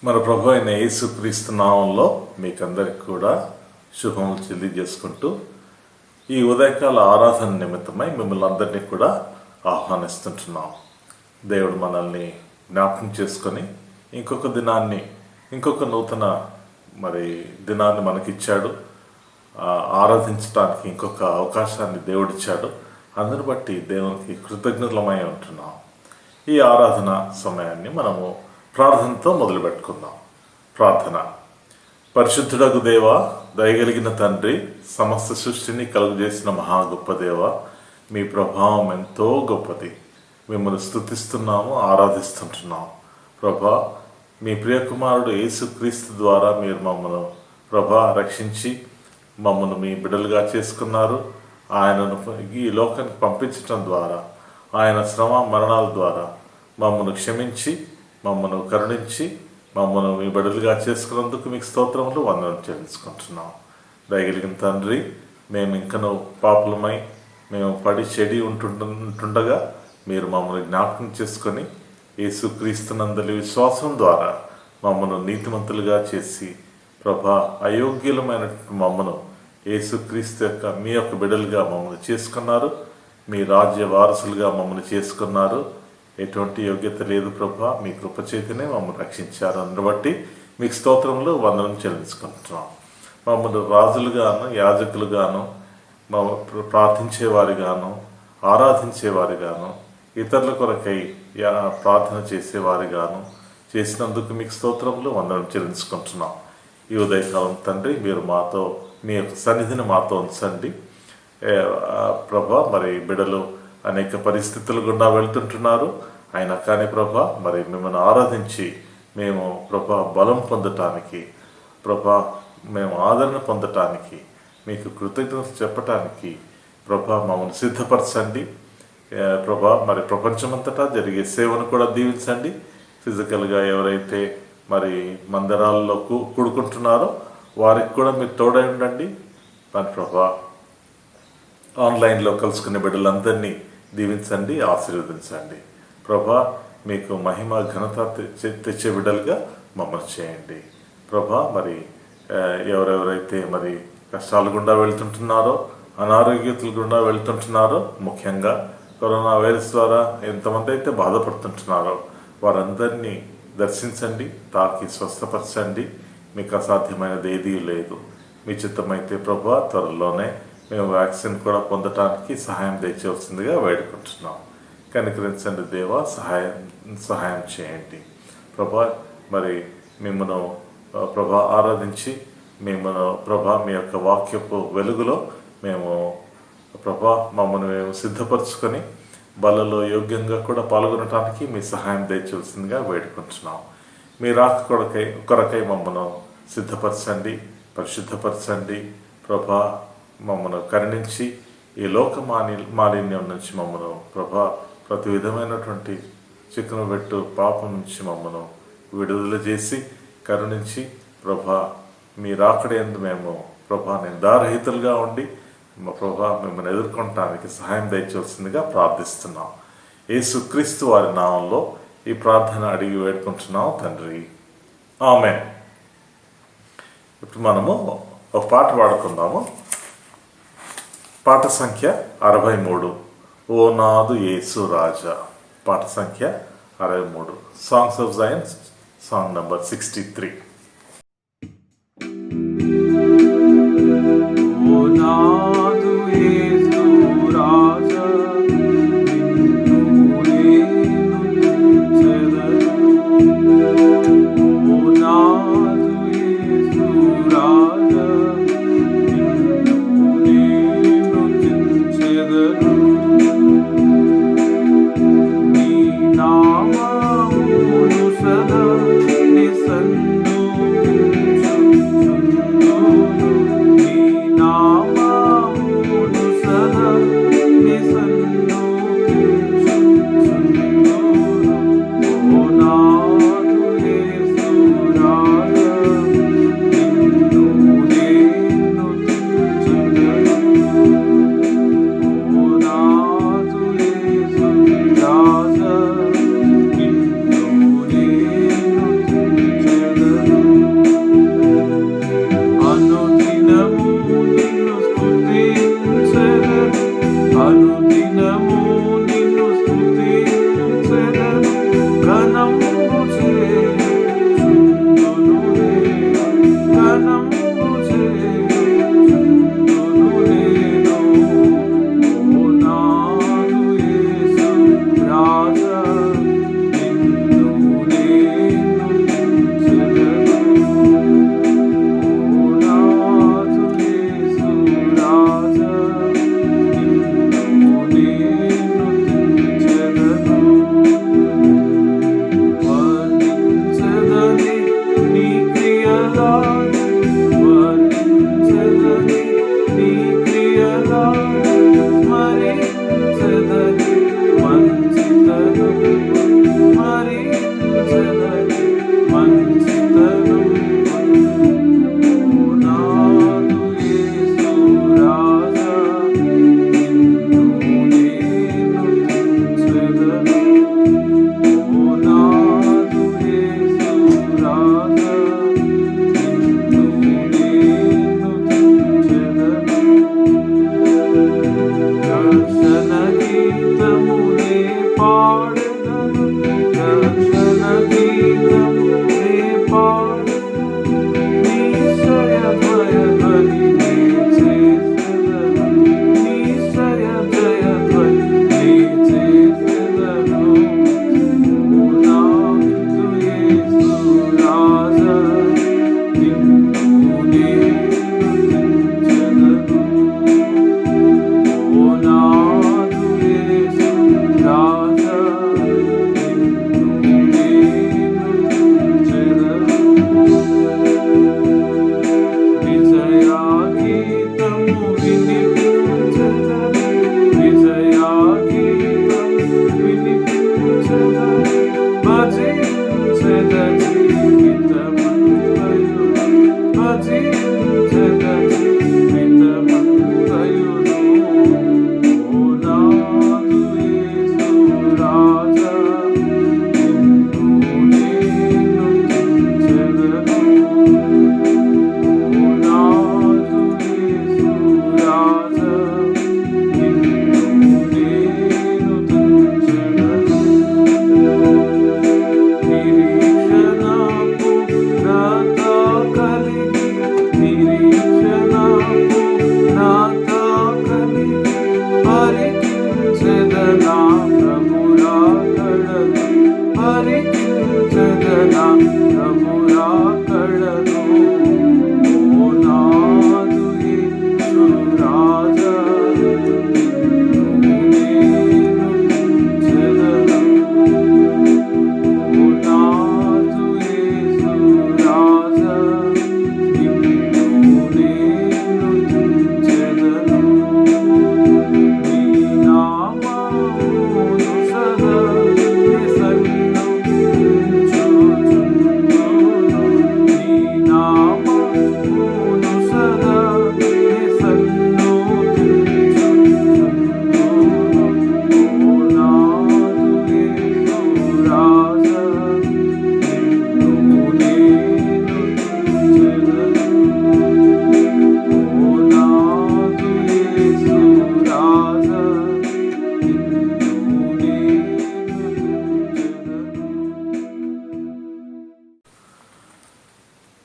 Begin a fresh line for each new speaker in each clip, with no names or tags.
మన ప్రభు అయిన యేసుక్రీస్తు నామంలో మీకందరికి కూడా శుభములు తెలియజేసుకుంటూ ఈ ఉదయకాల ఆరాధన నిమిత్తమై మిమ్మల్ని అందరినీ కూడా ఆహ్వానిస్తుంటున్నాం. దేవుడు మనల్ని జ్ఞాపకం చేసుకొని ఇంకొక దినాన్ని, ఇంకొక నూతన దినాన్ని మనకిచ్చాడు. ఆరాధించడానికి ఇంకొక అవకాశాన్ని దేవుడిచ్చాడు. అందరిని బట్టి దేవునికి కృతజ్ఞతలమై ఉంటున్నాం. ఈ ఆరాధన సమయాన్ని మనము ప్రార్థనతో మొదలు పెట్టుకుందాం. ప్రార్థన. పరిశుద్ధుడగు దేవ, దయగలిగిన తండ్రి, సమస్త సృష్టిని కలుగజేసిన మహా గొప్ప దేవ, మీ ప్రభావం ఎంతో గొప్పది. మిమ్మల్ని స్తుతిస్తున్నాము, ఆరాధిస్తుంటున్నాము. ప్రభా, మీ ప్రియకుమారుడు యేసుక్రీస్తు ద్వారా మీరు మమ్మల్ని రక్షించి మమ్మల్ని మీ బిడ్డలుగా చేసుకున్నారు. ఆయనను ఈ లోకానికి పంపించడం ద్వారా, ఆయన శ్రమ మరణాల ద్వారా మమ్మల్ని క్షమించి, మమ్మల్ని కరుణించి, మమ్మల్ని మీ బిడ్డలుగా చేసుకున్నందుకు మీకు స్తోత్రములు, వందనం చెల్లించుకుంటున్నాం. దయగలిగిన తండ్రి, మేము ఇంకనూ పాపులమై మేము పడి చెడి ఉంటుండగా మీరు మమ్మల్ని జ్ఞాపకం చేసుకొని యేసుక్రీస్తునందలి విశ్వాసం ద్వారా మమ్మల్ని నీతిమంతులుగా చేసి, ప్రభా, అయోగ్యులమైన మమ్మను యేసుక్రీస్తు యొక్క మీ యొక్క బిడ్డలుగా మమ్మల్ని చేసుకున్నారు. మీ రాజ్య వారసులుగా మమ్మల్ని చేసుకున్నారు. ఎటువంటి యోగ్యత లేదు ప్రభా, మీ కృప చేతినే మమ్మల్ని రక్షించారు. అందుని బట్టి మీకు స్తోత్రంలో వందనం చెల్లించుకుంటున్నాం. మమ్మల్ని రాజులుగాను, యాజకులుగాను, ప్రార్థించేవారిగాను, ఆరాధించేవారిగాను, ఇతరుల కొరకై ప్రార్థన చేసేవారిగాను చేసినందుకు మీకు స్తోత్రంలో వందనం చెల్లించుకుంటున్నాం. ఈ ఉదయకాలం తండ్రి, మీరు మాతో మీ యొక్క సన్నిధిని మాతో ఉంచండి ప్రభా. బిడ్డలు అనేక పరిస్థితులు గుండా వెళ్తుంటున్నారు. అయినా కానీ ప్రభా, మిమ్మల్ని ఆరాధించి మేము ప్రభా బలం పొందటానికి, ప్రభా మేము ఆదరణ పొందటానికి, మీకు కృతజ్ఞత చెప్పటానికి ప్రభా మమ్మల్ని సిద్ధపరచండి ప్రభా. ప్రపంచమంతటా జరిగే సేవను కూడా దీవించండి. ఫిజికల్గా ఎవరైతే మందిరాల్లో కూడుకుంటున్నారో వారికి కూడా మీరు తోడై ఉండండి. ప్రభా, ఆన్లైన్లో కలుసుకునే బిడ్డలందరినీ దీవించండి, ఆశీర్వదించండి ప్రభా. మీకు మహిమ ఘనత తెచ్చే బిడ్డలుగా మమ్మల్ని చేయండి ప్రభా. ఎవరెవరైతే కష్టాల గుండా వెళ్తుంటున్నారో, అనారోగ్యతల గుండా వెళ్తుంటున్నారో, ముఖ్యంగా కరోనా వైరస్ ద్వారా ఎంతమంది అయితే బాధపడుతుంటున్నారో వారందరినీ దర్శించండి, తాకి స్వస్థపరచండి. మీకు అసాధ్యమైనది ఏదీ లేదు. మీ చిత్తమైతే ప్రభా త్వరలోనే మేము వ్యాక్సిన్ కూడా పొందటానికి సహాయం తెచ్చవలసిందిగా వేడుకుంటున్నాం. కనికరించండి దేవా, సహాయం చేయండి ప్రభా. మిమ్మల్ని ప్రభా ఆరాధించి మిమ్మల్ని ప్రభా మీ యొక్క వాక్యపు వెలుగులో మేము ప్రభా మమ్మల్ని మేము సిద్ధపరచుకొని బలలో యోగ్యంగా కూడా పాల్గొనటానికి మీ సహాయం తెచ్చవలసిందిగా వేడుకుంటున్నాం. మీ రాక కొరకై మమ్మల్ని సిద్ధపరచండి, పరిశుద్ధపరచండి ప్రభా. మమ్మల్ని కరుణించి ఈ లోక మాలిన్యం నుంచి మమ్మల్ని ప్రభా, ప్రతి విధమైనటువంటి చిక్కును పెట్టు పాపం నుంచి మమ్మల్ని విడుదల చేసి కరుణించి ప్రభా, మీ రాకడేందు మేము ప్రభా నిందారహితులుగా ఉండి మా ప్రభా మిమ్మల్ని ఎదుర్కొనటానికి సహాయం దయచేవలసిందిగా ప్రార్థిస్తున్నాం. యేసుక్రీస్తు వారి నామంలో ఈ ప్రార్థన అడిగి వేడుకుంటున్నాం తండ్రి, ఆమేన్. ఇప్పుడు మనము ఒక పాట పాడుకుందాము. పాట సంఖ్య 63, ఓ నాదు యేసు రాజా. పాట సంఖ్య 63, songs of Jayan, song number 63.
ఓ నాదు యేసు రాజా, నిన్ను నేను స్తుతించెదను. ఓ నాదు యేసు రాజా, నీ నామమును సదా నీ సన్నిధిలో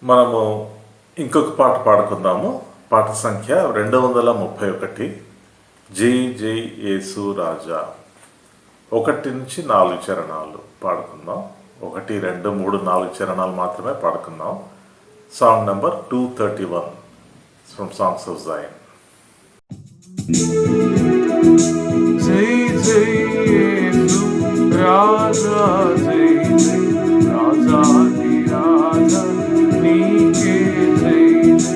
మనము ఇంకొక పాట పాడుకుందాము. పాట సంఖ్య 231. జై జై యేసు రాజా. 1 నుంచి 4 చరణాలు పాడుకుందాం. 1, 2, 3, 4 చరణాలు మాత్రమే పాడుకుందాం. Song number 231 from songs of Zion.
జై జై యేసు రాజా, జై జై రాజాది రాజా, నీకే జై జై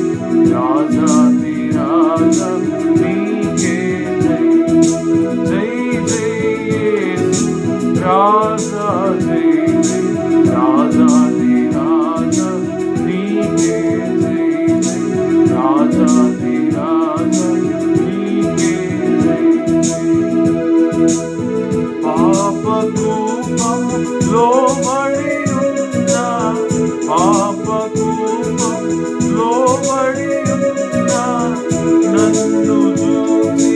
రాజాది రాజా, నీకే జై జై జై యేసు రాజా, జై జై రాజాది రాజా, నీకే జై జై రాజాది రాజా, నీకే జై పాపకూపము లోబడి ఉన్నా, పాపకూపము లోబడి ఉన్నా, నన్ను చూసి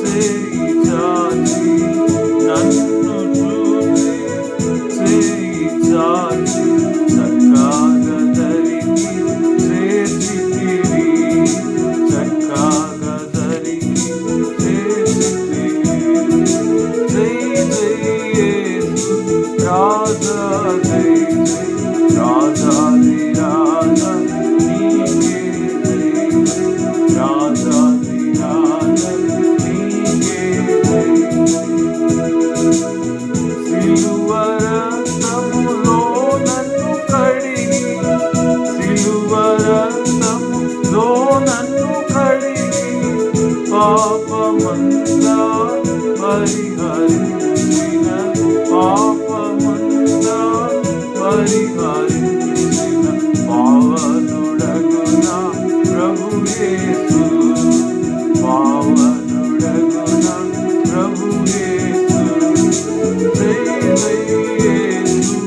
చేయి చాచి, నన్ను చూసి చేయి చాచి, చక్కగా దరికి చేసితివి, చక్కగా దరికి చేసితివి. జై జై యేసు రాజా, జై జై రాజాది రాజా, నీకే జై జై రాజాది రాజా, నీకే జై సిలువ రక్తములో నన్ను కడిగి, సిలువ రక్తములో నన్ను కడిగి, పాపమంతా పరిహరించిన, పాపమంతా పరిహరించిన పావనుడగున ప్రభు యేసు, పావనుడగున ప్రభు యేసు. జై జై యేసు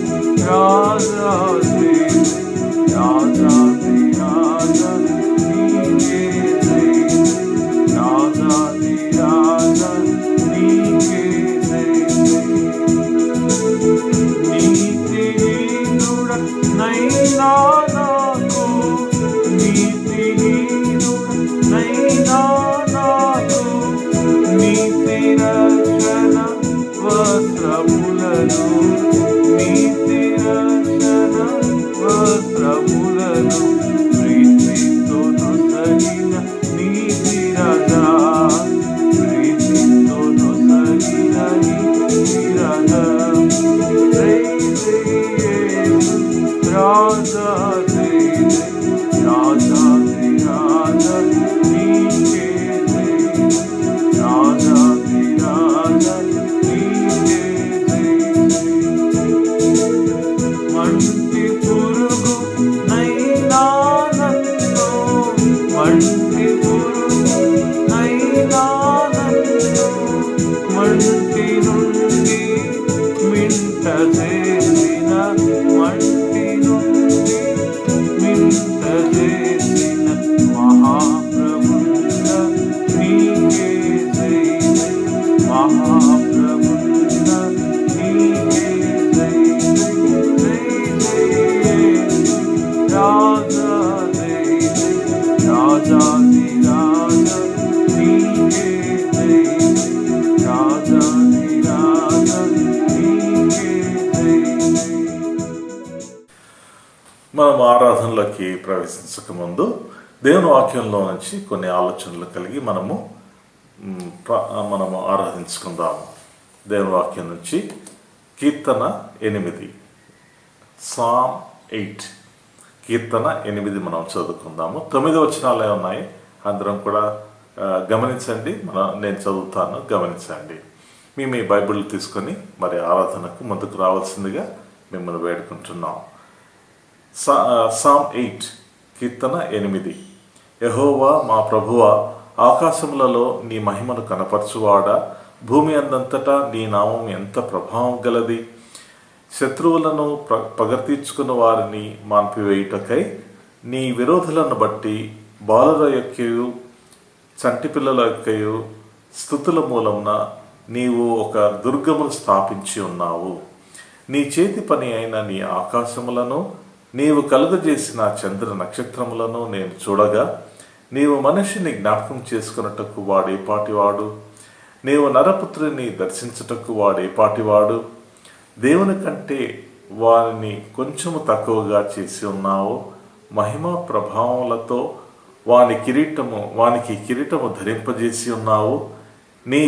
రాజా, జై జై రాజాది రాజా, నీకే జై జై రాజాది రాజా, నీకే జై జై. నీతిహీనుడనైనా నాకు, నీతిహీనుడనైనా నాకు, నీతి రక్షణ వస్త్రములను, నీతి రక్షణ వస్త్రములను, ప్రీతితో నొసగిన నీతి రాజా, ప్రీతితో నొసగిన నీతి రాజా. జై జై యేసు రాజా, జై జై రాజాది రాజా, నీకే జై జై రాజాది రాజా, నీకే జై జై. మంటి పురుగు నైనా నన్ను, మంటి పురుగు నైనా నన్ను, మంటి నుండి మింట చేసిన, మంటి నుండి మింట చేసిన మహాప్రభుండ, నీకే జై జై మహాప్రభుండ, నీకే జై జై. జై జై యేసు రాజా, జై జై రాజాది రాజా, నీకే జై జై రాజాది రాజా, నీకే జై జై.
మనం ఆరాధనలోకి ప్రవేశించక ముందు దేవుని వాక్యంలో నుంచి కొన్ని ఆలోచనలు కలిగి మనము ఆరాధించుకుందాము. దేవుని వాక్యం నుంచి కీర్తన 8, సామ్ 8, కీర్తన 8 మనం చదువుకుందాము. 9 వచనాలే ఉన్నాయి. అందరం కూడా గమనించండి. నేను చదువుతాను, గమనించండి. మీ బైబిల్ తీసుకొని మరి ఆరాధనకు ముందుకు రావాల్సిందిగా మిమ్మల్ని వేడుకుంటున్నాం. సామ్ 8, కీర్తన 8. యెహోవా మా ప్రభువా, ఆకాశములలో నీ మహిమను కనపరచువాడా, భూమి అందంతటా నీ నామం ఎంత ప్రభావం గలది. శత్రువులను పగతీర్చుకున్న వారిని మాన్పివేయుటకై నీ విరోధులను బట్టి బాలుర యొక్కయు చంటి పిల్లల యొక్కయు స్తుతుల మూలమున నీవు ఒక దుర్గమును స్థాపించి ఉన్నావు. నీ చేతి పని అయిన నీ ఆకాశములను నీవు కలుగజేసిన చంద్ర నక్షత్రములను నేను చూడగా, నీవు మనిషిని జ్ఞాపకం చేసుకున్నటకు వాడే పాటివాడు, నీవు నరపుత్రుని దర్శించుటకు వాడే పాటివాడు, దేవుని కంటే వారిని కొంచెము తక్కువగా చేసి ఉన్నావు, మహిమ ప్రభావములతో వానికి కిరీటము ధరింపజేసి ఉన్నావు, నీ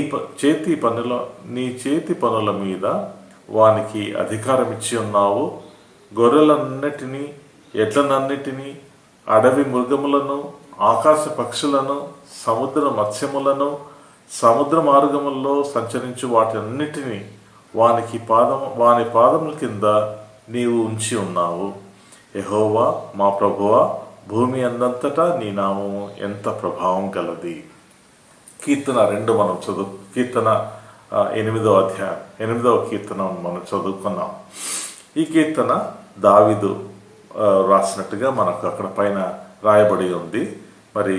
చేతి పనుల మీద వానికి అధికారం ఇచ్చి ఉన్నావు, గొర్రెలన్నిటినీ ఎడ్లనన్నిటినీ అడవి మృగములను ఆకాశ పక్షులను సముద్ర మత్స్యములను సముద్ర మార్గముల్లో సంచరించు వాటన్నిటినీ వాని పాదముల కింద నీవు ఉంచి ఉన్నావు. యెహోవా మా ప్రభువా, భూమి అందంతటా నీ నామము ఎంత ప్రభావం గలది. కీర్తన 2 మనం కీర్తన 8వ అధ్యాయం 8వ కీర్తన మనం చదువుకున్నాం. ఈ కీర్తన దావీదు రాసినట్టుగా మనకు అక్కడ పైన రాయబడి ఉంది. మరి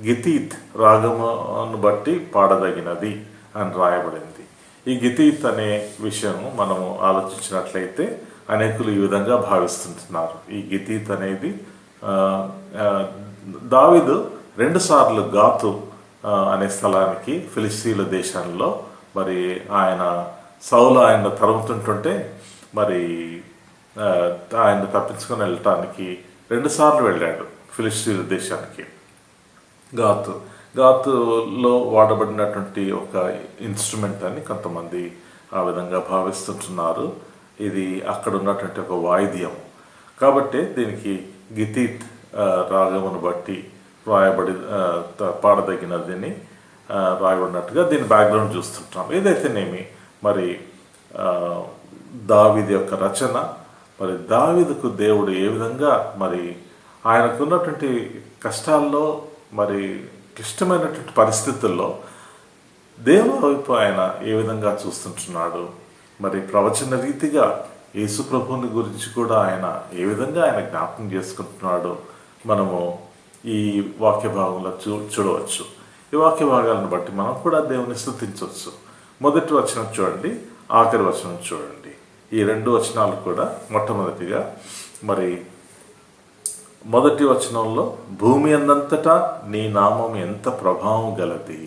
గితీత్ రాగమును బట్టి పాడదగినది అని రాయబడింది. ఈ గితీత్ అనే విషయం మనము ఆలోచించినట్లయితే అనేకులు ఈ విధంగా భావిస్తుంటున్నారు. ఈ గితీత్ అనేది దావీదు 2 సార్లు గాతు అనే స్థలానికి ఫిలిస్తీన్ల దేశంలో మరి సౌలు ఆయన తరుముతుంటుంటే మరి ఆయన తప్పించుకొని వెళ్ళటానికి 2 సార్లు వెళ్ళాడు ఫిలిస్తీన్ల దేశానికి. గాతులో వాడబడినటువంటి ఒక ఇన్స్ట్రుమెంట్ అని కొంతమంది ఆ విధంగా భావిస్తుంటున్నారు. ఇది అక్కడ ఉన్నటువంటి ఒక వాయిద్యం కాబట్టి దీనికి గితీత్ రాగమును బట్టి పాడదగినదని రాయబడినట్టుగా దీని బ్యాక్గ్రౌండ్ చూస్తుంటాం. ఏదైతేనేమి మరి దావీదు యొక్క రచన, మరి దావీదుకు దేవుడు ఏ విధంగా మరి ఆయనకున్నటువంటి కష్టాల్లో మరి క్లిష్టమైనటువంటి పరిస్థితుల్లో దేవుని వైపు ఆయన ఏ విధంగా చూస్తుంటున్నాడు, మరి ప్రవచన రీతిగా యేసు ప్రభువుని గురించి కూడా ఆయన ఏ విధంగా ఆయన జ్ఞాపకం చేసుకుంటున్నాడు మనము ఈ వాక్య భాగంలో చూడవచ్చు. ఈ వాక్య భాగాలను బట్టి మనం కూడా దేవుని స్తుతించవచ్చు. మొదటి వచనం చూడండి, ఆఖరి వచనం చూడండి. ఈ 2 వచనాలు కూడా మొట్టమొదటిగా మరి మొదటి వచనంలో భూమి అందంతటా నీ నామం ఎంత ప్రభావం గలది.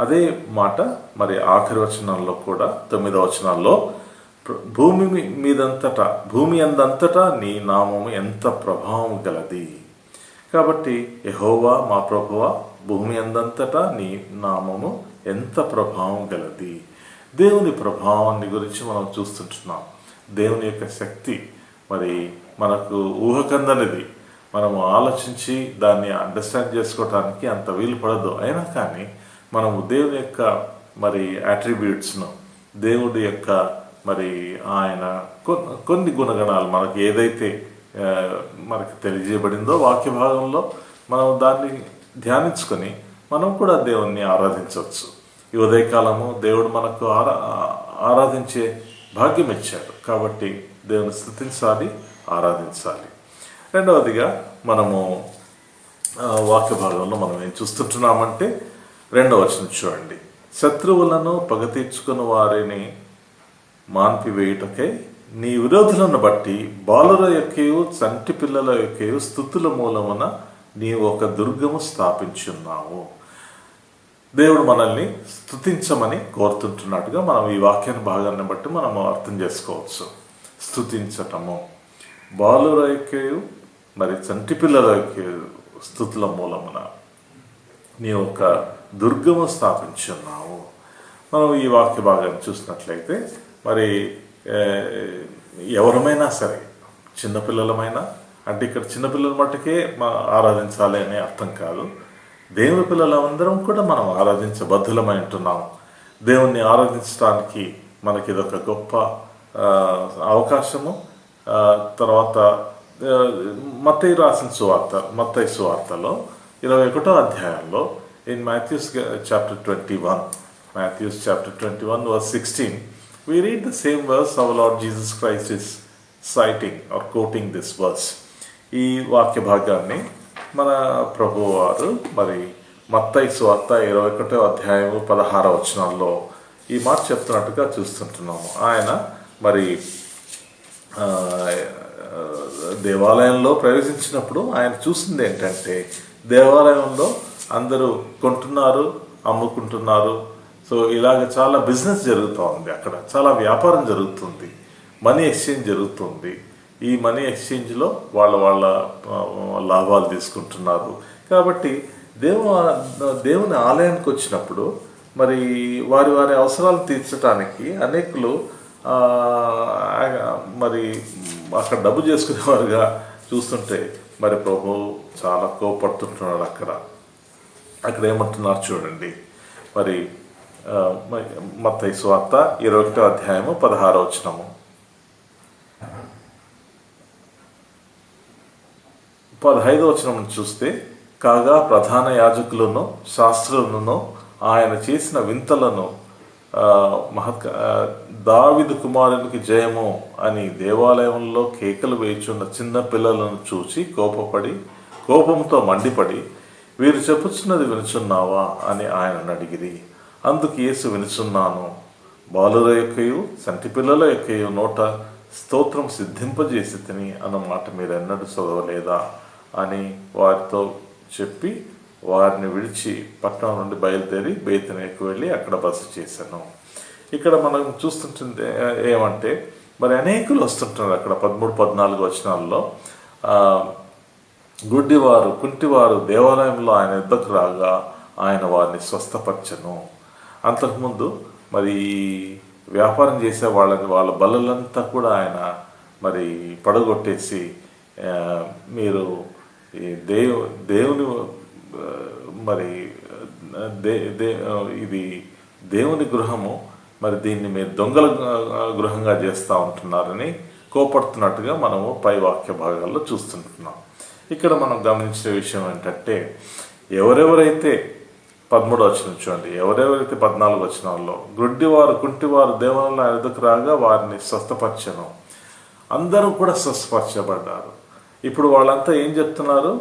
అదే మాట మరి ఆఖరి వచనంలో కూడా 9వ వచనాల్లో భూమి అందంతటా నీ నామము ఎంత ప్రభావం గలది. కాబట్టి యెహోవా మా ప్రభువా, భూమి అందంతటా నీ నామము ఎంత ప్రభావం గలది. దేవుని ప్రభావాన్ని గురించి మనం చూస్తుంటున్నాం. దేవుని యొక్క శక్తి మరి మనకు ఊహకందనిది. మనము ఆలోచించి దాన్ని అండర్స్టాండ్ చేసుకోవటానికి అంత వీలు పడదు. అయినా కానీ మనము దేవుని యొక్క మరి అట్రిబ్యూట్స్ను, దేవుడి యొక్క మరి ఆయన కొన్ని గుణగణాలు మనకి ఏదైతే మనకి తెలియజేయబడిందో వాక్య భాగంలో మనం దాన్ని ధ్యానించుకొని మనం కూడా దేవుణ్ణి ఆరాధించవచ్చు. ఈ ఉదయకాలము దేవుడు మనకు ఆరాధించే భాగ్యం ఇచ్చాడు కాబట్టి దేవుని స్తుతించాలి, ఆరాధించాలి. రెండవదిగా మనము వాక్య భాగంలో మనం ఏం చూస్తుంటున్నామంటే 2వ వచనం చూడండి. శత్రువులను పగ తీర్చుకుని వారిని మాన్పివేయుటకై నీ విరోధులను బట్టి బాలుర యొక్కయు చంటి పిల్లల యొక్కయు స్తుతుల మూలమున నీవు ఒక దుర్గము స్థాపించున్నావు. దేవుడు మనల్ని స్తుతించమని కోరుతుంటున్నట్టుగా మనం ఈ వాక్యాన్ని భాగాన్ని బట్టి మనం అర్థం చేసుకోవచ్చు. స్తుతించటము, బాలుర యొక్కయు మరి చంటి పిల్లల యొక్కయు స్తుతుల మూలమున నీ ఒక దుర్గము స్థాపించున్నావు. మనం ఈ వాక్య భాగాన్ని చూసినట్లయితే మరి ఎవరమైనా సరే, చిన్నపిల్లలమైనా, అంటే ఇక్కడ చిన్నపిల్లల మట్టుకే ఆరాధించాలి అనే అర్థం కాదు. దేవుని పిల్లలందరం కూడా మనం ఆరాధించబద్ధులమై ఉంటున్నాం. దేవుణ్ణి ఆరాధించడానికి మనకి ఇదొక గొప్ప అవకాశము. తర్వాత మత్తయి రాసిన మత్తయి సువార్తలో 21వ అధ్యాయంలో in Matthew chapter 21 verse 16 we read the same verse. Our Lord Jesus Christ is citing or quoting this verse. ఈ వాక్య భాగాన్ని మన ప్రభువారు మరి మత్తయి సువార్త 21వ అధ్యాయం 16వ వచనంలో ఈ మాట చెప్తున్నట్టుగా చూస్తుంటున్నాము. ఆయన మరి దేవాలయంలో ప్రవేశించినప్పుడు ఆయన చూసింది ఏంటంటే దేవాలయంలో అందరూ కొంటున్నారు, అమ్ముకుంటున్నారు. సో ఇలాగ చాలా బిజినెస్ జరుగుతూ ఉంది, అక్కడ చాలా వ్యాపారం జరుగుతుంది, మనీ ఎక్స్చేంజ్ జరుగుతుంది. ఈ మనీ ఎక్స్చేంజ్లో వాళ్ళ లాభాలు తీసుకుంటున్నారు. కాబట్టి దేవుని ఆలయానికి వచ్చినప్పుడు మరి వారి అవసరాలు తీర్చడానికి అనేకులు మరి అక్కడ డబ్బు చేసుకునేవారుగా చూస్తుంటే మరి ప్రభు చాలా కోపడుతుంటున్నాడు. అక్కడ ఏమంటున్నారు చూడండి. మరి మత్తయి సువార్త 21వ అధ్యాయము 16వ వచనము. 15వ వచనం చూస్తే, కాగా ప్రధాన యాజకులను శాస్త్రులను ఆయన చేసిన వింతలను దావీదు కుమారునికి జయము అని దేవాలయంలో కేకలు వేయుచున్న చిన్న పిల్లలను చూచి కోపంతో మండిపడి, వీరు చెప్పుచున్నది వినుచున్నావా అని ఆయనను అడిగిరి. అందుకు యేసు, వినుచున్నాను. బాలుల యొక్కయు సంటి పిల్లల యొక్కయు నోట స్తోత్రం సిద్ధింపజేసి తిని అన్న మాట మీరెన్నడూ చదవలేదా అని వారితో చెప్పి వారిని విడిచి పట్టణం నుండి బయలుదేరి బేతనీకు వెళ్ళి అక్కడ బస చేశాను. ఇక్కడ మనం చూస్తుంటుంది ఏమంటే మరి అనేకులు వస్తుంటున్నారు. అక్కడ 13-14 వచనాల్లో గుడ్డివారు, కుంటివారు దేవాలయంలో ఆయన యుద్ధకు రాగా ఆయన వారిని స్వస్థపరచను. అంతకుముందు మరి వ్యాపారం చేసే వాళ్ళ బలులంతా కూడా ఆయన మరి పడగొట్టేసి, మీరు ఈ దేవుని మరి ఇది దేవుని గృహము, మరి దీన్ని మీరు దొంగల గృహంగా చేస్తూ ఉంటున్నారని కోపడుతున్నట్టుగా మనము పై వాక్య భాగాల్లో చూస్తుంటున్నాం. ఇక్కడ మనం గమనించే విషయం ఏంటంటే, ఎవరెవరైతే 13వ వచనం చూడండి, ఎవరెవరైతే 14వ వచనంలో గుడ్డివారు, కుంటివారు దేవాలయంలో ఎదుకు రాగా వారిని స్వస్థపరచను, అందరూ కూడా స్వస్థపరచబడ్డారు. ఇప్పుడు వాళ్ళంతా ఏం చెప్తున్నారు?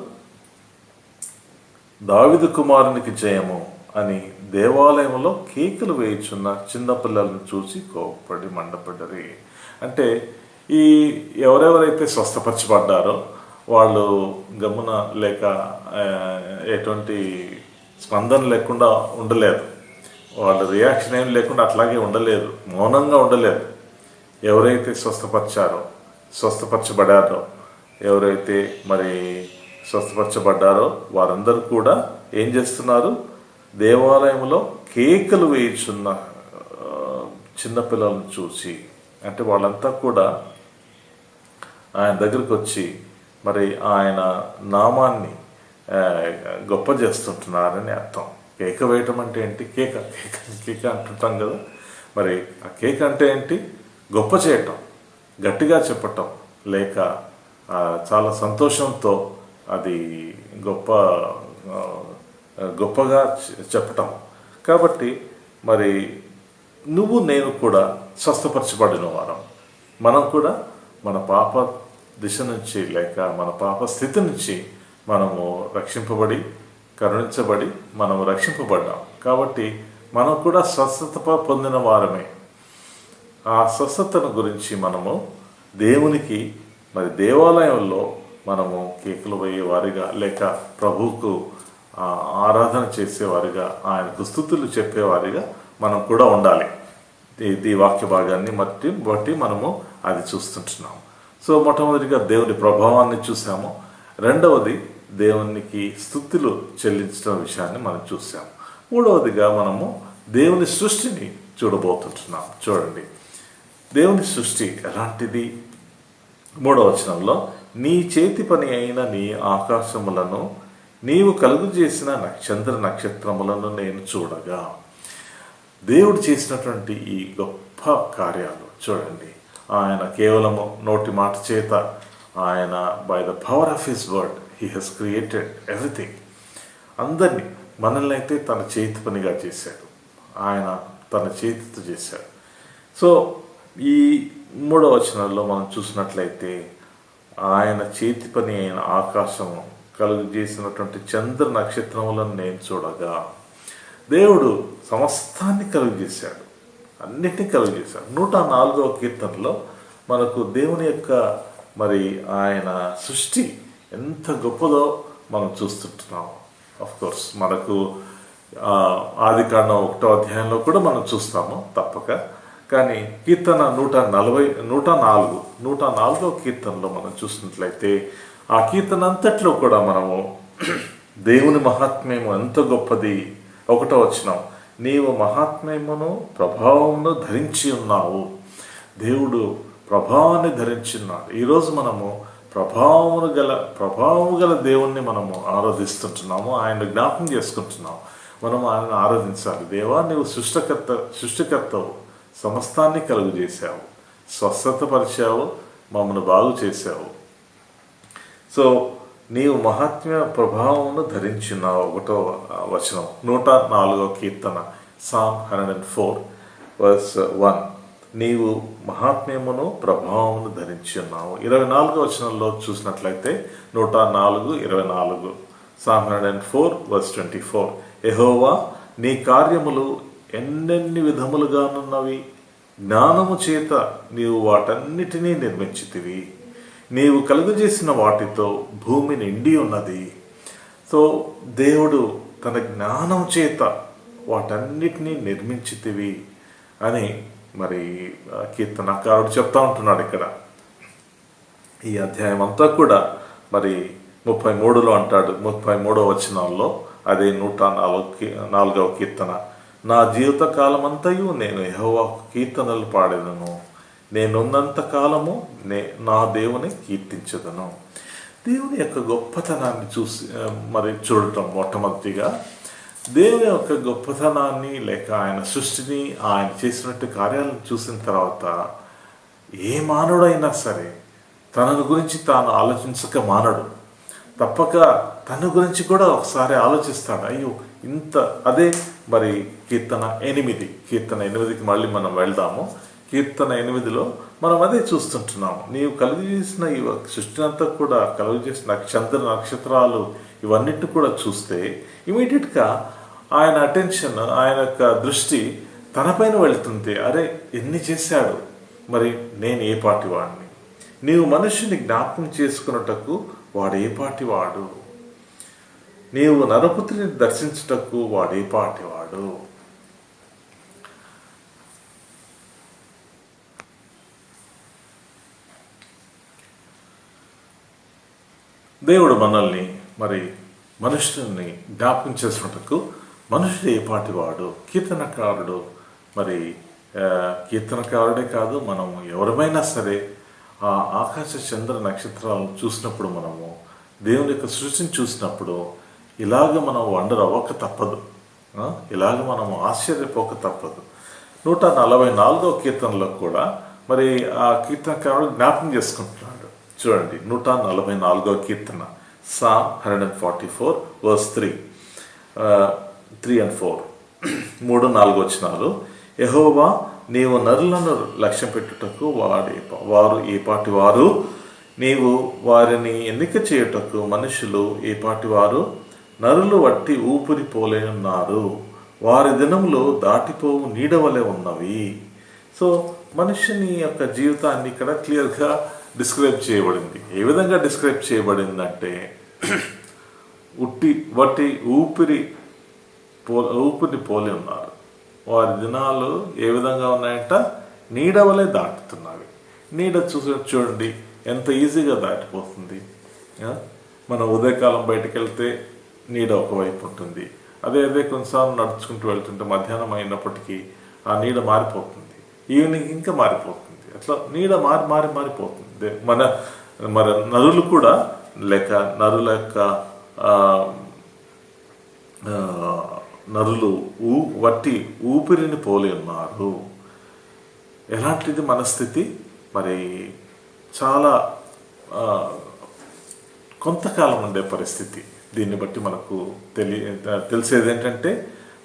దావీదు కుమారునికి జయము అని దేవాలయంలో కేకలు వేయుచున్న చిన్నపిల్లలను చూసి కోపడి మండపడ్డరి. అంటే ఈ ఎవరెవరైతే స్వస్థపరచబడ్డారో వాళ్ళు గమ్మున లేక ఎటువంటి స్పందన లేకుండా ఉండలేదు, వాళ్ళ రియాక్షన్ ఏం లేకుండా అట్లాగే ఉండలేదు, మౌనంగా ఉండలేదు. ఎవరైతే స్వస్థపరచబడారో, ఎవరైతే మరి స్వస్థపరచబడ్డారో వారందరూ కూడా ఏం చేస్తున్నారు? దేవాలయంలో కేకలు వేయుచున్న చిన్నపిల్లలను చూసి, అంటే వాళ్ళంతా కూడా ఆయన దగ్గరికి వచ్చి మరి ఆయన నామాన్ని గొప్ప చేస్తుంటున్నారని అర్థం. కేక వేయటం అంటే ఏంటి? కేక అంటుంటాం కదా. మరి ఆ కేక అంటే ఏంటి? గొప్ప చేయటం, గట్టిగా చెప్పటం, లేక చాలా సంతోషంతో అది గొప్పగా చెప్పటం. కాబట్టి మరి నువ్వు నేను కూడా స్వస్థపరచబడిన వారం. మనం కూడా మన పాప దిశ నుంచి లేక మన పాప స్థితి నుంచి మనము రక్షింపబడి, కరుణించబడి మనము రక్షింపబడ్డాం. కాబట్టి మనం కూడా స్వస్థత పొందిన వారమే. ఆ స్వస్థతను గురించి మనము దేవునికి మరి దేవాలయంలో మనము కేకులు వేయేవారిగా లేక ప్రభువుకు ఆరాధన చేసేవారిగా, ఆయనకు స్తుతులు చెప్పేవారిగా మనం కూడా ఉండాలి. ఈ వాక్య భాగాన్ని బట్టి మనము అది చూస్తుంటున్నాం. సో మొట్టమొదటిగా దేవుని ప్రభావాన్ని చూసాము. రెండవది దేవునికి స్తుతులు చెల్లించడం విషయాన్ని మనం చూసాము. మూడవదిగా మనము దేవుని సృష్టిని చూడబోతుంటున్నాం. చూడండి, దేవుని సృష్టి ఎలాంటిది? 3వ వచనంలో, నీ చేతి పని అయిన నీ ఆకాశములను నీవు కలుగు చేసిన నక్షత్రములను నేను చూడగా. దేవుడు చేసినటువంటి ఈ గొప్ప కార్యాలు చూడండి. ఆయన కేవలము నోటి మాట చేత, ఆయన by the power of his word he has created everything. అందరినీ, మనల్ని అయితే తన చేతి పనిగా చేశాడు, ఆయన తన చేతితో చేశాడు. సో ఈ 3వ వచనంలో మనం చూసినట్లయితే, ఆయన చేతి పని అయిన ఆకాశము కలుగు చేసినటువంటి నక్షత్రములను నేను చూడగా. దేవుడు సమస్తాన్ని కలుగు చేశాడు, అన్నిటినీ కలుగు చేశాడు. 104వ కీర్తనలో మనకు దేవుని యొక్క మరి ఆయన సృష్టి ఎంత గొప్పదో మనం చూస్తుంటున్నాము. కోర్స్ మనకు ఆదికాండం 1వ అధ్యాయంలో కూడా మనం చూస్తాము తప్పక. కానీ కీర్తన 104వ కీర్తనలో మనం చూసినట్లయితే ఆ కీర్తన అంతట్లో కూడా మనము దేవుని మహాత్మ్యము ఎంత గొప్పది. 1వ వచనం, నీవు మహాత్మ్యమును ప్రభావమును ధరించి ఉన్నావు. దేవుడు ప్రభావాన్ని ధరించి ఉన్నాడు. ఈరోజు మనము ప్రభావము గల దేవుణ్ణి మనము ఆరాధిస్తుంటున్నాము. ఆయన జ్ఞాపకం చేసుకుంటున్నాము. మనం ఆయన ఆరాధించాలి. దేవా, నీవు సృష్టికర్తవు, సమస్తాన్ని కలుగు చేశావు, స్వస్థతపరిచావు, మమ్మల్ని బాగు చేశావు. సో నీవు మహాత్మ్య ప్రభావమును ధరించున్నావు. 1వ వచనం 104వ కీర్తన Psalm 104 verse 1, నీవు మహాత్మ్యమును ప్రభావమును ధరించి ఉన్నావు. 24వ వచనంలో చూసినట్లయితే 104:24 Psalm 104 verse 24, యెహోవా, నీ కార్యములు ఎన్నెన్ని విధములుగానున్నవి, జ్ఞానము చేత నీవు వాటన్నిటినీ నిర్మించితివి, నీవు కలుగజేసిన వాటితో భూమి నిండి ఉన్నది. సో దేవుడు తన జ్ఞానం చేత వాటన్నిటినీ నిర్మించితివి అని మరి కీర్తనకారుడు చెప్తా ఉంటున్నాడు ఇక్కడ. ఈ అధ్యాయం అంతా కూడా మరి 33లో అంటాడు, 33వ వచనాల్లో, అదే 104వ కీర్తన, నా జీవిత కాలమంతయు నేను యెహోవాకు కీర్తనలు పాడెదను, నేనున్నంత కాలము నా దేవుని కీర్తించదను. దేవుని యొక్క గొప్పతనాన్ని చూడటం, మొట్టమొదటిగా దేవుని యొక్క గొప్పతనాన్ని లేక ఆయన సృష్టిని, ఆయన చేసినట్టు కార్యాలను చూసిన తర్వాత ఏ మానవుడైనా సరే తనను గురించి తాను ఆలోచించక మానడు. తప్పక తన గురించి కూడా ఒకసారి ఆలోచిస్తాడు. అయ్యో ఇంత, అదే మరి కీర్తన 8కి మళ్ళీ మనం వెళ్దాము. కీర్తన 8లో మనం అదే చూస్తుంటున్నాము. నీవు కలుగు చేసిన ఈ సృష్టిని అంతా కూడా కలుగు చేసిన నక్షత్రాలు ఇవన్నిటి కూడా చూస్తే ఇమీడియట్గా ఆయన అటెన్షన్, ఆయన యొక్క దృష్టి తనపైన వెళ్తుంది. అరే ఎన్ని చేశాడు, మరి నేను ఏ పాటి వాడిని, నీవు మనుషుని జ్ఞాపకం చేసుకున్నటకు వాడు ఏ పాటి వాడు, నీవు నరపుత్రిని దర్శించుటకు వాడు ఏ పాటి వాడు. దేవుడు మనల్ని మరి మనుషుల్ని జ్ఞాపకం చేసుకున్నటకు మనుషుడు ఏ పాటి వాడు. కీర్తనకారుడు మరి కీర్తనకారుడే కాదు, మనము ఎవరమైనా సరే ఆ ఆకాశ చంద్ర నక్షత్రాలను చూసినప్పుడు, మనము దేవుని యొక్క సృష్టిని చూసినప్పుడు ఇలాగ మనం వండర్ అవ్వక తప్పదు, ఇలాగ మనము ఆశ్చర్యపోక తప్పదు. 144వ కీర్తనలో కూడా మరి ఆ కీర్తనకారుడు జ్ఞాపకం చేసుకుంటున్నాడు. చూడండి 144వ కీర్తన Psalm 144 verse 3 and 4, 3-4 వచనాలు, యెహోవా, నీవు నరులను లక్ష్యం పెట్టుటకు వారు ఏ పాటి వారు, నీవు వారిని ఎన్నిక చేయుటకు మనుషులు ఏ పాటి వారు, నరులు వట్టి ఊపిరి పోలే ఉన్నారు, వారి దినములు దాటిపోవు నీడవలే ఉన్నవి. సో మనుషుని యొక్క జీవితాన్ని ఇక్కడ క్లియర్గా డిస్క్రైబ్ చేయబడింది. ఏ విధంగా డిస్క్రైబ్ చేయబడిందంటే, వట్టి ఊపిరిని పోలి ఉన్నారు, వారి దినాలు ఏ విధంగా ఉన్నాయంట, నీడవలే దాటుతున్నవి. నీడ చూడండి ఎంత ఈజీగా దాటిపోతుంది. మనం ఉదయకాలం బయటకు వెళ్తే నీడ ఒకవైపు ఉంటుంది, అదే కొన్నిసార్లు నడుచుకుంటూ వెళ్తుంటే మధ్యాహ్నం అయినప్పటికీ ఆ నీడ మారిపోతుంది, ఈవినింగ్ ఇంకా మారిపోతుంది. అట్లా నీడ మారిపోతుంది. మన నరులు కూడా లేక నరుల యొక్క నరులు వట్టి ఊపిరిని పోలి ఉన్నారు. ఎలాంటిది మనస్థితి, మరి చాలా కొంతకాలం ఉండే పరిస్థితి. దీన్ని బట్టి మనకు తెలిసేది ఏంటంటే,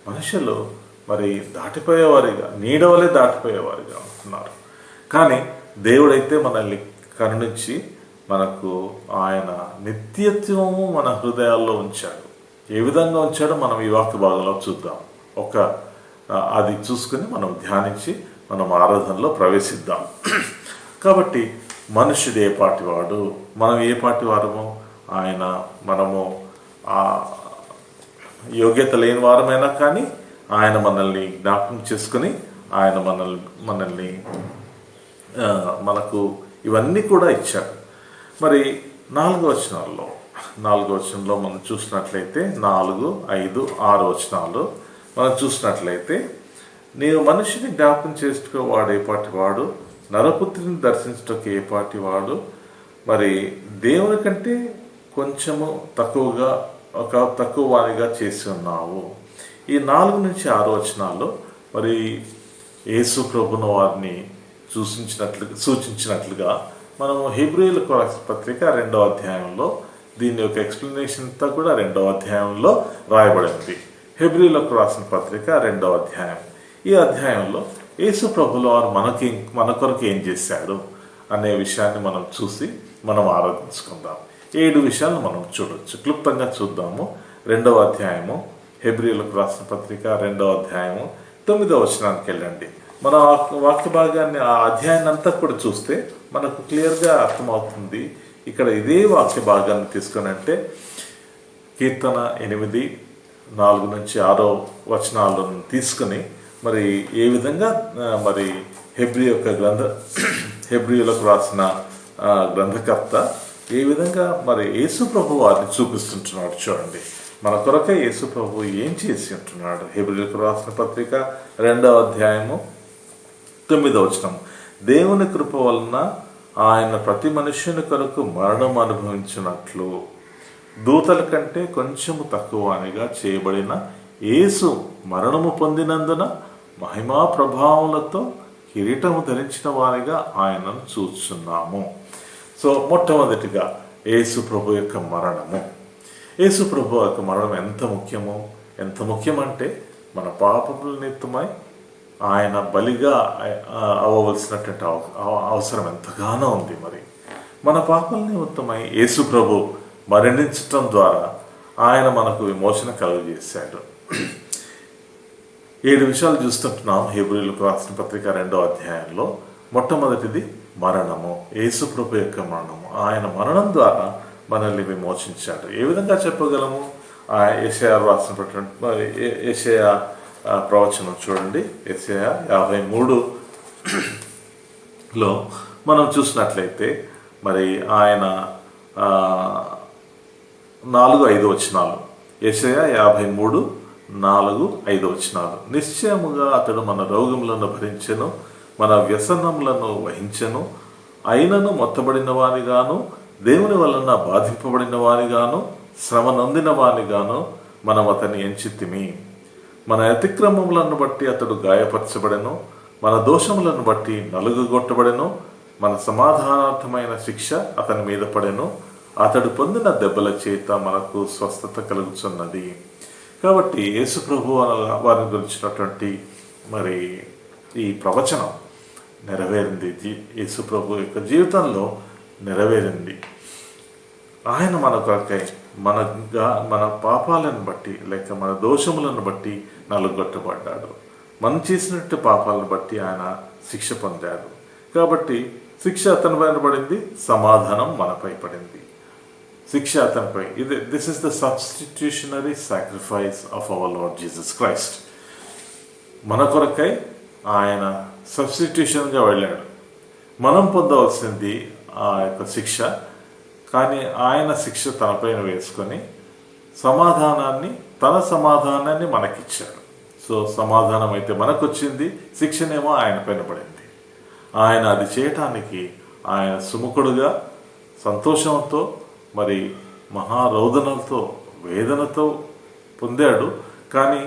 మనుషులు మరి దాటిపోయేవారిగా, నీడవలే దాటిపోయేవారిగా ఉంటున్నారు. కానీ దేవుడైతే మనల్ని కరుణించి మనకు ఆయన నిత్యత్వము మన హృదయాల్లో ఉంచాడు. ఏ విధంగా ఉంచాడో మనం ఈ వాక్య భాగంలో చూద్దాం. అది చూసుకుని మనం ధ్యానించి మనం ఆరాధనలో ప్రవేశిద్దాం. కాబట్టి మనుష్యుడు ఏ పాటివాడు, మనం ఏ పాటి వారము, మనము ఆ యోగ్యత లేని వారమైనా కానీ ఆయన మనల్ని జ్ఞాపకం చేసుకుని ఆయన మనల్ని మనకు ఇవన్నీ కూడా ఇచ్చాడు. మరి 4వ వచనంలో మనం చూసినట్లయితే 4, 5, 6 వచనాలు మనం చూసినట్లయితే, నీవు మనిషిని జ్ఞాపకం చేసుకో వాడు ఏ పాటి వాడు, నరపుత్రిని దర్శించటకు ఏ పాటి వాడు, మరి దేవుని కంటే కొంచెము తక్కువ వారిగా చేసి ఉన్నావు. ఈ 4 నుంచి 6 వచనాల్లో మరి యేసు ప్రభును వారిని సూచించినట్లుగా మనము హెబ్రీయులకు రాసిన పత్రిక 2వ అధ్యాయంలో దీని యొక్క ఎక్స్ప్లెనేషన్ అంతా కూడా 2వ అధ్యాయంలో రాయబడింది. హెబ్రీయులకు రాసిన పత్రిక 2వ అధ్యాయం. ఈ అధ్యాయంలో యేసు ప్రభుల వారు మన కొరకు ఏం చేశాడు అనే విషయాన్ని మనం చూసి మనం ఆరాధించుకుందాం. 7 విషయాలను మనం చూడొచ్చు. క్లుప్తంగా చూద్దాము. 2వ అధ్యాయము, హెబ్రీయులకు రాసిన పత్రిక 2వ అధ్యాయము 9వ వచనానికి వెళ్ళండి. మన వాక్య భాగాన్ని, ఆ అధ్యాయాన్ని అంతా కూడా చూస్తే మనకు క్లియర్గా అర్థమవుతుంది. ఇక్కడ ఇదే వాక్య భాగాన్ని తీసుకొని అంటే కీర్తన 8, 4 నుంచి 6 వచనాలను తీసుకుని మరి ఏ విధంగా మరి హెబ్రీయులకు రాసిన గ్రంథకర్త ఏ విధంగా మరి యేసు ప్రభు వారిని చూపిస్తుంటున్నాడు చూడండి. మన కొరకై యేసు ప్రభు ఏం చేసి ఉంటున్నాడు. హెబ్రీయులకు రాసిన పత్రిక 2వ అధ్యాయము 9వ వచనం, దేవుని కృప వలన ఆయన ప్రతి మనుష్యుని కొరకు మరణం అనుభవించినట్లు దూతల కంటే కొంచెము తక్కువనిగా చేయబడిన యేసు మరణము పొందినందున మహిమా ప్రభావములతో కిరీటము ధరించిన వారిగా ఆయనను చూస్తున్నాము. సో మొట్టమొదటిగా యేసు ప్రభు యొక్క మరణము. యేసు ప్రభు యొక్క మరణం ఎంత ముఖ్యమంటే మన పాపముల నిమిత్తమై ఆయన బలిగా అవ్వవలసినటువంటి అవసరం ఎంతగానో ఉంది. మరి మన పాపల నిమిత్తమై యేసు ప్రభు మరణించటం ద్వారా ఆయన మనకు విమోచన కలుగజేశాడు. 7 విషయాలు చూస్తుంటున్నాం హెబ్రీయులకు రాసిన పత్రిక 2వ అధ్యాయంలో. మొట్టమొదటిది మరణము, యేసు ప్రభు యొక్క మరణము. ఆయన మరణం ద్వారా మనల్ని విమోచించాడు. ఏ విధంగా చెప్పగలము? యెషయా రాసినటువంటి యెషయా ప్రవచనం చూడండి. యెషయా 53లో మనం చూసినట్లయితే మరి ఆయన 4-5 వచనాలు. యెషయా 53, 4-5 వచనాలు. నిశ్చయముగా అతడు మన రోగములను భరించెను, మన వ్యసనములను వహించెను, అయినను మొత్తబడిన వారిగాను, దేవుని వలన బాధింపబడిన వారిగాను, శ్రమ నొందిన వారిగాను మనం అతన్ని ఎంచితిమి. మన అతిక్రమములను బట్టి అతడు గాయపరచబడెను, మన దోషములను బట్టి నలుగుగొట్టబడెను, మన సమాధానార్థమైన శిక్ష అతని మీద పడెను, అతడు పొందిన దెబ్బల చేత మనకు స్వస్థత కలుగుతున్నది. కాబట్టి యేసు ప్రభు వారిని గురించినటువంటి మరి ఈ ప్రవచనం నెరవేరింది. యేసు ప్రభు యొక్క జీవితంలో నెరవేరింది. ఆయన మన కొరకై మన పాపాలను బట్టి లేక మన దోషములను బట్టి నలుగొట్టబడ్డాడు. మనం చేసినట్టు పాపాలను బట్టి ఆయన శిక్ష పొందాడు. కాబట్టి శిక్ష అతని పైన పడింది, సమాధానం మనపై పడింది. శిక్ష అతనిపై. This is the substitutionary sacrifice of our Lord Jesus Christ. మన కొరకై ఆయన సబ్స్టిట్యూషన్గా వెళ్ళాడు. మనం పొందవలసింది ఆ యొక్క శిక్ష, కానీ ఆయన శిక్ష తనపైన వేసుకొని తన సమాధానాన్ని మనకిచ్చాడు. సో సమాధానం అయితే మనకు వచ్చింది, శిక్షనేమో ఆయన పైన పడింది. ఆయన అది చేయటానికి ఆయన సుముఖుడుగా సంతోషంతో మరి మహారోదనలతో వేదనతో పొందాడు. కానీ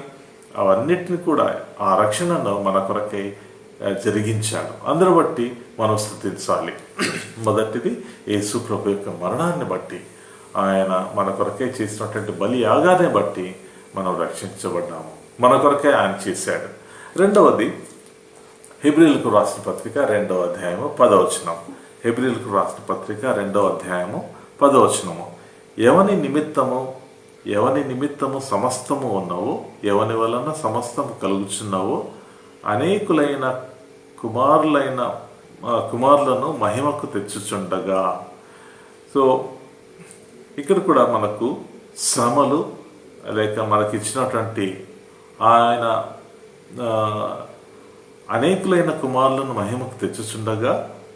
అవన్నిటిని కూడా ఆ రక్షణను మన కొరకై జరిగించాడు. అందరూ బట్టి మనం స్తుతించాలి. మొదటిది యేసు ప్రభు యొక్క మరణాన్ని బట్టి, ఆయన మన కొరకై చేసినటువంటి బలి యాగాన్ని బట్టి మనం రక్షించబడ్డాము. మన కొరకై ఆయన చేశాడు. రెండవది హెబ్రీయులకు రాసిన పత్రిక 2వ అధ్యాయము 10వ వచనం. హెబ్రీయులకు రాసిన పత్రిక 2వ అధ్యాయము 10వ వచనము. ఎవని నిమిత్తము సమస్తము ఉన్నావు, ఎవని వలన సమస్తము కలుగుచున్నావు, అనేకులైన కుమారులైన కుమారులను మహిమకు తెచ్చుచుండగా. సో ఇక్కడ కూడా మనకు శ్రమలు లేక మనకిచ్చినటువంటి ఆయన అనేకులైన కుమారులను మహిమకు తెచ్చుచుండగా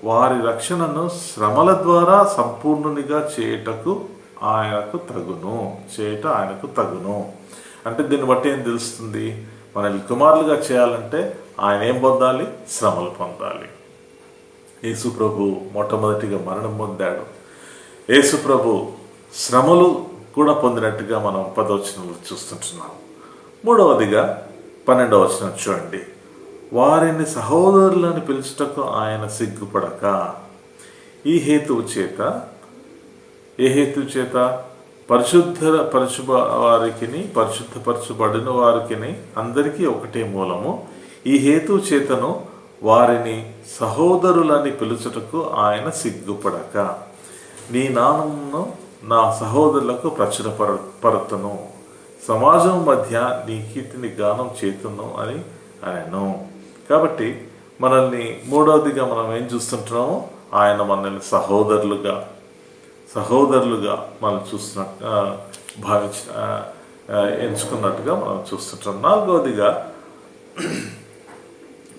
వారి రక్షణను శ్రమల ద్వారా సంపూర్ణునిగా చేయటకు ఆయనకు తగును. అంటే దీన్ని బట్టి ఏం తెలుస్తుంది? మనల్ని కుమారులుగా చేయాలంటే ఆయన ఏం పొందాలి? శ్రమలు పొందాలి. యేసు ప్రభు మొట్టమొదటిగా మరణం పొందాడు. యేసు ప్రభు శ్రమలు కూడా పొందినట్టుగా మనం 10వ వచనంలో చూస్తుంటున్నాం. 3వదిగా 12వ వచనం చూడండి. వారిని సహోదరులని పిలుచుటకు ఆయన సిగ్గుపడక. ఏ హేతువు చేత పరిశుద్ధపరచబడిన వారికి అందరికీ ఒకటే మూలము. ఈ హేతువు చేతను వారిని సహోదరులని పిలుచుటకు ఆయన సిగ్గుపడక నీ నామమును నా సహోదరులకు ప్రచురపరతును, సమాజం మధ్య నీ కీర్తిని గానం చేతును అని అనెను. కాబట్టి మనల్ని 3వదిగా మనం ఏం చూస్తుంటున్నాము? ఆయన మనల్ని సహోదరులుగా మనం ఎంచుకున్నట్టుగా మనం చూస్తుంటాం. 4వదిగా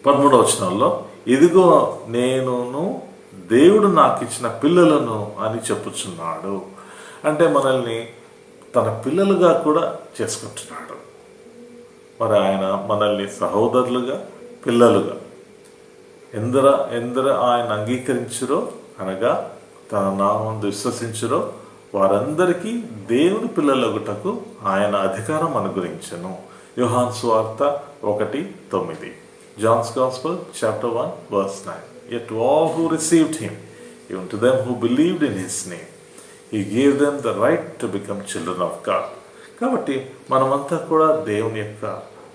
13వ వచనంలో ఇదిగో నేనును దేవుడు నాకు ఇచ్చిన పిల్లలను అని చెప్పుచున్నాడు. అంటే మనల్ని తన పిల్లలుగా కూడా చేసుకుంటున్నాడు. మరి ఆయన మనల్ని సహోదరులుగా, పిల్లలుగా ఎందరు ఆయన అంగీకరించురో అనగా తన నామం విశ్వసించురో వారందరికీ దేవుని పిల్లలగుటకు ఆయన అధికారం అనుగ్రహించెను. యోహాను సువార్త 1:9. John's Gospel chapter 1 verse 9. Yet to all who received him, even to them who believed in his name, he gave them the right to become children of God. కాబట్టి మనమంతా కూడా దేవుని యొక్క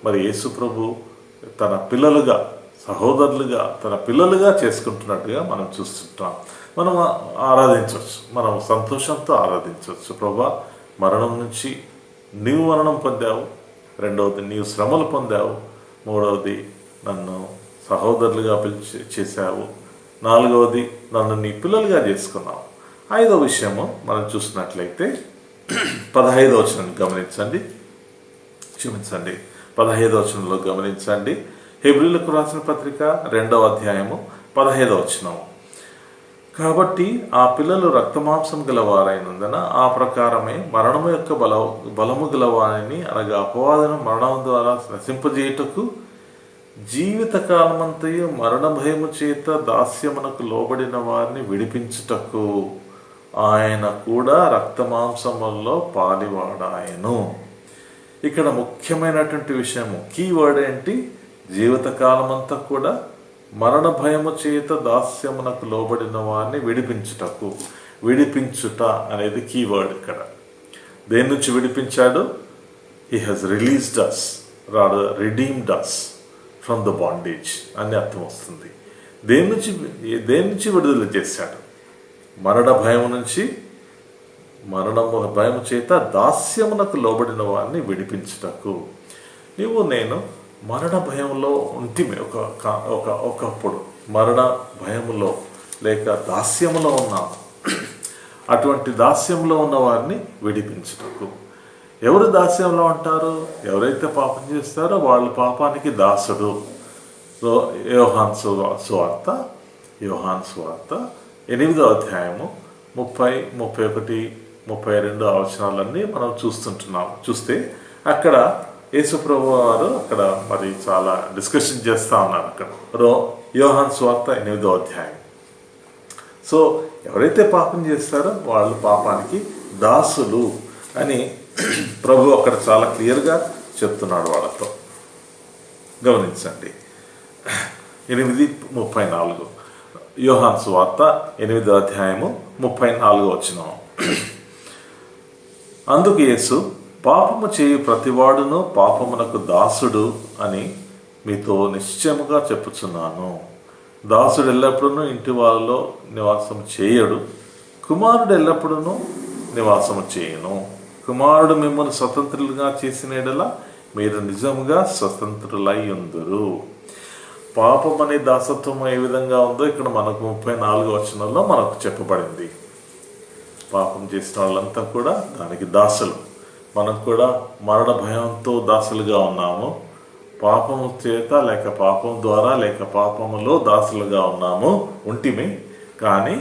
మరి యేసు ప్రభు తన పిల్లలుగా, సహోదరులుగా, తన పిల్లలుగా చేసుకుంటున్నట్టుగా మనం చూస్తుంటాం. మనం ఆరాధించవచ్చు, మనం సంతోషంతో ఆరాధించవచ్చు. ప్రభా, మరణం నుంచి నీవు మరణం పొందావు. 2వది నీవు శ్రమలు పొందావు. 3వది నన్ను సహోదరులుగా చేశావు. 4వది నన్ను నీ పిల్లలుగా చేసుకున్నావు. 5వ విషయము మనం చూసినట్లయితే 15వ వచనం గమనించండి. 15వ వచనంలో గమనించండి. హెబ్రీయులకు రాసిన పత్రిక 2వ అధ్యాయము 15వ వచనం. కాబట్టి ఆ పిల్లలు రక్తమాంసం గలవారైనందున ఆ ప్రకారమే మరణము యొక్క బలము గలవారిని అనగా అపవాదను మరణం ద్వారా నశింపజేయుటకు జీవితకాలమంతయు మరణ భయము చేత దాస్యమునకు లోబడిన వారిని విడిపించుటకు ఆయన కూడా రక్తమాంసములలో పాలివాడాయను. ఇక్కడ ముఖ్యమైనటువంటి విషయము, కీవర్డ్ ఏంటి? జీవితకాలమంతా కూడా మరణ భయము చేత దాస్యమునకు లోబడిన వారిని విడిపించుట అనేది కీవర్డ్ ఇక్కడ. దేని నుంచి విడిపించాడు? He has released us, rather redeemed us from the bondage అని అర్థం వస్తుంది. దేని నుంచి విడుదల చేశాడు? మరణ భయము చేత దాస్యమునకు లోబడిన వారిని విడిపించుటకు. నేను మరణ భయంలో ఉంటిమే ఒకప్పుడు మరణ భయములో లేక దాస్యములో ఉన్నాము. అటువంటి దాస్యంలో ఉన్న వారిని విడిపించుటకు. ఎవరు దాస్యంలో ఉంటారు? ఎవరైతే పాపం చేస్తారో వాళ్ళు పాపానికి దాసుడు. సో యోహాను సువార్త 8వ అధ్యాయము 30, 31, 32 వచనాలన్నీ మనం చూస్తే అక్కడ యేసుప్రభు వారు అక్కడ మరి చాలా డిస్కషన్ చేస్తూ ఉన్నారు. అక్కడ యోహాను సువార్త 8వ అధ్యాయం. సో ఎవరైతే పాపం చేస్తారో వాళ్ళు పాపానికి దాసులు అని ప్రభు అక్కడ చాలా క్లియర్గా చెప్తున్నాడు వాళ్ళతో. గమనించండి. 8:34 యోహాను సువార్త 8వ అధ్యాయము 34వ వచనం. అందుకు యేసు, పాపము చేయు ప్రతివాడును పాపమునకు దాసుడు అని మీతో నిశ్చయముగా చెప్పుచున్నాను. దాసుడు ఎల్లప్పుడూ ఇంటి వాళ్ళలో నివాసం చేయడు, కుమారుడు ఎల్లప్పుడూ నివాసము చేయను. కుమారుడు మిమ్మల్ని స్వతంత్రులుగా చేసిన యెడల మీరు నిజముగా స్వతంత్రులై ఉందురు. పాపం అనే దాసత్వం ఏ విధంగా ఉందో ఇక్కడ మనకు 34వ వచనంలో మనకు చెప్పబడింది. పాపం చేసిన వాళ్ళంతా కూడా దానికి దాసులు. మనం కూడా మరణ భయంతో దాసులుగా ఉన్నాము. పాపము చేత లేక పాపం ద్వారా లేక పాపములో దాసులుగా ఉంటిమి. కానీ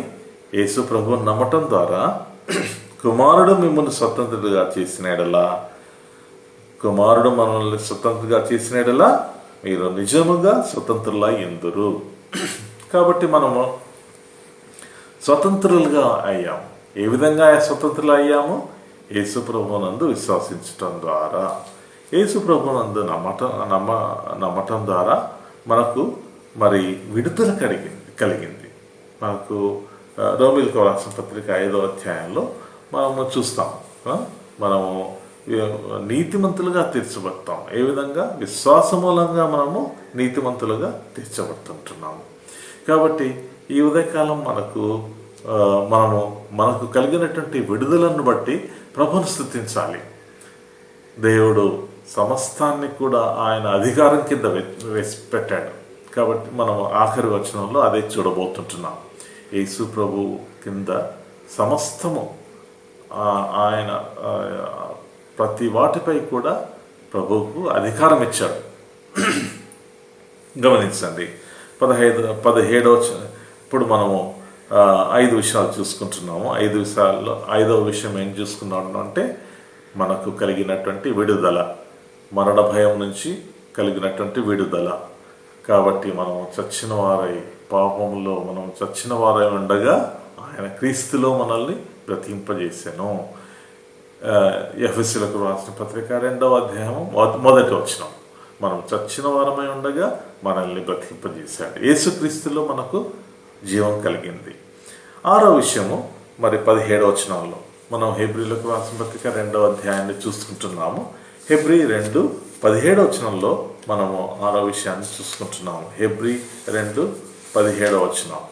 యేసు ప్రభువుని నమ్మటం ద్వారా కుమారుడు మిమ్మల్ని స్వతంత్రుడిగా చేసినాడలా, కుమారుడు మనల్ని స్వతంత్రుడిగా చేసినాడలా మీరు నిజముగా స్వతంత్రులా ఎందురు. కాబట్టి మనము స్వతంత్రులుగా అయ్యాము. ఏ విధంగా స్వతంత్రులు అయ్యాము? యేసు ప్రభువునందు విశ్వసించటం ద్వారా, యేసు ప్రభువునందు నమ్మటం ద్వారా మనకు మరి విడుదల కలిగింది. మనకు రోమీయులకు రాసిన పత్రిక 5వ అధ్యాయంలో మనము చూస్తాం. మనము నీతిమంతులుగా తీర్చబడతాం. ఏ విధంగా? విశ్వాస మూలంగా మనము నీతిమంతులుగా తీర్చబడుతుంటున్నాము. కాబట్టి ఈ ఉదయకాలం మనకు కలిగినటువంటి విడుదలను బట్టి ప్రభువును స్తుతించాలి. దేవుడు సమస్తాన్ని కూడా ఆయన అధికారం కింద పెట్టాడు. కాబట్టి మనం ఆఖరి వచనంలో అదే చూడబోతుంటున్నాం. యేసు ప్రభు కింద సమస్తము ఆయన ప్రతి వాటిపై కూడా ప్రభువుకు అధికారం ఇచ్చాడు. గమనించండి 17వ ఇప్పుడు మనము 5 విషయాలు చూసుకుంటున్నాము. 5 విషయాల్లో 5వ విషయం ఏం చూసుకున్నాము అంటే మనకు కలిగినటువంటి విడుదల, మరణ భయం నుంచి కలిగినటువంటి విడుదల. కాబట్టి మనం చచ్చిన వారై పాపంలో మనం చచ్చిన వారై ఉండగా ఆయన క్రీస్తులో మనల్ని బ్రతికింపజేశాను. ఎఫెసీయులకు రాసిన పత్రిక 2వ అధ్యాయం 1వ వచనం, మనం చచ్చిన వారమై ఉండగా మనల్ని బ్రతికింపజేశాడు. యేసుక్రీస్తులో మనకు జీవం కలిగింది. 6వ విషయము మరి 17వ వచనంలో మనం హెబ్రీలకు రాసిన పత్రిక 2వ అధ్యాయాన్ని చూసుకుంటున్నాము. హెబ్రీ 2:17వ వచనంలో మనము 6వ విషయాన్ని చూసుకుంటున్నాము. హెబ్రీ 2:17వ వచనం,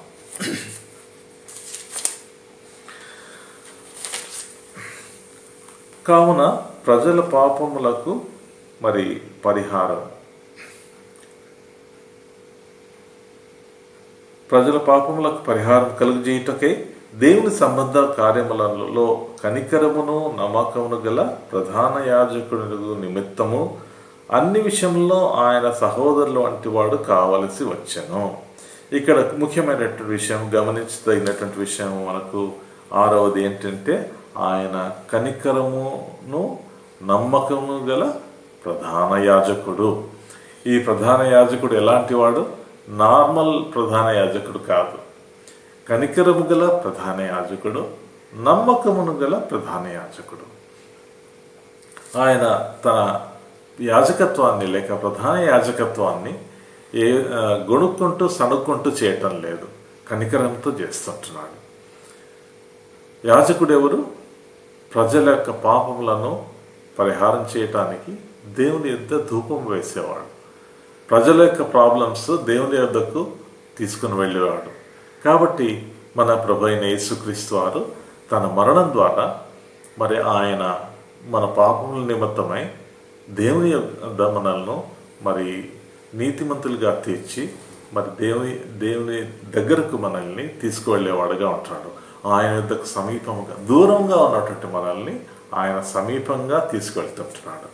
కావున ప్రజల పాపములకు మరి పరిహారం, ప్రజల పాపములకు పరిహారం కలుగజేయుటకై దేవుని సంబంధ కార్యములలో కనికరమును నమ్మకమును గల ప్రధాన యాజకుడు నిమిత్తము అన్ని విషయంలో ఆయన సహోదరులు వంటి వాడు కావలసి వచ్చెను. ఇక్కడ ముఖ్యమైనటువంటి విషయం, గమనించదగినటువంటి విషయం మనకు 6వది ఏంటంటే ఆయన కనికరమును నమ్మకము గల ప్రధాన యాజకుడు. ఈ ప్రధాన యాజకుడు ఎలాంటి వాడు? నార్మల్ ప్రధాన యాజకుడు కాదు. కనికరము గల ప్రధాన యాజకుడు, నమ్మకమును గల ప్రధాన యాజకుడు. ఆయన తన యాజకత్వాన్ని లేక ప్రధాన యాజకత్వాన్ని గొణుక్కుంటూ సణుక్కుంటూ చేయటం లేదు, కనికరంతో చేస్తుంటున్నాడు. యాజకుడు ఎవరు? ప్రజల యొక్క పాపములను పరిహారం చేయటానికి దేవుని యొద్ద ధూపం వేసేవాడు. ప్రజల యొక్క ప్రాబ్లమ్స్ దేవుని యొద్దకు తీసుకుని వెళ్ళేవాడు. కాబట్టి మన ప్రభు అయిన యేసుక్రీస్తు వారు తన మరణం ద్వారా మరి ఆయన మన పాపముల నిమిత్తమై దేవుని యొద్ద మనల్ని మరి నీతిమంతులుగా తీర్చి మరి దేవుని దగ్గరకు మనల్ని తీసుకువెళ్ళేవాడుగా ఉంటాడు. ఆయన యొద్దకు సమీపంగా, దూరంగా ఉన్నటువంటి మనల్ని ఆయన సమీపంగా తీసుకువెళ్తుంటున్నాడు.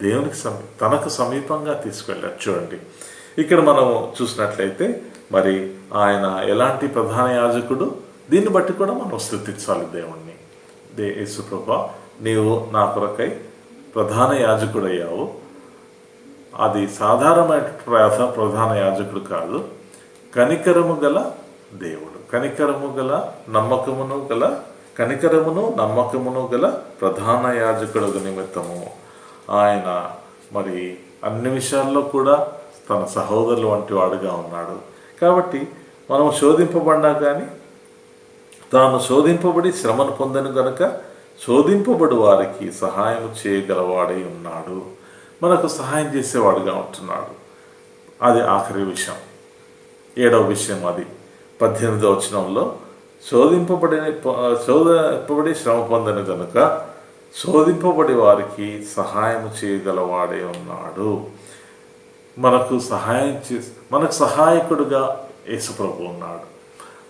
దేవునికి తనకు సమీపంగా తీసుకువెళ్ళాడు. చూడండి, ఇక్కడ మనము చూసినట్లయితే మరి ఆయన ఎలాంటి ప్రధాన యాజకుడు, దీన్ని బట్టి కూడా మనం స్తుతించాలి దేవుణ్ణి. యేసు ప్రభువా, నీవు నా కొరకై ప్రధాన యాజకుడు అయ్యావు. అది సాధారణమైన ప్రధాన యాజకుడు కాదు, కనికరము గల దేవుడు, కనికరమును నమ్మకమును గల ప్రధాన యాజకుడు నిమిత్తము ఆయన మరి అన్ని విషయాల్లో కూడా తన సహోదరులు వంటి వాడుగా ఉన్నాడు. కాబట్టి మనం శోధింపబడినా కానీ తాను శోధింపబడి శ్రమను పొందను గనుక శోధింపబడి వారికి సహాయం చేయగలవాడై ఉన్నాడు. మనకు సహాయం చేసేవాడుగా ఉంటున్నాడు. అది ఆఖరి విషయం. 7వ విషయం అది 18వ వచనంలో, శోధింపబడి శ్రమ పొందని కనుక శోధింపబడి వారికి సహాయం చేయగలవాడే ఉన్నాడు. మనకు మనకు సహాయకుడుగా యేసుప్రభు ఉన్నాడు.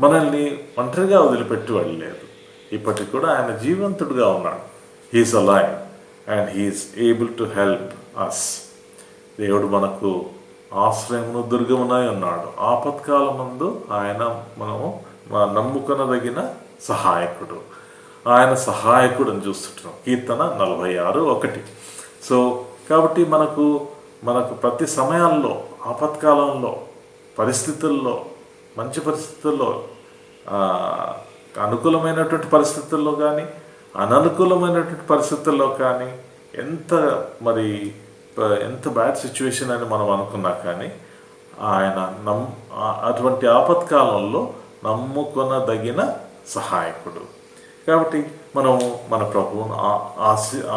మనల్ని ఒంటరిగా వదిలిపెట్టి వెళ్ళలేదు. ఇప్పటికి కూడా ఆయన జీవంతుడుగా ఉన్నాడు. He's alive and he's able to help us. దేవుడు మనకు ఆశ్రయమును దుర్గమునై ఉన్నాడు. ఆపత్కాలమందు ఆయన మనము నమ్ముకొనదగిన సహాయకుడు. ఆయన సహాయకుడు అని చూస్తుంటున్నాం. కీర్తన 46:1. సో కాబట్టి మనకు ప్రతి సమయాల్లో, ఆపత్కాలంలో, పరిస్థితుల్లో, మంచి పరిస్థితుల్లో, అనుకూలమైనటువంటి పరిస్థితుల్లో కానీ, అననుకూలమైనటువంటి పరిస్థితుల్లో కానీ, ఎంత బ్యాడ్ సిచ్యువేషన్ అని మనం అనుకున్నా కానీ ఆయన అటువంటి ఆపత్కాలంలో నమ్ముకొనదగిన సహాయకుడు. కాబట్టి మనము మన ప్రభువును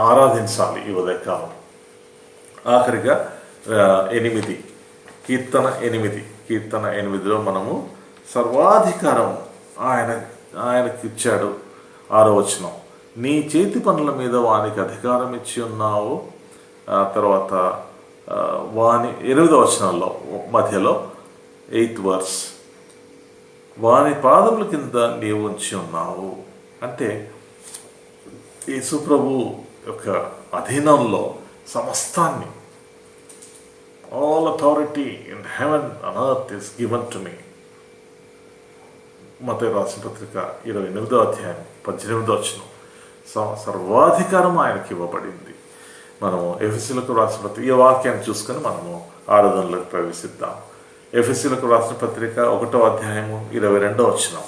ఆరాధించాలి ఈ ఉదయకాలం. ఆఖరిగా 8 కీర్తన 8లో మనము సర్వాధికారం ఆయనకి ఇచ్చాడు. 6వ వచనం, నీ చేతి పనుల మీద వానికి అధికారం ఇచ్చి ఉన్నావు. తర్వాత 8వ వచనంలో మధ్యలో 8th verse, వాని పాదముల కింద నీవు ఉంచి ఉన్నావు. అంటే యేసుప్రభు యొక్క అధీనంలో సమస్తాన్ని, all authority in heaven and earth is given to me. మత్తయి రాసిన పత్రిక 28వ అధ్యాయం 18వ వచనం, సర్వాధికారం ఆయనకి ఇవ్వబడింది. మనము ఎఫెసీయులకు రాసిన పత్రిక, ఈ వాక్యాన్ని చూసుకొని మనము ఆరాధనలోకి ప్రవేశిద్దాం. ఎఫెసీయులకు రాసిన పత్రిక 1వ అధ్యాయము 22వ వచనం,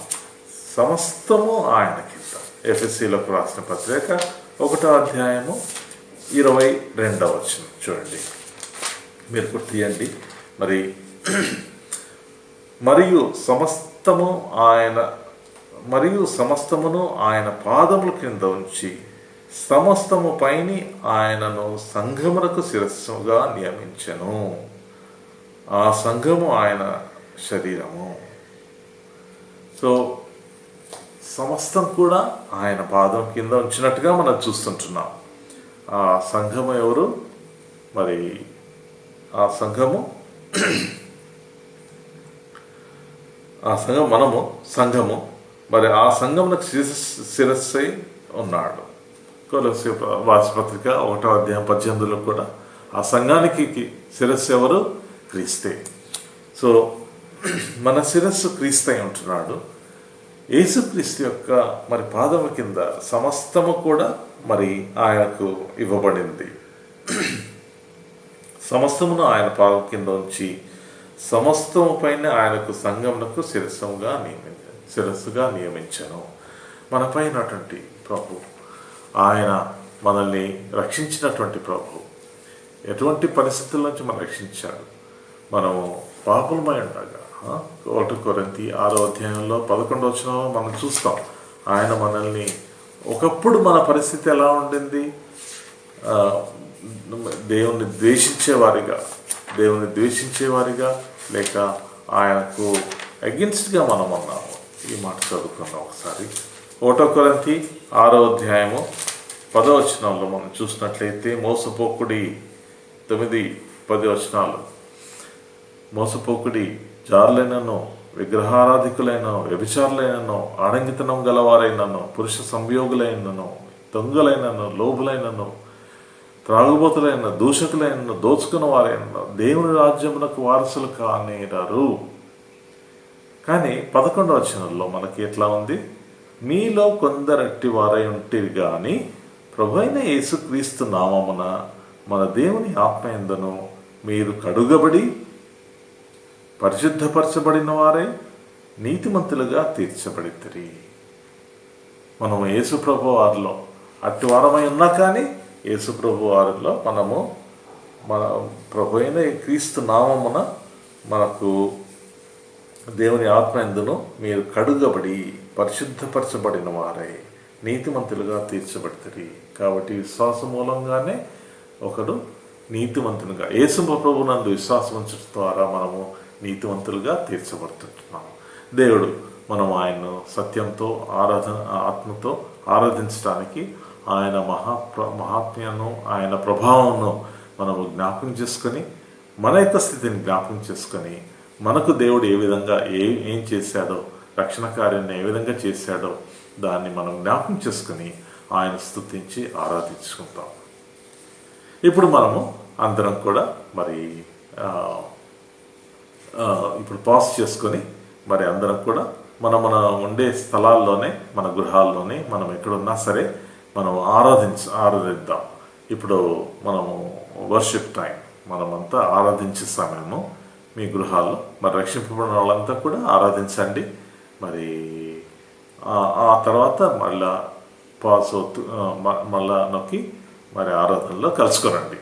సమస్తము ఆయన కింద. ఎఫెసీయులకు రాసిన పత్రిక 1వ అధ్యాయము 22వ వచనం చూడండి, మీరు గుర్తియండి. మరియు సమస్తమును ఆయన పాదముల కింద ఉంచి సమస్తము పైని ఆయనను సంఘమునకు శిరస్సుగా నియమించెను. ఆ సంఘము ఆయన శరీరము. సో సమస్తం కూడా ఆయన పాదం కింద ఉంచినట్టుగా మనం చూస్తుంటున్నాం. ఆ సంఘము ఎవరు? ఆ సంఘము సంఘము ఆ సంఘమునకు శిరస్సై ఉన్నాడు. కొలొస్సీ రాసిన పత్రిక 1వ అధ్యాయం 18లో కూడా ఆ సంఘానికి శిరస్సు ఎవరు? క్రీస్తే. సో మన శిరస్సు క్రీస్తై ఉంటున్నాడు. యేసుక్రీస్తు యొక్క పాదముల కింద సమస్తము కూడా ఆయనకు ఇవ్వబడింది. సమస్తమును ఆయన పాదం కింద ఉంచి సమస్తము పైన ఆయనకు సంఘమునకు శిరస్సుగా నియమించను. మన పైనటువంటి ప్రభు, ఆయన మనల్ని రక్షించినటువంటి ప్రభు. ఎటువంటి పరిస్థితుల నుంచి మనం రక్షించాడు? మనము పాపులమై ఉండగా 1 కొరింథీ 6వ అధ్యాయంలో 11వ వచనంలో మనం చూస్తాం. ఆయన మనల్ని, ఒకప్పుడు మన పరిస్థితి ఎలా ఉండింది? దేవుని ద్వేషించేవారిగా లేక ఆయనకు అగెన్స్ట్గా మనం ఉన్నాము. ఈ మాట చదువుకున్నాం ఒకసారి. 1 కొరింథీ 6వ అధ్యాయము 10వ వచనంలో మనం చూసినట్లయితే, మోసపోకుడి 9-10 వచనాలు, మోసపోకుడి, జారులైనను, విగ్రహారాధికులైనను, వ్యభిచారులైనను, ఆడంగితనం గలవారైనను, పురుష సంయోగులైనను, దొంగలైనను, లోబులైనను, త్రాగుబోతులైన, దూషకులైన, దోచుకున్న వారైన దేవుని రాజ్యమునకు వారసులు కానేరరు. కానీ 11వ వచనంలో మనకి ఎట్లా ఉంది? మీలో కొందరట్టి వారై ఉంటిరి గాని ప్రభువైన యేసుక్రీస్తు నామమున మన దేవుని ఆత్మయందును మీరు కడుగబడి పరిశుద్ధపరచబడిన వారై నీతిమంతులుగా తీర్చబడితిరి. మనము యేసు ప్రభు వారిలో అట్టి వారమై ఉన్నా కానీ యేసు ప్రభు వారిలో మన ప్రభు అయిన క్రీస్తు నామమున మనకు దేవుని ఆత్మయందును మీరు కడుగబడి పరిశుద్ధపరచబడిన వారై నీతిమంతులుగా తీర్చబడితిరి. కాబట్టి విశ్వాసం మూలంగానే ఒకడు నీతిమంతులుగా, యేసు ప్రభువునందు విశ్వాసం ఉంచడం ద్వారా మనము నీతివంతులుగా తీర్చబడుతుంటున్నాము. దేవుడు మనం ఆయన్ను సత్యంతో ఆత్మతో ఆరాధించడానికి ఆయన మహాత్మ్యను, ఆయన ప్రభావంను మనము జ్ఞాపకం చేసుకొని మన యొక్క స్థితిని జ్ఞాపకం చేసుకొని మనకు దేవుడు ఏ విధంగా ఏం చేశాడో, రక్షణ కార్యాన్ని ఏ విధంగా చేశాడో దాన్ని మనం జ్ఞాపకం చేసుకుని ఆయన స్తుతించి ఆరాధించుకుంటాం. ఇప్పుడు మనము అందరం కూడా మరి ఇప్పుడు పాజ్ చేసుకొని మరి అందరం కూడా మన ఉండే స్థలాల్లోనే, మన గృహాల్లోనే, మనం ఎక్కడున్నా సరే మనం ఆరాధిద్దాం. ఇప్పుడు మనము వర్షిప్ టైం, మనమంతా ఆరాధించే సమయము. మీ గృహాల్లో మరి రక్షింపబడిన వాళ్ళంతా కూడా ఆరాధించండి. మరి ఆ తర్వాత మళ్ళా పాస్ మళ్ళా నొక్కి మరి ఆరాధనలో కలుసుకోరండి.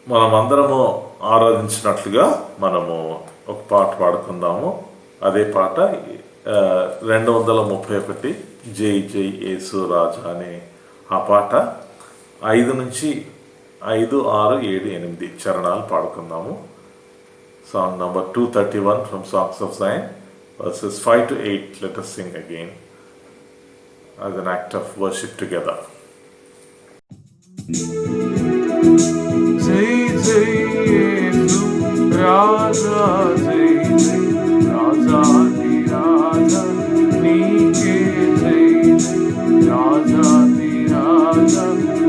మనమందరము ఆరాధించినట్లుగా మనము ఒక పాట పాడుకుందాము. అదే పాట 231 జై జై యేసు రాజా అనే ఆ పాట 5 నుంచి 5, 6, 7, 8 చరణాలు పాడుకుందాము. Song number 231 from Songs of Zion, verses 5 to 8. Let us sing again as an act of worship together.
जय जय येशु राजा, जय जय राजाधिराजा नीके, जय जय राजाधिराजा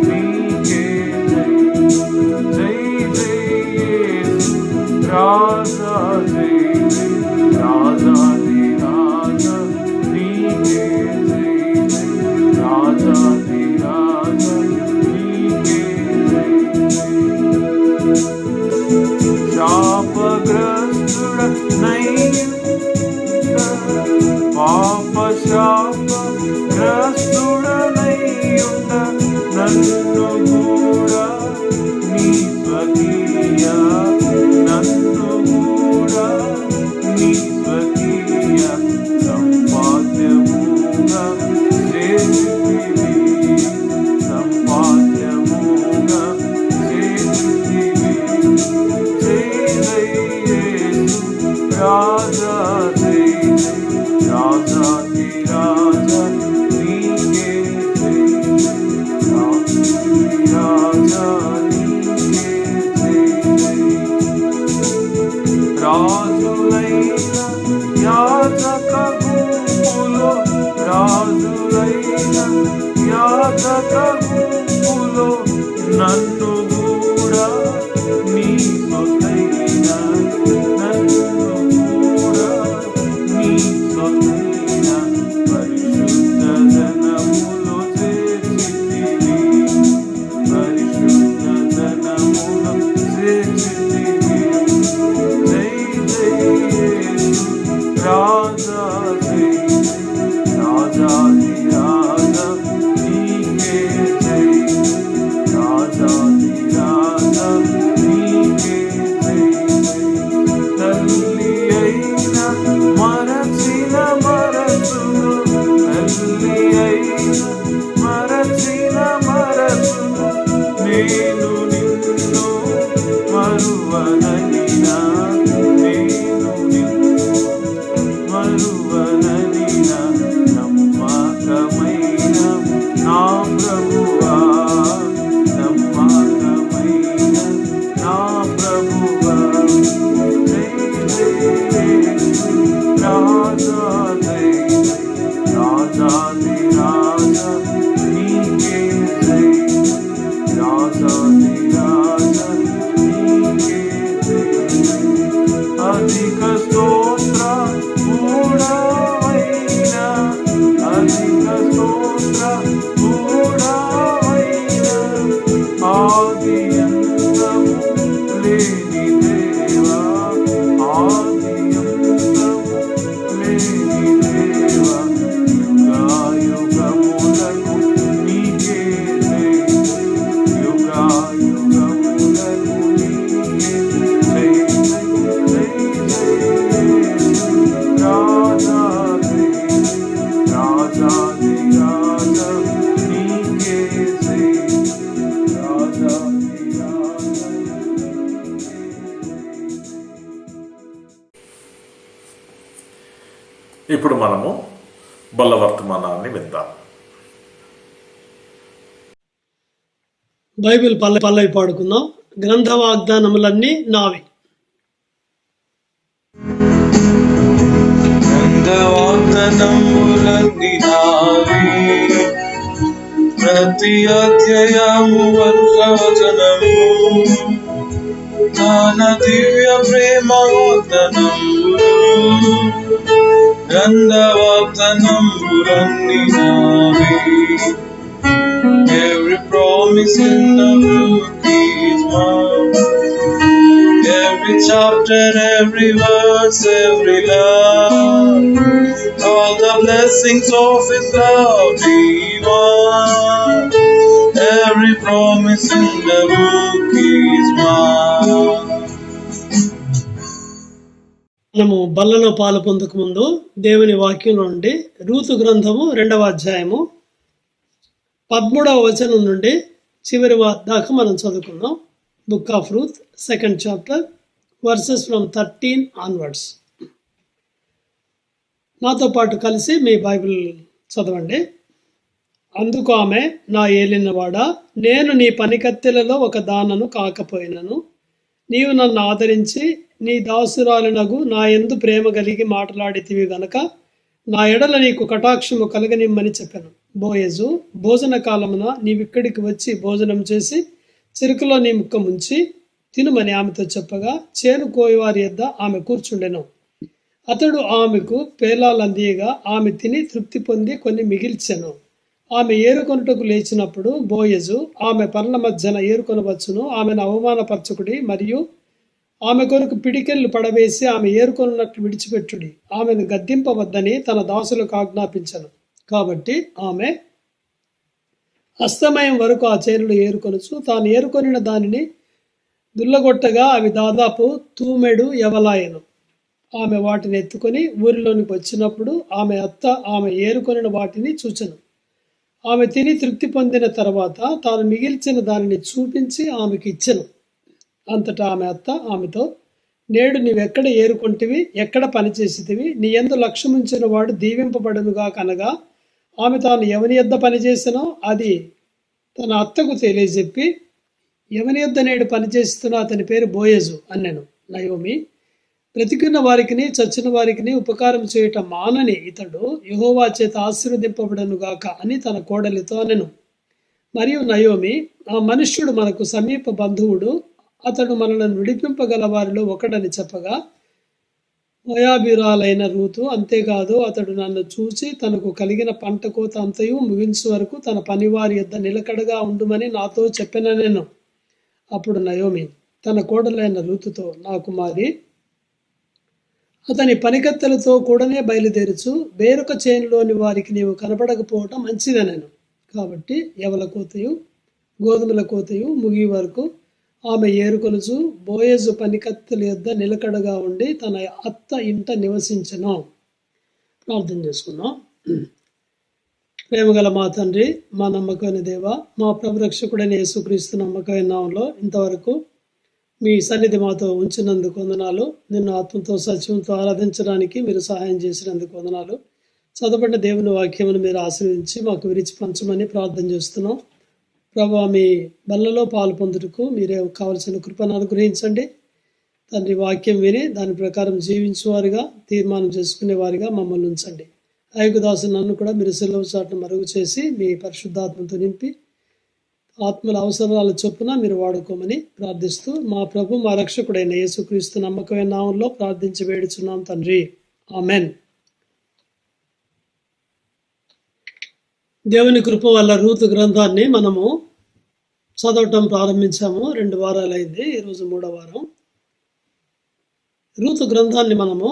नीके, जय जय जय येशु राजा, जय जय राजाधिराजा नीके, जय जय राजाधिराजा नीके, जय శాపగ్రస్తుడనయ్యుండ, పాప శాపగ్రస్తుడనయ్యుండ, నన్ను కూడా నీ స్వకీయ, నన్ను కూడా నీ స్వకీయ సంపాద్యముగా చేసితివి, సంపాద్యముగా చేసితివి. రాజా, జై జై రాజాధిరాజా నీకే, జై జై రాజాధిరాజా నీకే, జై జై. రాజులైన యాజక గుంపులో, రాజులైన యాజక గుంపులో నన్ను కూడా నీ సొత్తైన, నన్ను కూడా నీ సొత్తైన పరిశుద్ధ జనములో చేర్చితివి, పరిశుద్ధ జనములో చేర్చితివి. జై జై యేసు రాజా, జై జై రాజాధిరాజా నీకే, జై రాజాధిరాజా నీకే, జై జై. తల్లి అయిన మరచిన మరచును, తల్లి అయిన మరచిన మరచును, నేను నిన్ను మరువననినా, నేను నిన్ను మరువననినా, నమ్మకమైన నా ప్రభువా, నమ్మకమైన నా ప్రభువా. జై జై యేసు రాజా, జై జై రాజాధిరాజా నీకే, జై రాజాధిరాజా నీకే, జై జై. అధిక స్తోత్ర కూడవైన, అధిక స్తోత్ర కూడవైన, ఆది అంతము లేని దేవా,
ఇప్పుడు మనము బల్ల వర్తమానాన్ని విందాం.
బైబిల్ పల్లవి పాడుకుందాం. గ్రంథ వాగ్దానములన్నీ నావి.
వాగ్దానములన్నీ నావి, ప్రతి అధ్యాయము వచనము నాన దివ్య ప్రేమ వాగ్దానములు. గ్రంథ వాగ్దానములన్నీ నావి. Every promise in the book is mine. Every chapter, every verse, every love, all the blessings of His love divine. Every promise in the book is mine.
మనము బల్లలో పాలు పొందక ముందు దేవుని వాక్యంలో నుండి రూతు గ్రంథము 2వ అధ్యాయము 13వ వచనం నుండి చివరి దాకా మనం చదువుకుందాం. Book of Ruth 2nd chapter versus from 13 onwards. నాతో పాటు కలిసి మీ బైబిల్ చదవండి. అందుకు ఆమె, నా ఏలినవాడా, నేను నీ పనికత్తెలలో ఒక దానను కాకపోయినను, నీవు నన్ను ఆదరించి నీ దాసురాలినగు నా యందు ప్రేమ కలిగి మాట్లాడితివి గనక నా ఎడల నీకు కటాక్షము కలగనిమ్మని చెప్పాను. బోయజు, భోజన కాలమున నీవిక్కడికి వచ్చి భోజనం చేసి చెరుకులో నీ ముక్క ముంచి తినుమని ఆమెతో చెప్పగా, చేను కోయివారి యొద్ద ఆమె కూర్చుండెను. అతడు ఆమెకు పేలాలందియగా ఆమె తిని తృప్తి పొంది కొన్ని మిగిల్చెను. ఆమె ఏరుకొనుటకు లేచినప్పుడు బోయజు, ఆమె పనుల మధ్యన ఏరుకొనవచ్చును, ఆమెను అవమానపరచుకుడి, మరియు ఆమె కొరకు పిడికెళ్ళు పడవేసి ఆమె ఏరుకొనున్నట్లు విడిచిపెట్టుడి, ఆమెను గద్దింపవద్దని తన దాసులకు ఆజ్ఞాపించను. కాబట్టి ఆమె అస్తమయం వరకు ఆ చేనులు ఏరుకొనుచు తాను ఏరుకొనిన దానిని దుల్లగొట్టగా అవి దాదాపు తూమెడు యవలాయను. ఆమె వాటిని ఎత్తుకొని ఊరిలోనికి వచ్చినప్పుడు ఆమె అత్త ఆమె ఏరుకొనిన వాటిని చూచెను. ఆమె తిని తృప్తి పొందిన తర్వాత తాను మిగిల్చిన దానిని చూపించి ఆమెకి ఇచ్చెను. అంతటా ఆమె అత్త ఆమెతో, నేడు నీవెక్కడ ఏరుకొంటివి, ఎక్కడ పనిచేసితివి, నీ యందు లక్ష్యముంచిన వాడు దీవింపబడునుగా కనగా, ఆమె తాను ఎవని యొద్ద పనిచేసినో అది తన అత్తకు తెలియజెప్పి, ఎవని యొద్ద నేడు పనిచేస్తున్నా అతని పేరు బోయజు అన్నెను. నయోమి, బ్రతికున్న వారికిని చచ్చిన వారికిని ఉపకారం చేయటం మానని ఇతడు యెహోవా చేత ఆశీర్వదింపబడనుగాక అని తన కోడలితో అనెను. మరియు నయోమి, ఆ మనుష్యుడు మనకు సమీప బంధువుడు, అతడు మనలను విడిపింపగల వారిలో ఒకడని చెప్పగా, మోయాబీరాలైన రూతు, అంతేకాదు అతడు నన్ను చూచి తనకు కలిగిన పంట కోత అంతయు ముగించు వరకు తన పనివారి యొద్ద నిలకడగా ఉండుమని నాతో చెప్పెననెను. అప్పుడు నయోమి తన కోడలైన రూతుతో, నా కుమారి, అతని పనికత్తెలతో కూడానే బయలుదేరుచు వేరొక చేనులోని వారికి నీవు కనపడకపోవటం మంచిదనెను. కాబట్టి యవల కోతయు గోధుమల కోతయు ముగి వరకు ఆమె ఏరుకొనుచు బోయజు పనికత్తెల యొద్ద నిలకడగా ఉండి తన అత్త ఇంట నివసించెను. ప్రార్థన చేసుకున్నాం. ప్రేమగల మా తండ్రి, మా నమ్మకమైన దేవ, మా ప్రభు రక్షకుడైన యేసుక్రీస్తు నమ్మకమైన నామములో ఇంతవరకు మీ సన్నిధి మాతో ఉంచినందుకు వందనాలు. నిన్ను ఆత్మతో సత్యంతో ఆరాధించడానికి మీరు సహాయం చేసినందుకు వందనాలు. చదవబడిన దేవుని వాక్యమును మీరు ఆశీర్వదించి మాకు విరిచి పంచమని ప్రార్థన చేస్తున్నాం. ప్రభా, మీ బల్లలో పాలు పొందుటకు మీరే కావలసిన కృపను అనుగ్రహించండి. తండ్రి, వాక్యం విని దాని ప్రకారం జీవించేవారుగా, తీర్మానం చేసుకునేవారిగా మమ్మల్ని ఉంచండి. ఐగుదాసు నన్ను కూడా మీరు సెలవు చాటును మరుగు చేసి మీ పరిశుద్ధాత్మతో నింపి ఆత్మల అవసరాల చొప్పున మీరు వాడుకోమని ప్రార్థిస్తూ మా ప్రభు మా రక్షకుడైన యేసుక్రీస్తు నమ్మకమైన నామంలో ప్రార్థించి వేడుచున్నాం తండ్రి, ఆమెన్. దేవుని కృప వల్ల రూతు గ్రంథాన్ని మనము చదవటం ప్రారంభించాము. 2 వారాలైంది, ఈరోజు 3వ వారం. రూతు గ్రంథాన్ని మనము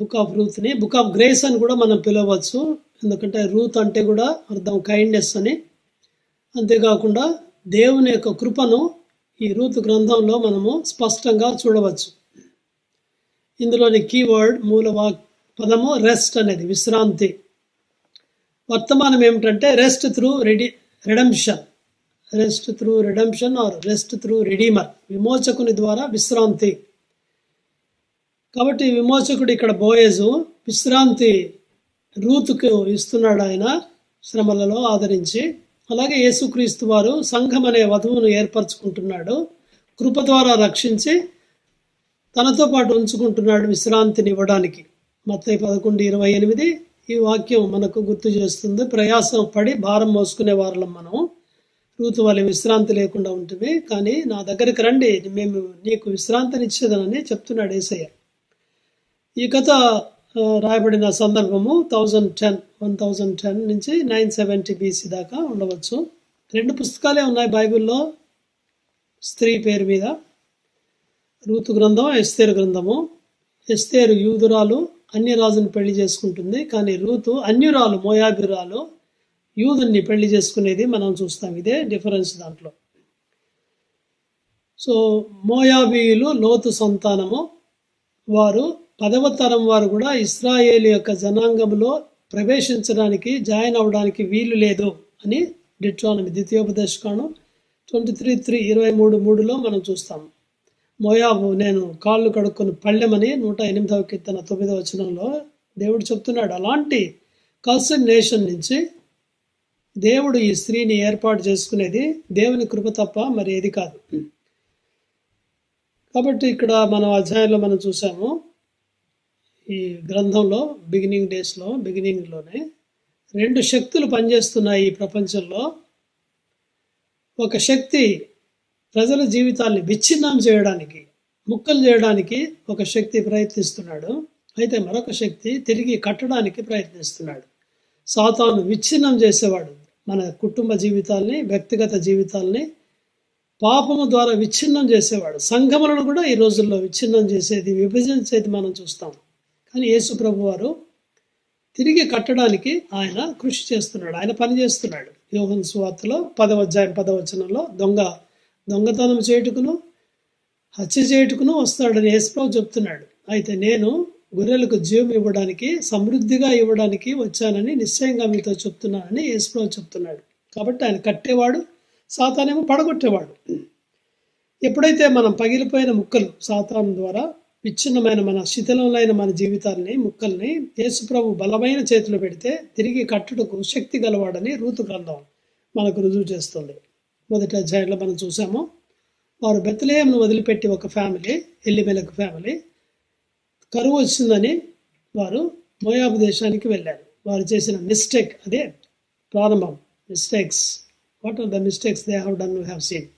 బుక్ ఆఫ్ రూత్ని బుక్ ఆఫ్ గ్రేస్ అని కూడా మనం పిలవచ్చు. ఎందుకంటే రూత్ అంటే కూడా అర్థం కైండ్నెస్ అని. అంతేకాకుండా దేవుని యొక్క కృపను ఈ రూతు గ్రంథంలో మనము స్పష్టంగా చూడవచ్చు. ఇందులోని కీవర్డ్ మూల పదము రెస్ట్ అనేది, విశ్రాంతి. వర్తమానం ఏమిటంటే rest through redemption, rest through redemption or rest through redeemer, విమోచకుని ద్వారా విశ్రాంతి. కాబట్టి విమోచకుడు ఇక్కడ బోయేజు విశ్రాంతి రూతుకు ఇస్తున్నాడు, ఆయన శ్రమలలో ఆదరించి. అలాగే యేసుక్రీస్తు వారు సంఘం అనే వధువును ఏర్పరచుకుంటున్నాడు, కృప ద్వారా రక్షించి తనతో పాటు ఉంచుకుంటున్నాడు విశ్రాంతిని ఇవ్వడానికి. మత్తయి 11:28 ఈ వాక్యం మనకు గుర్తు చేస్తుంది. ప్రయాసం పడి భారం మోసుకునే వారిలో మనం రూతు వలె విశ్రాంతి లేకుండా ఉంటుంది, కానీ నా దగ్గరికి రండి, మేము నీకు విశ్రాంతినిచ్చేదనని చెప్తున్నాడు యేసయ్య. ఈ కథ రాయబడిన సందర్భము 1010 నుంచి 970 BC దాకా ఉండవచ్చు. 2 పుస్తకాలే ఉన్నాయి బైబిల్లో స్త్రీ పేరు మీద, రూతు గ్రంథం, ఎస్తేరు గ్రంథము. ఎస్తేరు యూదురాలు, అన్యరాజుని పెళ్లి చేసుకుంటుంది, కానీ రూతు అన్యురాలు, మోయాబిరాలు, యూదుని పెళ్లి చేసుకునేది మనం చూస్తాం. ఇదే డిఫరెన్స్ దాంట్లో. సో మోయాబీయులు లోతు సంతానము, వారు 10వ తరం వారు కూడా ఇశ్రాయేలు యొక్క జనాంగంలో ప్రవేశించడానికి, జాయిన్ అవ్వడానికి వీలు లేదు అని డిట్రానమీ ద్వితీయోపదేశకాండం 23:3 మనం చూస్తాము. మోయాబు నేను కాళ్ళు కడుక్కొని పళ్ళెమని 108వ కీర్తన 9వ వచనంలో దేవుడు చెప్తున్నాడు. అలాంటి కల్సన్ నేషన్ నుంచి దేవుడు ఈ స్త్రీని ఏర్పాటు చేసుకునేది దేవుని కృప తప్ప మరి ఏది కాదు. కాబట్టి ఇక్కడ మనం అధ్యాయంలో మనం చూసాము, ఈ గ్రంథంలో బిగినింగ్లోనే 2 శక్తులు పనిచేస్తున్నాయి ఈ ప్రపంచంలో. ఒక శక్తి ప్రజల జీవితాల్ని విచ్ఛిన్నం చేయడానికి, ముక్కలు చేయడానికి ఒక శక్తి ప్రయత్నిస్తున్నాడు. అయితే మరొక శక్తి తిరిగి కట్టడానికి ప్రయత్నిస్తున్నాడు. సాతాను విచ్ఛిన్నం చేసేవాడు, మన కుటుంబ జీవితాల్ని, వ్యక్తిగత జీవితాల్ని పాపము ద్వారా విచ్ఛిన్నం చేసేవాడు. సంఘములను కూడా ఈ రోజుల్లో విచ్ఛిన్నం చేసేది, విభజించేది మనం చూస్తాం. కానీ యేసు ప్రభు వారు తిరిగి కట్టడానికి ఆయన కృషి చేస్తున్నాడు, ఆయన పని చేస్తున్నాడు. యోహాను సువార్తలో 10వ అధ్యాయం 10వ వచనంలో దొంగతనం చేయుటకును హత్య చేయుటకును వస్తాడని యేసు ప్రభు చెప్తున్నాడు. అయితే నేను గొర్రెలకు జీవం ఇవ్వడానికి, సమృద్ధిగా ఇవ్వడానికి వచ్చానని నిశ్చయంగా మీతో చెప్తున్నానని యేసు ప్రభు చెప్తున్నాడు. కాబట్టి ఆయన కట్టేవాడు, సాతానేమో పడగొట్టేవాడు. ఎప్పుడైతే మనం పగిలిపోయిన ముక్కలు సాతాను ద్వారా విచ్ఛిన్నమైన మన శిథిలంలో మన జీవితాలని, ముక్కల్ని యేసుప్రభు బలమైన చేతిలో పెడితే తిరిగి కట్టుటకు శక్తి గలవాడని రూతు గ్రంథం మనకు రుజువు చేస్తుంది. మొదటి అధ్యాయంలో మనం చూసాము, వారు బెత్లెహేమును వదిలిపెట్టి ఒక ఫ్యామిలీ, ఎలీమెలెకు ఫ్యామిలీ, కరువు వచ్చిందని వారు మోయాబు దేశానికి వెళ్ళారు. వారు చేసిన మిస్టేక్, అదే ప్రారంభం. Mistakes, what are the mistakes they have done, we have seen.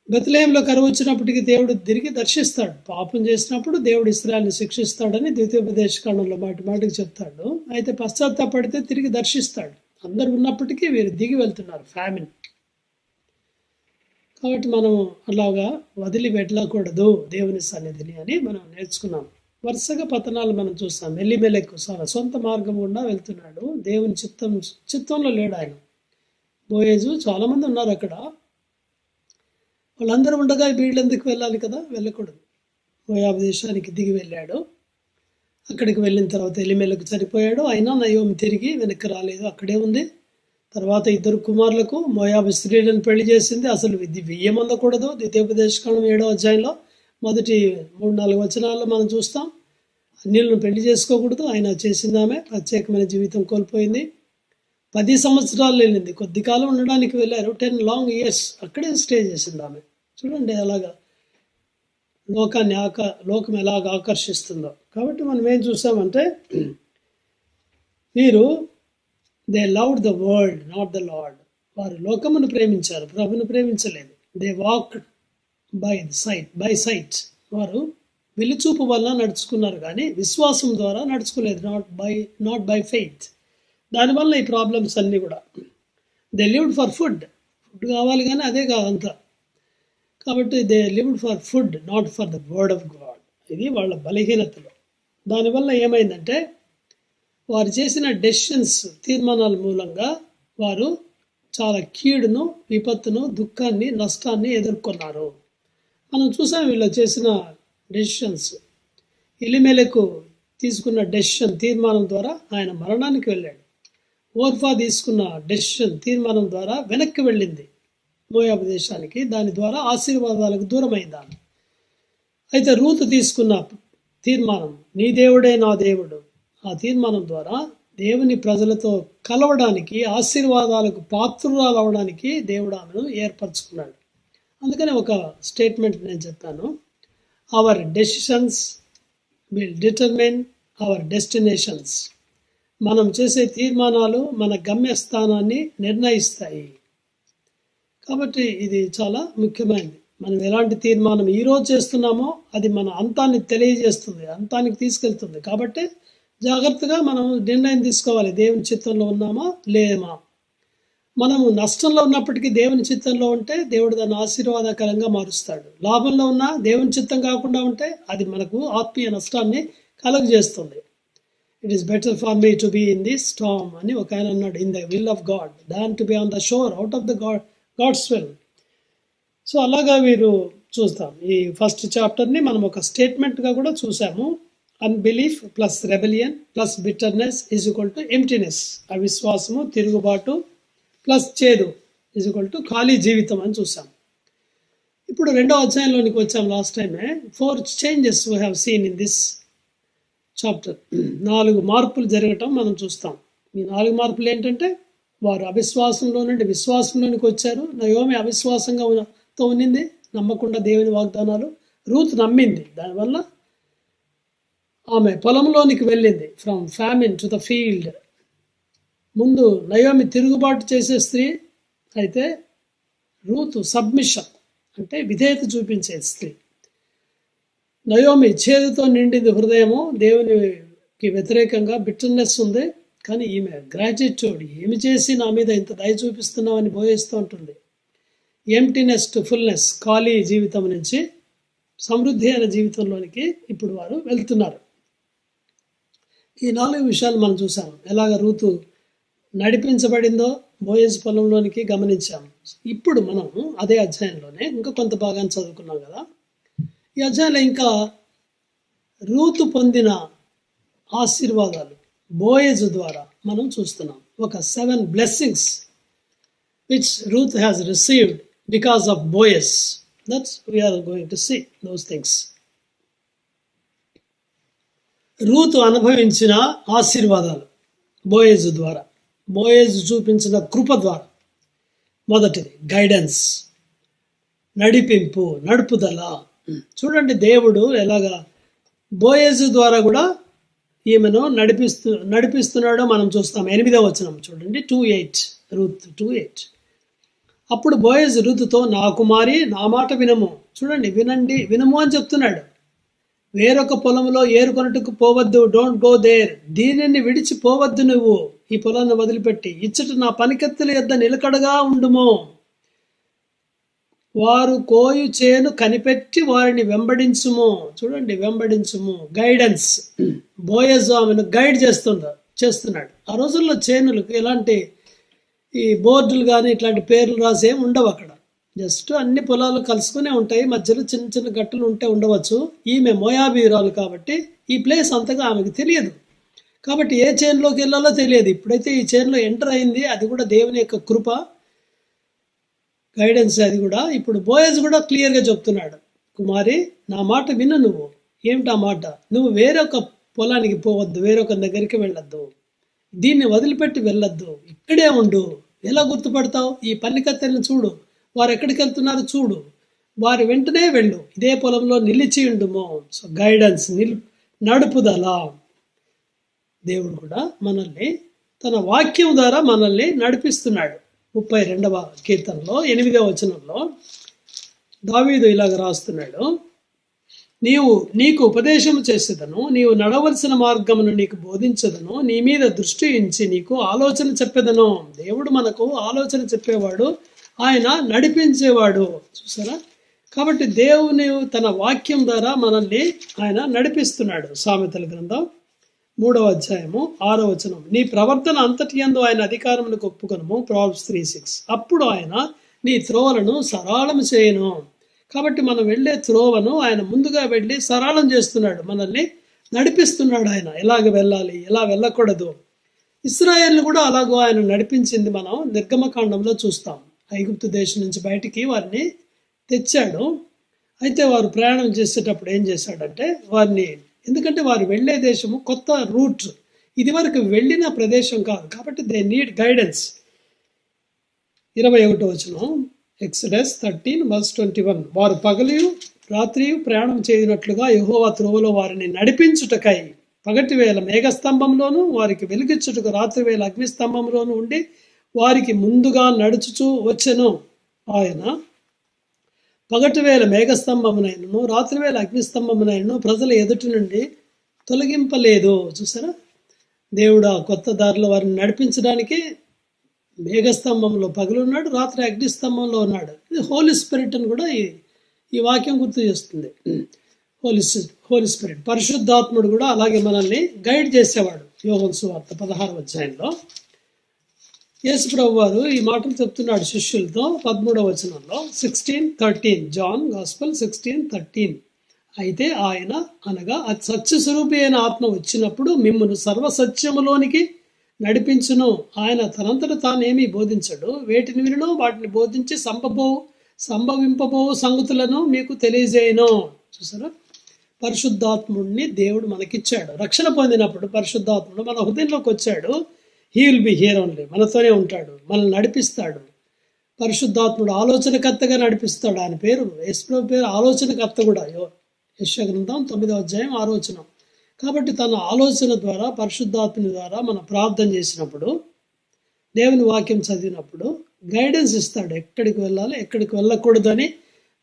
బెత్లెహేంలో కరువు వచ్చినప్పటికీ దేవుడు తిరిగి దర్శిస్తాడు. పాపం చేసినప్పుడు దేవుడు ఇశ్రాయేలుని శిక్షిస్తాడని ద్వితీయోపదేశకాండంలో మాటికి చెప్తాడు. అయితే పశ్చాత్తాపడితే తిరిగి దర్శిస్తాడు. అందరు ఉన్నప్పటికీ వీరు దిగి వెళ్తున్నారు, ఫ్యామిలీ. కాబట్టి మనం అలాగా వదిలి వెళ్ళకూడదు దేవుని సన్నిధిని అని మనం నేర్చుకున్నాం. వరుసగా పతనాలు మనం చూస్తాం. ఎలీమెలెకు సొంత మార్గం గుండా వెళ్తున్నాడు, దేవుని చిత్తంలో లేడు ఆయన. బోయేజు చాలామంది ఉన్నారు అక్కడ, వాళ్ళందరూ ఉండగా వీళ్ళు ఎందుకు వెళ్ళాలి కదా, వెళ్ళకూడదు. మోయాబు దేశానికి దిగి వెళ్ళాడు. అక్కడికి వెళ్ళిన తర్వాత ఎలీమెలెకు చనిపోయాడు. అయినా నయోమి తిరిగి వెనక్కి రాలేదు, అక్కడే ఉంది. తర్వాత 2 కుమారులకు మోయాబు స్త్రీలను పెళ్లి చేసింది. అసలు ఇది వెయ్యమందకూడదు. ద్వితీయోపదేశకాండం 7వ అధ్యాయంలో మొదటి 3-4 వచనాల్లో మనం చూస్తాం. అన్యులను పెళ్లి చేసుకోకూడదు, ఆయన చేసింది. ఆమె ప్రత్యేకమైన జీవితం కోల్పోయింది. 10 సంవత్సరాలు వెళ్ళింది, కొద్ది కాలం ఉండడానికి వెళ్ళారు. 10 లాంగ్ ఇయర్స్ అక్కడే స్టే చేసింది ఆమె. చూడండి అలాగా లోకం ఎలాగ ఆకర్షిస్తుందో. కాబట్టి మనం ఏం చూసామంటే, వీరు they loved the world not the lord. వారు లోకమును ప్రేమించారు, ప్రభును ప్రేమించలేదు. They walked by sight. వారు వెలిచూపు వల్ల నడుచుకున్నారు, కానీ విశ్వాసం ద్వారా నడుచుకోలేదు, నాట్ బై ఫెయిత్. దానివల్ల ఈ ప్రాబ్లమ్స్ అన్నీ కూడా. దే లివ్డ్ ఫర్ ఫుడ్ కావాలి కానీ అదే కాదంతా. కాబట్టి they lived for food not for the word of God. ఇది వాళ్ళ బలహీనతలు. దానివల్ల ఏమైందంటే, వారు చేసిన డెసిషన్స్, తీర్మానాల మూలంగా వారు చాలా కీడును, విపత్తును, దుఃఖాన్ని, నష్టాన్ని ఎదుర్కొన్నారు. మనం చూసాం వీళ్ళు చేసిన డెసిషన్స్. ఎలీమెలెకు తీసుకున్న తీర్మానం ద్వారా ఆయన మరణానికి వెళ్ళాడు. ఓర్ఫా తీసుకున్న తీర్మానం ద్వారా వెనక్కి వెళ్ళింది మోయాబు దేశానికి. దాని ద్వారా ఆశీర్వాదాలకు దూరమైంది ఆమె. అయితే రూతు తీసుకున్న తీర్మానం, నీ దేవుడే నా దేవుడు. ఆ తీర్మానం ద్వారా దేవుని ప్రజలతో కలవడానికి, ఆశీర్వాదాలకు పాత్రురాలు అవడానికి దేవుడు ఆమెను ఏర్పరచుకున్నాడు. అందుకని ఒక స్టేట్మెంట్ నేను చెప్పాను, our decisions will determine our destinations. మనం చేసే తీర్మానాలు మన గమ్యస్థానాన్ని నిర్ణయిస్తాయి. కాబట్టి ఇది చాలా ముఖ్యమైనది. మనం ఎలాంటి తీర్మానం ఈరోజు చేస్తున్నామో అది మన అంతాన్ని తెలియజేస్తుంది, అంతానికి తీసుకెళ్తుంది. కాబట్టి జాగ్రత్తగా మనం నిర్ణయం తీసుకోవాలి, దేవుని చిత్తంలో ఉన్నామా లేమా. మనము నష్టంలో ఉన్నప్పటికీ దేవుని చిత్తంలో ఉంటే దేవుడు దాన్ని ఆశీర్వాదకరంగా మారుస్తాడు. లాభంలో ఉన్నా దేవుని చిత్తం కాకుండా ఉంటే అది మనకు ఆత్మీయ నష్టాన్ని కలుగజేస్తుంది. It is better for me to be in the storm అని ఒక ఆయన అన్నాడు, in the will of God than to be on the shore out of the God's will. So అలాగా మీరు చూస్తాం. ఈ ఫస్ట్ చాప్టర్ని మనం ఒక స్టేట్మెంట్గా కూడా చూసాము. Unbelief plus rebellion plus bitterness is equal to emptiness. అవిశ్వాసము, తిరుగుబాటు ప్లస్ చేదు ఈజ్ ఈక్వల్ టు ఖాళీ జీవితం అని చూసాం. ఇప్పుడు రెండో అధ్యాయంలోనికి వచ్చాం. లాస్ట్ టైమే 4 changes we have scene in this chapter. 4 మార్పులు జరగటం మనం చూస్తాం. ఈ 4 మార్పులు ఏంటంటే, వారు అవిశ్వాసంలో నుండి విశ్వాసంలోనికి వచ్చారు. నయోమి అవిశ్వాసంతో ఉన్నింది, నమ్మకుండా దేవుని వాగ్దానాలు. రూత్ నమ్మింది, దానివల్ల ఆమె పొలంలోనికి వెళ్ళింది. From famine to the field. ముందు నయోమి తిరుగుబాటు చేసే స్త్రీ అయితే, రూత్ సబ్మిషన్ అంటే విధేయత చూపించే స్త్రీ. నయోమి చేదుతో నిండింది హృదయము, దేవునికి వ్యతిరేకంగా బిటర్నెస్ ఉంది. కానీ ఈమె గ్రాటిట్యూడ్, ఏమి చేసి నా మీద ఇంత దయ చూపిస్తున్నామని బోయేస్తూ ఉంటుంది. ఎంప్టీనెస్ టు ఫుల్నెస్, ఖాళీ జీవితం నుంచి సమృద్ధి అయిన జీవితంలోనికి ఇప్పుడు వారు వెళ్తున్నారు. ఈ 4 విషయాలు మనం చూసాము. ఎలాగ రూతు నడిపించబడిందో బోయజ్ పొలంలోనికి గమనించాము. ఇప్పుడు మనం అదే అధ్యాయంలోనే ఇంకా కొంత భాగాన్ని చదువుకున్నాం కదా. ఈ అధ్యాయంలో ఇంకా రూతు పొందిన ఆశీర్వాదాలు బోయజ్ ద్వారా మనం చూస్తున్నాం. ఒక 7 blessings which Ruth has received because of Boaz. That's we are going to see those things. Ruth అనుభవించిన ఆశీర్వాదాలు బోయజ్ ద్వారా, బోయజ్ చూపించిన కృప ద్వారా. మొదటిది గైడెన్స్, నడిపింపు, నడుపుదల. చూడండి దేవుడు ఎలాగా బోయజ్ ద్వారా కూడా ఈమెను నడిపిస్తున్నాడో మనం చూస్తాం. 8వ వచనం చూడండి, 2:8, రూత్ 2:8. అప్పుడు బోయజ్ రూతుతో, నా కుమారి నా మాట వినము. చూడండి, వినము అని చెప్తున్నాడు. వేరొక పొలంలో ఏరుకొనటకు పోవద్దు, డోంట్ గో దేర్. దీనిని విడిచిపోవద్దు, నువ్వు ఈ పొలాన్ని వదిలిపెట్టి. ఇచ్చట నా పనికత్తెల యొద్ద నిలకడగా ఉండుము. వారు కోయు చేను కనిపెట్టి వారిని వెంబడించుము. చూడండి, వెంబడించుము, గైడెన్స్. బోయజ్ ఆమెను గైడ్ చేస్తున్నాడు. ఆ రోజుల్లో చేనులకు ఎలాంటి ఈ బోర్డులు కానీ ఇట్లాంటి పేర్లు రాసేం ఉండవు అక్కడ. జస్ట్ అన్ని పొలాలు కలుసుకునే ఉంటాయి, మధ్యలో చిన్న చిన్న గట్టులు ఉండవచ్చు. ఈమె మోయాబీరాలు కాబట్టి ఈ ప్లేస్ అంతగా ఆమెకు తెలియదు. కాబట్టి ఏ చేనులోకి వెళ్ళాలో తెలియదు. ఇప్పుడైతే ఈ చేనులో ఎంటర్ అయింది, అది కూడా దేవుని యొక్క కృప, గైడెన్స్. అది కూడా ఇప్పుడు బోయజ్ కూడా క్లియర్గా చెప్తున్నాడు, కుమారి నా మాట విను. నువ్వు ఏమిటా మాట? నువ్వు వేరొక పొలానికి పోవద్దు, వేరొక దగ్గరికి వెళ్ళొద్దు, దీన్ని వదిలిపెట్టి వెళ్ళొద్దు, ఇక్కడే ఉండు. ఎలా గుర్తుపడతావు? ఈ పన్నికత్తెలను చూడు, వారు ఎక్కడికి వెళ్తున్నారు చూడు, వారి వెంటనే వెళ్ళు, ఇదే పొలంలో నిలిచి ఉండుమో. So guidance, నడుపుదల. దేవుడు కూడా మనల్ని తన వాక్యం ద్వారా మనల్ని నడిపిస్తున్నాడు. 32వ కీర్తనలో 8వ వచనంలో దావీదు ఇలాగ రాస్తున్నాడు, నీకు ఉపదేశం చేసేదను, నీవు నడవలసిన మార్గమును నీకు బోధించదను, నీ మీద దృష్టి ఉంచి నీకు ఆలోచన చెప్పేదను. దేవుడు మనకు ఆలోచన చెప్పేవాడు, ఆయన నడిపించేవాడు. చూసారా? కాబట్టి దేవుని తన వాక్యం ద్వారా మనల్ని ఆయన నడిపిస్తున్నాడు. సామెతల గ్రంథం 3వ అధ్యాయము 6వ వచనం, నీ ప్రవర్తన అంతటి యందు ఆయన అధికారములకు ఒప్పుకొనుము. Proverbs 3:6. అప్పుడు ఆయన నీ త్రోవలను సరళం చేయను. కాబట్టి మనం వెళ్ళే త్రోవను ఆయన ముందుగా వెళ్ళి సరళం చేస్తున్నాడు, మనల్ని నడిపిస్తున్నాడు. ఆయన ఎలాగ వెళ్ళాలి, ఎలా వెళ్ళకూడదు. ఇశ్రాయేల్ని కూడా అలాగో ఆయన నడిపించింది మనం నిర్గమకాండంలో చూస్తాం. ఐగుప్తు దేశం నుంచి బయటికి వారిని తెచ్చాడు. అయితే వారు ప్రయాణం చేసేటప్పుడు ఏం చేశాడంటే, వారిని ఎందుకంటే వారు వెళ్ళే దేశము కొత్త రూట్, ఇది వరకు వెళ్ళిన ప్రదేశం కాదు, కాబట్టి దే నీడ్ గైడెన్స్. 21వ వచనం, ఎక్సడస్ 13:21. వారు పగలియు రాత్రియు ప్రయాణం చేయనట్లుగా యెహోవా త్రోవలో వారిని నడిపించుటకై పగటి వేళ మేఘస్తంభంలోను వారికి వెలుగిచ్చుటకు రాత్రి వేళ అగ్నిస్తంభంలోను ఉండి వారికి ముందుగా నడుచుచూ వచ్చెను. ఆయన పగటి వేళ మేఘస్తంభమునైనను రాత్రి వేళ అగ్నిస్తంభమునైనను ప్రజల ఎదుటి నుండి తొలగింపలేదు. చూసారా, దేవుడు ఆ కొత్త దారిలో వారిని నడిపించడానికి మేఘస్తంభంలో పగలున్నాడు, రాత్రి అగ్నిస్తంభంలో ఉన్నాడు. ఇది హోలీ స్పిరిట్ అని కూడా ఈ వాక్యం గుర్తు చేస్తుంది. హోలీ స్పిరిట్, పరిశుద్ధాత్ముడు కూడా అలాగే మనల్ని గైడ్ చేసేవాడు. యోహాను సువార్త 16వ అధ్యాయంలో యేసు ప్రభు వారు ఈ మాటలు చెప్తున్నాడు శిష్యులతో 13వ వచనంలో. 16:13, జాన్ గాస్పల్ 16:13. అయితే ఆయన అనగా సత్య స్వరూపి అయిన ఆత్మ వచ్చినప్పుడు మిమ్మును సర్వసత్యములోనికి నడిపించును. ఆయన తనంతట తానేమీ బోధించడు, వేటిని వినో వాటిని బోధించి సంభవింపబో సంగతులను మీకు తెలియజేయను. చూసారా, పరిశుద్ధాత్ముడిని దేవుడు మనకిచ్చాడు. రక్షణ పొందినప్పుడు పరిశుద్ధాత్ముడు మన హృదయంలోకి వచ్చాడు. He will be here only, మనతోనే ఉంటాడు, మనల్ని నడిపిస్తాడు. పరిశుద్ధాత్ముడు ఆలోచనకర్తగా నడిపిస్తాడు. ఆయన పేరు, యేసు పేరు ఆలోచనకర్త కూడా. యెషయా గ్రంథం 9వ అధ్యాయం 6వ వచనం. కాబట్టి తన ఆలోచన ద్వారా, పరిశుద్ధాత్ముని ద్వారా మనం ప్రార్థన చేసినప్పుడు, దేవుని వాక్యం చదివినప్పుడు గైడెన్స్ ఇస్తాడు. ఎక్కడికి వెళ్ళాలి, ఎక్కడికి వెళ్ళకూడదని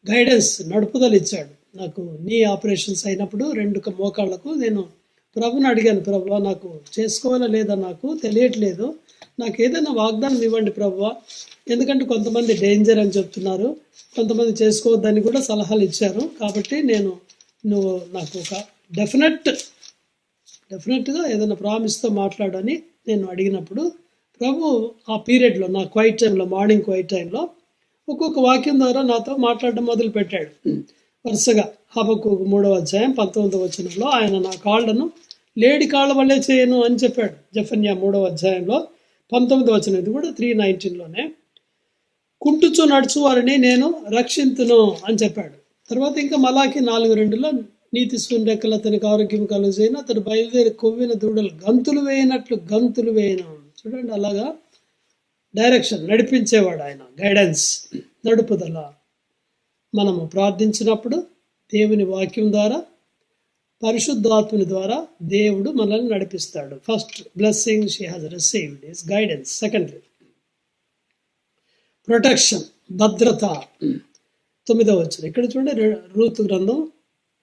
గైడెన్స్, నడుపుదల ఇచ్చాడు. నాకు నీ ఆపరేషన్స్ అయినప్పుడు 2 మోకాళ్ళకు నేను ప్రభుని అడిగాను, ప్రభువా నాకు చేసుకోవాలా లేదా నాకు తెలియట్లేదు, నాకు ఏదైనా వాగ్దానం ఇవ్వండి ప్రభువా. ఎందుకంటే కొంతమంది డేంజర్ అని చెప్తున్నారు, కొంతమంది చేసుకోవద్దని కూడా సలహాలు ఇచ్చారు. కాబట్టి నువ్వు నాకు ఒక డెఫినెట్గా ఏదైనా ప్రామిస్తో మాట్లాడని నేను అడిగినప్పుడు ప్రభు ఆ పీరియడ్లో, నా క్వైట్ టైంలో, మార్నింగ్ క్వైట్ టైంలో ఒక్కొక్క వాక్యం ద్వారా నాతో మాట్లాడడం మొదలు పెట్టాడు. వరుసగా హబక్కూకు 3వ అధ్యాయం 19వ వచనంలో ఆయన నా కాళ్ళను లేడి కాళ్ళ వల్లే చేయను అని చెప్పాడు. జెఫన్యా 3వ అధ్యాయంలో 19వ వచనం, ఇది కూడా 3:19లోనే. కుంటుచు నడుచు వారిని నేను రక్షింతును అని చెప్పాడు. తర్వాత ఇంకా మలాకి 4:2లో నీతి రెక్కలు అతనికి ఆరోగ్యం కలుగుజేయను, అతడు బయలుదేరి కొవ్విన దూడలు గంతులు వేయనట్లు గంతులు వేయను. చూడండి, అలాగా డైరెక్షన్, నడిపించేవాడు ఆయన, గైడెన్స్, నడుపుదల. మనము ప్రార్థించినప్పుడు దేవుని వాక్యం ద్వారా, పరిశుద్ధాత్ముని ద్వారా దేవుడు మనల్ని నడిపిస్తాడు. First blessing she has received is guidance. Secondly protection, భద్రత. 9వ వచనం ఇక్కడ చూడండి, రూతు గ్రంథం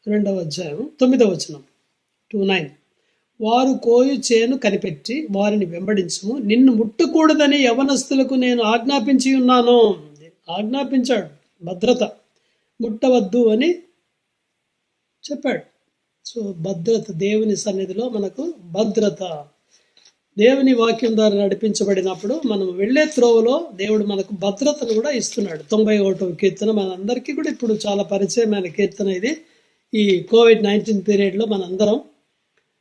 2వ అధ్యాయం 9వ వచనం 2:9. వారు కోయు చేను కనిపెట్టి వారిని వెంబడించుము, నిన్ను ముట్టకూడదని యవనస్తులకు నేను ఆజ్ఞాపించి ఉన్నాను. ఆజ్ఞాపించాడు, భద్రత, ముట్టవద్దు అని చెప్పాడు. సో భద్రత, దేవుని సన్నిధిలో మనకు భద్రత. దేవుని వాక్యం ద్వారా నడిపించబడినప్పుడు మనం వెళ్ళే త్రోవలో దేవుడు మనకు భద్రతను కూడా ఇస్తున్నాడు. 91వ కీర్తన మనందరికీ కూడా ఇప్పుడు చాలా పరిచయమైన కీర్తన ఇది. ఈ COVID-19 పీరియడ్లో మనందరం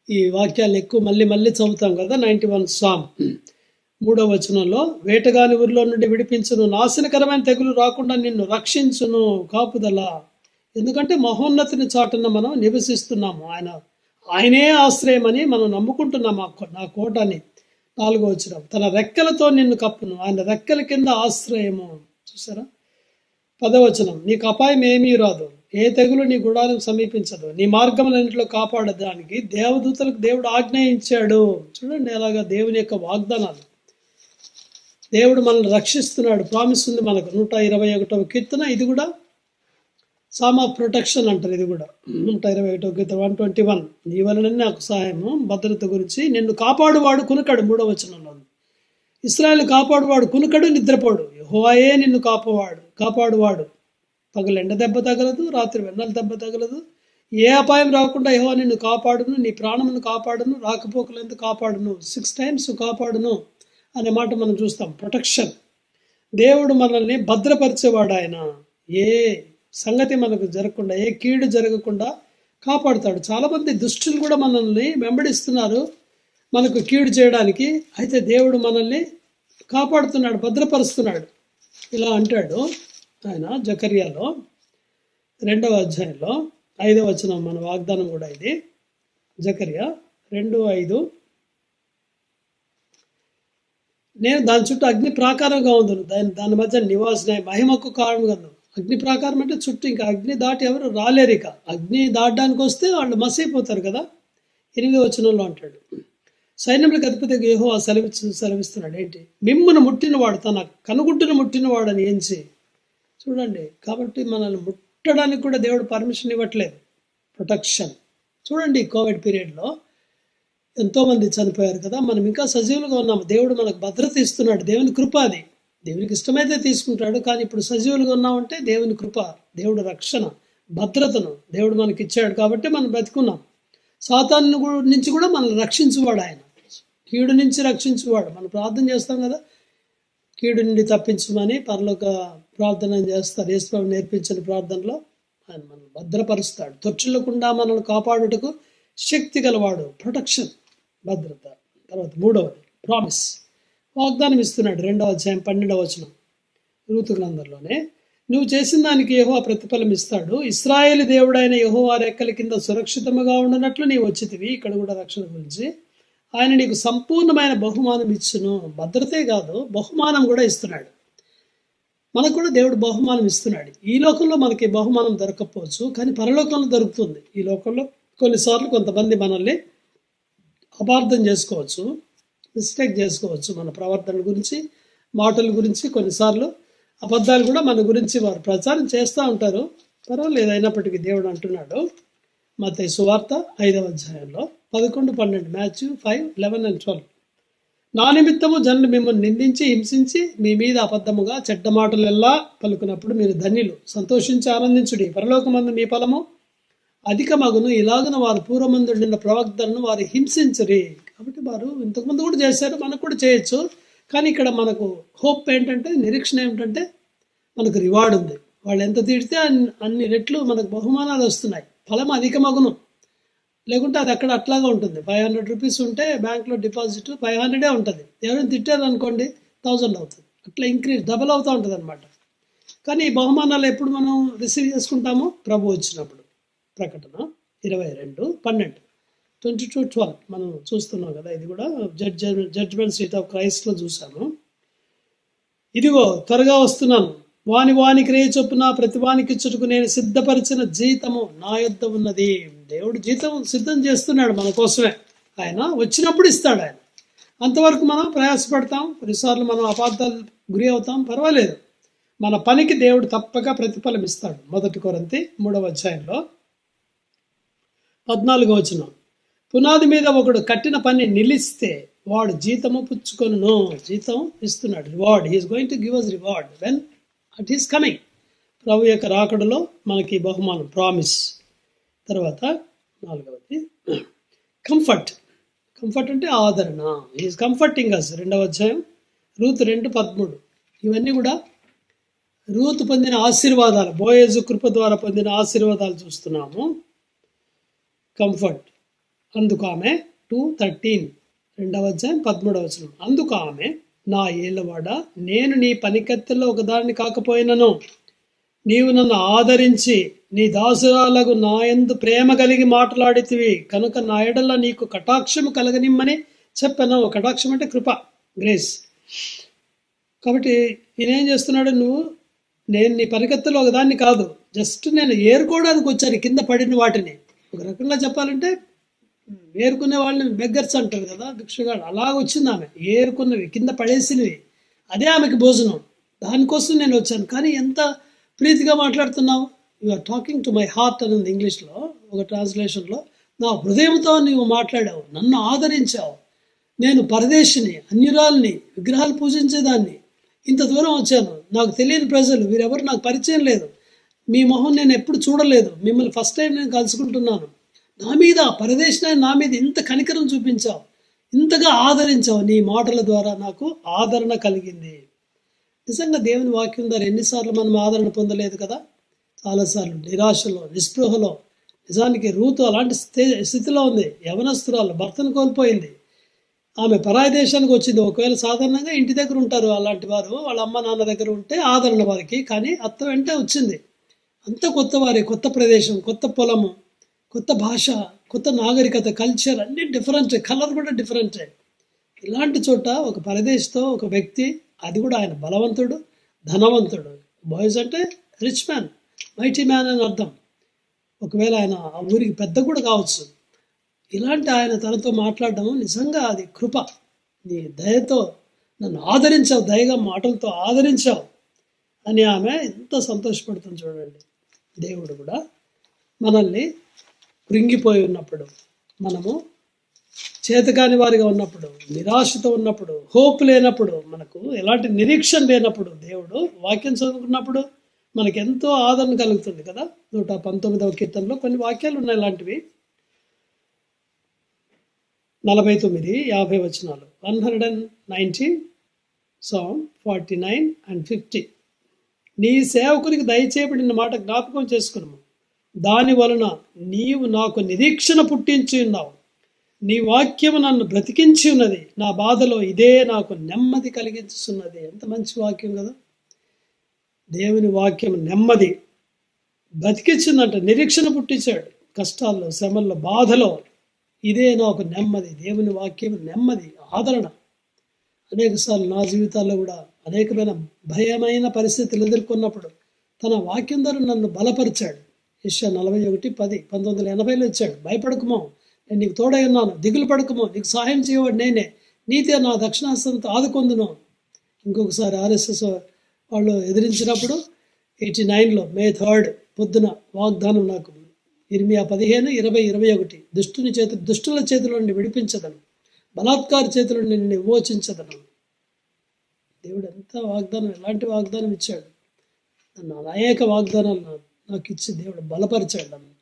ఈ వాక్యాలు ఎక్కువ మళ్ళీ చదువుతాం కదా. 91 సామ్ 3వ వచనంలో, వేటగాని ఊరిలో నుండి విడిపించును, నాశనకరమైన తెగులు రాకుండా నిన్ను రక్షించును, కాపుదల. ఎందుకంటే మహోన్నతిని చాటున మనం నివసిస్తున్నాము, ఆయనే ఆశ్రయమని మనం నమ్ముకుంటున్నాము నా కోటని. 4వ వచనం, తన రెక్కలతో నిన్ను కప్పును, ఆయన రెక్కల కింద ఆశ్రయము. చూసారా. 10వ వచనం, నీకు అపాయం ఏమీ రాదు, ఏ తెగులు నీ గుడాలను సమీపించదు, నీ మార్గములన్నింటిలో కాపాడడానికి దేవదూతలకు దేవుడు ఆజ్ఞయించాడు. చూడండి ఎలాగా దేవుని యొక్క వాగ్దానాలు. దేవుడు మనల్ని రక్షిస్తున్నాడు, ప్రామిస్ ఉంది మనకు. 121వ కీర్తన, ఇది కూడా సామ్ ఆఫ్ ప్రొటెక్షన్ అంటారు. ఇది కూడా 121వ కీర్తన 121. నీ వలన నాకు సహాయము, భద్రత గురించి. నిన్ను కాపాడువాడు కునుకడు. 3వ వచనంలో, ఇశ్రాయేలు కాపాడువాడు కునుకడు, నిద్రపోడు. యెహోవాయే నిన్ను కాపాడువాడు. పగలు ఎండ దెబ్బ తగలదు, రాత్రి వెన్నెల దెబ్బ తగలదు. ఏ అపాయం రాకుండా యెహోవా నిన్ను కాపాడును, నీ ప్రాణమును కాపాడును, రాకపోకలందు కాపాడును, 6 times కాపాడును అనే మాట మనం చూస్తాం. ప్రొటెక్షన్, దేవుడు మనల్ని భద్రపరిచేవాడు. ఆయన ఏ సంగతి మనకు జరగకుండా, ఏ కీడు జరగకుండా కాపాడుతాడు. చాలామంది దుష్టులు కూడా మనల్ని వెంబడిస్తున్నారు మనకు కీడు చేయడానికి. అయితే దేవుడు మనల్ని కాపాడుతున్నాడు, భద్రపరుస్తున్నాడు. ఇలా అంటాడు ఆయన జకర్యాలో 2వ అధ్యాయంలో 5వ వచనం, మన వాగ్దానం కూడా ఇది. జకర్యా 2:5. నేను దాని చుట్టూ అగ్ని ప్రాకారంగా ఉందను, దాని మధ్య నివాసన మహిమకు కారణంగా. అగ్ని ప్రాకారం అంటే చుట్టూ ఇంకా అగ్ని దాటి ఎవరు రాలేరు. ఇక అగ్ని దాటడానికి వస్తే వాళ్ళు మసైపోతారు కదా. 8వ వచనంలో అంటాడు, సైన్యములకు అధిపతి యెహోవా సెలవిస్తున్నాడు ఏంటి, మిమ్మును ముట్టినవాడు తన కనుగుడ్డును ముట్టినవాడని ఎంచి. చూడండి, కాబట్టి మనల్ని ముట్టడానికి కూడా దేవుడు పర్మిషన్ ఇవ్వట్లేదు. ప్రొటెక్షన్. చూడండి, కోవిడ్ పీరియడ్లో ఎంతోమంది చనిపోయారు కదా, మనం ఇంకా సజీవులుగా ఉన్నాము. దేవుడు మనకు భద్రత ఇస్తున్నాడు. దేవుని కృప అది. దేవునికి ఇష్టమైతే తీసుకుంటాడు, కానీ ఇప్పుడు సజీవులుగా ఉన్నామంటే దేవుని కృప, దేవుడు రక్షణ, భద్రతను దేవుడు మనకి ఇచ్చాడు కాబట్టి మనం బ్రతికున్నాం. సాతాను నుంచి కూడా మనల్ని రక్షించువాడు ఆయన, కీడు నుంచి రక్షించువాడు. మనం ప్రార్థన చేస్తాం కదా, కీడు నుండి తప్పించమని పరలోక ప్రార్థన చేస్తారు. యేసుప్రభువు నేర్పించిన ప్రార్థనలో ఆయన మనల్ని భద్రపరుస్తాడు. తొట్టిల్లకుండా మనల్ని కాపాడుటకు శక్తి గలవాడు. ప్రొటెక్షన్, భద్రత. తర్వాత 3వది ప్రామిస్, వాగ్దానం ఇస్తున్నాడు. 2వ అధ్యాయం 12వ వచనం రూతు గ్రంథంలోనే, నువ్వు చేసిన దానికి యెహోవా ప్రతిఫలం ఇస్తాడు. ఇశ్రాయేలు దేవుడైన యెహోవా రెక్కల కింద సురక్షితంగా ఉండనట్లు నీవు వచ్చితివి. ఇక్కడ కూడా రక్షణ గురించి ఆయన నీకు సంపూర్ణమైన బహుమానం ఇచ్చును. భద్రతే కాదు, బహుమానం కూడా ఇస్తున్నాడు. మనకు కూడా దేవుడు బహుమానం ఇస్తున్నాడు. ఈ లోకంలో మనకి బహుమానం దొరకకపోవచ్చు, కానీ పరలోకంలో దొరుకుతుంది. ఈ లోకంలో కొన్నిసార్లు కొంతమంది మనల్ని అపార్థం చేసుకోవచ్చు, మిస్టేక్ చేసుకోవచ్చు. మన ప్రవర్తన గురించి, మాటల గురించి, కొన్నిసార్లు అబద్ధాలు కూడా మన గురించి వారు ప్రచారం చేస్తూ ఉంటారు. పర్వాలేదు, అయినప్పటికీ దేవుడు అంటున్నాడు మత్తయి సువార్త 5వ అధ్యాయంలో 11, 12, మాథ్యూ 5, 11 and 12, నా నిమిత్తము జనులు మిమ్మల్ని నిందించి హింసించి మీ మీద అబద్ధముగా చెడ్డ మాటలెల్లా పలుకున్నప్పుడు మీరు ధన్యులు, సంతోషించి ఆనందించుడి, పరలోకమందు మీ ఫలము అధిక మగును. ఇలాగున వారు పూర్వమందుండిన ప్రవక్తలను వారు హింసించరి. కాబట్టి వారు ఇంతకుముందు కూడా చేశారు, మనకు కూడా చేయొచ్చు. కానీ ఇక్కడ మనకు హోప్ ఏంటంటే, నిరీక్షణ ఏమిటంటే, మనకు రివార్డ్ ఉంది. వాళ్ళు ఎంత తీడితే అన్ని రెట్లు మనకు బహుమానాలు వస్తున్నాయి. ఫలం అధిక మగును. లేకుంటే అది అక్కడ అట్లాగా ఉంటుంది. 500 రూపీస్ ఉంటే బ్యాంక్లో డిపాజిట్ 500 ఉంటుంది. ఎవరైనా తిట్టారు అనుకోండి 1000 అవుతుంది. అట్లా ఇంక్రీజ్, డబల్ అవుతూ ఉంటుంది అనమాట. కానీ ఈ బహుమానాలు ఎప్పుడు మనం రిసీవ్ చేసుకుంటామో, ప్రభు వచ్చినప్పుడు. ప్రకటన 22:12, 22:12 మనం చూస్తున్నాం కదా. ఇది కూడా జడ్జ్మెంట్ సీట్ ఆఫ్ క్రైస్ట్లో చూసాము. ఇదిగో త్వరగా వస్తున్నాను, వాని క్రియ చొప్పున ప్రతి వానికి ఇచ్చుటకు నేను సిద్ధపరిచిన జీతము నా యొద్ద ఉన్నది. దేవుడు జీతం సిద్ధం చేస్తున్నాడు మన కోసమే. ఆయన వచ్చినప్పుడు ఇస్తాడు ఆయన. అంతవరకు మనం ప్రయాసపడతాం, కొన్నిసార్లు మనం అపార్థాలు గురి అవుతాం, పర్వాలేదు. మన పనికి దేవుడు తప్పక ప్రతిఫలం ఇస్తాడు. 1 కొరింథీ 3వ అధ్యాయంలో 14వ వచనం, పునాది మీద ఒకడు కట్టిన పని నిలిస్తే వాడు జీతము పుచ్చుకొనును. జీతం ఇస్తున్నాడు, reward. He is going to give us reward when it is coming. ప్రభు యొక్క రాకడలో మనకి బహుమానం, ప్రామిస్. తర్వాత 4వది కంఫర్ట్. కంఫర్ట్ అంటే ఆదరణ. హీఈస్ కంఫర్టింగ్ అస్. 2వ అధ్యాయం రూతు 2:13. ఇవన్నీ కూడా రూతు పొందిన ఆశీర్వాదాలు, బోయేజు కృప ద్వారా పొందిన ఆశీర్వాదాలు చూస్తున్నాము. కంఫర్ట్. అందుకు ఆమె 2:13, 2వ అధ్యాయం 13వ వచనం, అందుకు ఆమె, నా ఏలవాడ, నేను నీ పనికత్తెల్లో ఒకదాన్ని కాకపోయినను నీవు నన్ను ఆదరించి నీ దాసురాలకు నా యందు ప్రేమ కలిగి మాట్లాడితివి కనుక నా ఎడల నీకు కటాక్షము కలగనిమ్మని చెప్పాను. కటాక్షం అంటే కృప, గ్రేస్. కాబట్టి ఈయనేం చేస్తున్నాడు, నేను నీ పనికత్తెలో ఒకదాన్ని కాదు, జస్ట్ నేను ఏరుకోవడానికి వచ్చాను కింద పడిన వాటిని. ఒక రకంగా చెప్పాలంటే ఏరుకునే వాళ్ళని బెగ్గర్స్ అంటారు కదా, భిక్షగాడు. అలాగ వచ్చింది ఆమె, ఏరుకున్నవి, కింద పడేసినవి, అదే ఆమెకి భోజనం. దానికోసం నేను వచ్చాను. కానీ ఎంత ప్రీతిగా మాట్లాడుతున్నావు, you are talking to my heart అని ఉంది ఇంగ్లీష్లో, ఒక ట్రాన్స్లేషన్లో. నా హృదయంతో నీవు మాట్లాడావు, నన్ను ఆదరించావు. నేను పరదేశిని, అన్యురాల్ని, విగ్రహాలు పూజించేదాన్ని, ఇంత దూరం వచ్చాను, నాకు తెలియని ప్రజలు, వీరెవరు నాకు పరిచయం లేదు, మీ మొహం నేను ఎప్పుడు చూడలేదు, మిమ్మల్ని ఫస్ట్ టైం నేను కలుసుకుంటున్నాను, నా మీద పరదేశిని నా మీద ఇంత కనికరం చూపించావు, ఇంతగా ఆదరించావు, నీ మాటల ద్వారా నాకు ఆదరణ కలిగింది. నిజంగా దేవుని వాక్యం ద్వారా ఎన్నిసార్లు మనం ఆదరణ పొందలేదు కదా, చాలాసార్లు నిరాశలో, నిస్పృహలో. నిజానికి రూతు అలాంటి స్థితిలో ఉంది, యవనస్తురాలు, భర్తను కోల్పోయింది, ఆమె పరాయి దేశానికి వచ్చింది. ఒకవేళ సాధారణంగా ఇంటి దగ్గర ఉంటారు అలాంటి వారు, వాళ్ళ అమ్మ నాన్న దగ్గర ఉంటే ఆదరణ వారికి, కానీ అత్త వెంటే వచ్చింది. అంత కొత్త వారి, కొత్త ప్రదేశం, కొత్త పొలము, కొత్త భాష, కొత్త నాగరికత, కల్చర్ అన్నీ డిఫరెంట్, కలర్ కూడా డిఫరెంటే. ఇలాంటి చోట ఒక పరదేశంతో ఒక వ్యక్తి, అది కూడా ఆయన బలవంతుడు, ధనవంతుడు. బాయ్స్ అంటే రిచ్ మ్యాన్, మైటీ మ్యాన్ అని అర్థం. ఒకవేళ ఆయన ఆ ఊరికి పెద్ద కూడా కావచ్చు. ఇలాంటి ఆయన తనతో మాట్లాడడం నిజంగా అది కృప. నీ దయతో నన్ను ఆదరించావు, దయగా మాటలతో ఆదరించావు అని ఆమె ఎంత సంతోషపడుతుంది చూడండి. దేవుడు కూడా మనల్ని కృంగిపోయి ఉన్నప్పుడు, మనము చేతకాని వారిగా ఉన్నప్పుడు, నిరాశతో ఉన్నప్పుడు, హోప్ లేనప్పుడు, మనకు ఎలాంటి నిరీక్షణ లేనప్పుడు, దేవుడు వాక్యం చదువుకున్నప్పుడు మనకి ఎంతో ఆదరణ కలుగుతుంది కదా. 119వ కీర్తనలో కొన్ని వాక్యాలు ఉన్నాయి ఇలాంటివి. 49, 50 వచనాలు. 119 Psalm 49 and 50. నీ సేవకునికి దయచేయబడిన మాట జ్ఞాపకం చేసుకున్నాము, దాని వలన నీవు నాకు నిరీక్షణ పుట్టించి ఉన్నావు. నీ వాక్యము నన్ను బ్రతికించి ఉన్నది, నా బాధలో ఇదే నాకు నెమ్మది కలిగించుతున్నది. ఎంత మంచి వాక్యం కదా. దేవుని వాక్యం నెమ్మది బ్రతికించిందంట, నిరీక్షణ పుట్టించాడు. కష్టాల్లో, శ్రమల్లో, బాధలో ఇదే నాకు నెమ్మది. దేవుని వాక్యం నెమ్మది, ఆదరణ. అనేకసార్లు నా జీవితాల్లో కూడా అనేకమైన భయమైన పరిస్థితులు ఎదుర్కొన్నప్పుడు తన వాక్యం ద్వారా నన్ను బలపరిచాడు. యెషయా 41:10 1980లో ఇచ్చాడు. భయపడకమో, నేను నీకు తోడై ఉన్నాను, దిగులు పడకమో, నీకు సహాయం చేయవాడు నేనే, నీతే నా దక్షిణాస్తంతో ఆదుకొందును. ఇంకొకసారి RSS వాళ్ళు ఎదిరించినప్పుడు 89లో May 3 పొద్దున వాగ్దానం నాకు, ఇర్మియా 15:20-21, దుష్టుల చేతిలో నుండి విడిపించదను, బలాత్కార చేతిలో నుండి నిన్ను విమోచించదను. దేవుడు ఎంత వాగ్దానం, ఎలాంటి వాగ్దానం ఇచ్చాడు. నన్ను అనేక వాగ్దానాలు నాకు ఇచ్చి దేవుడు బలపరిచాడు నన్ను.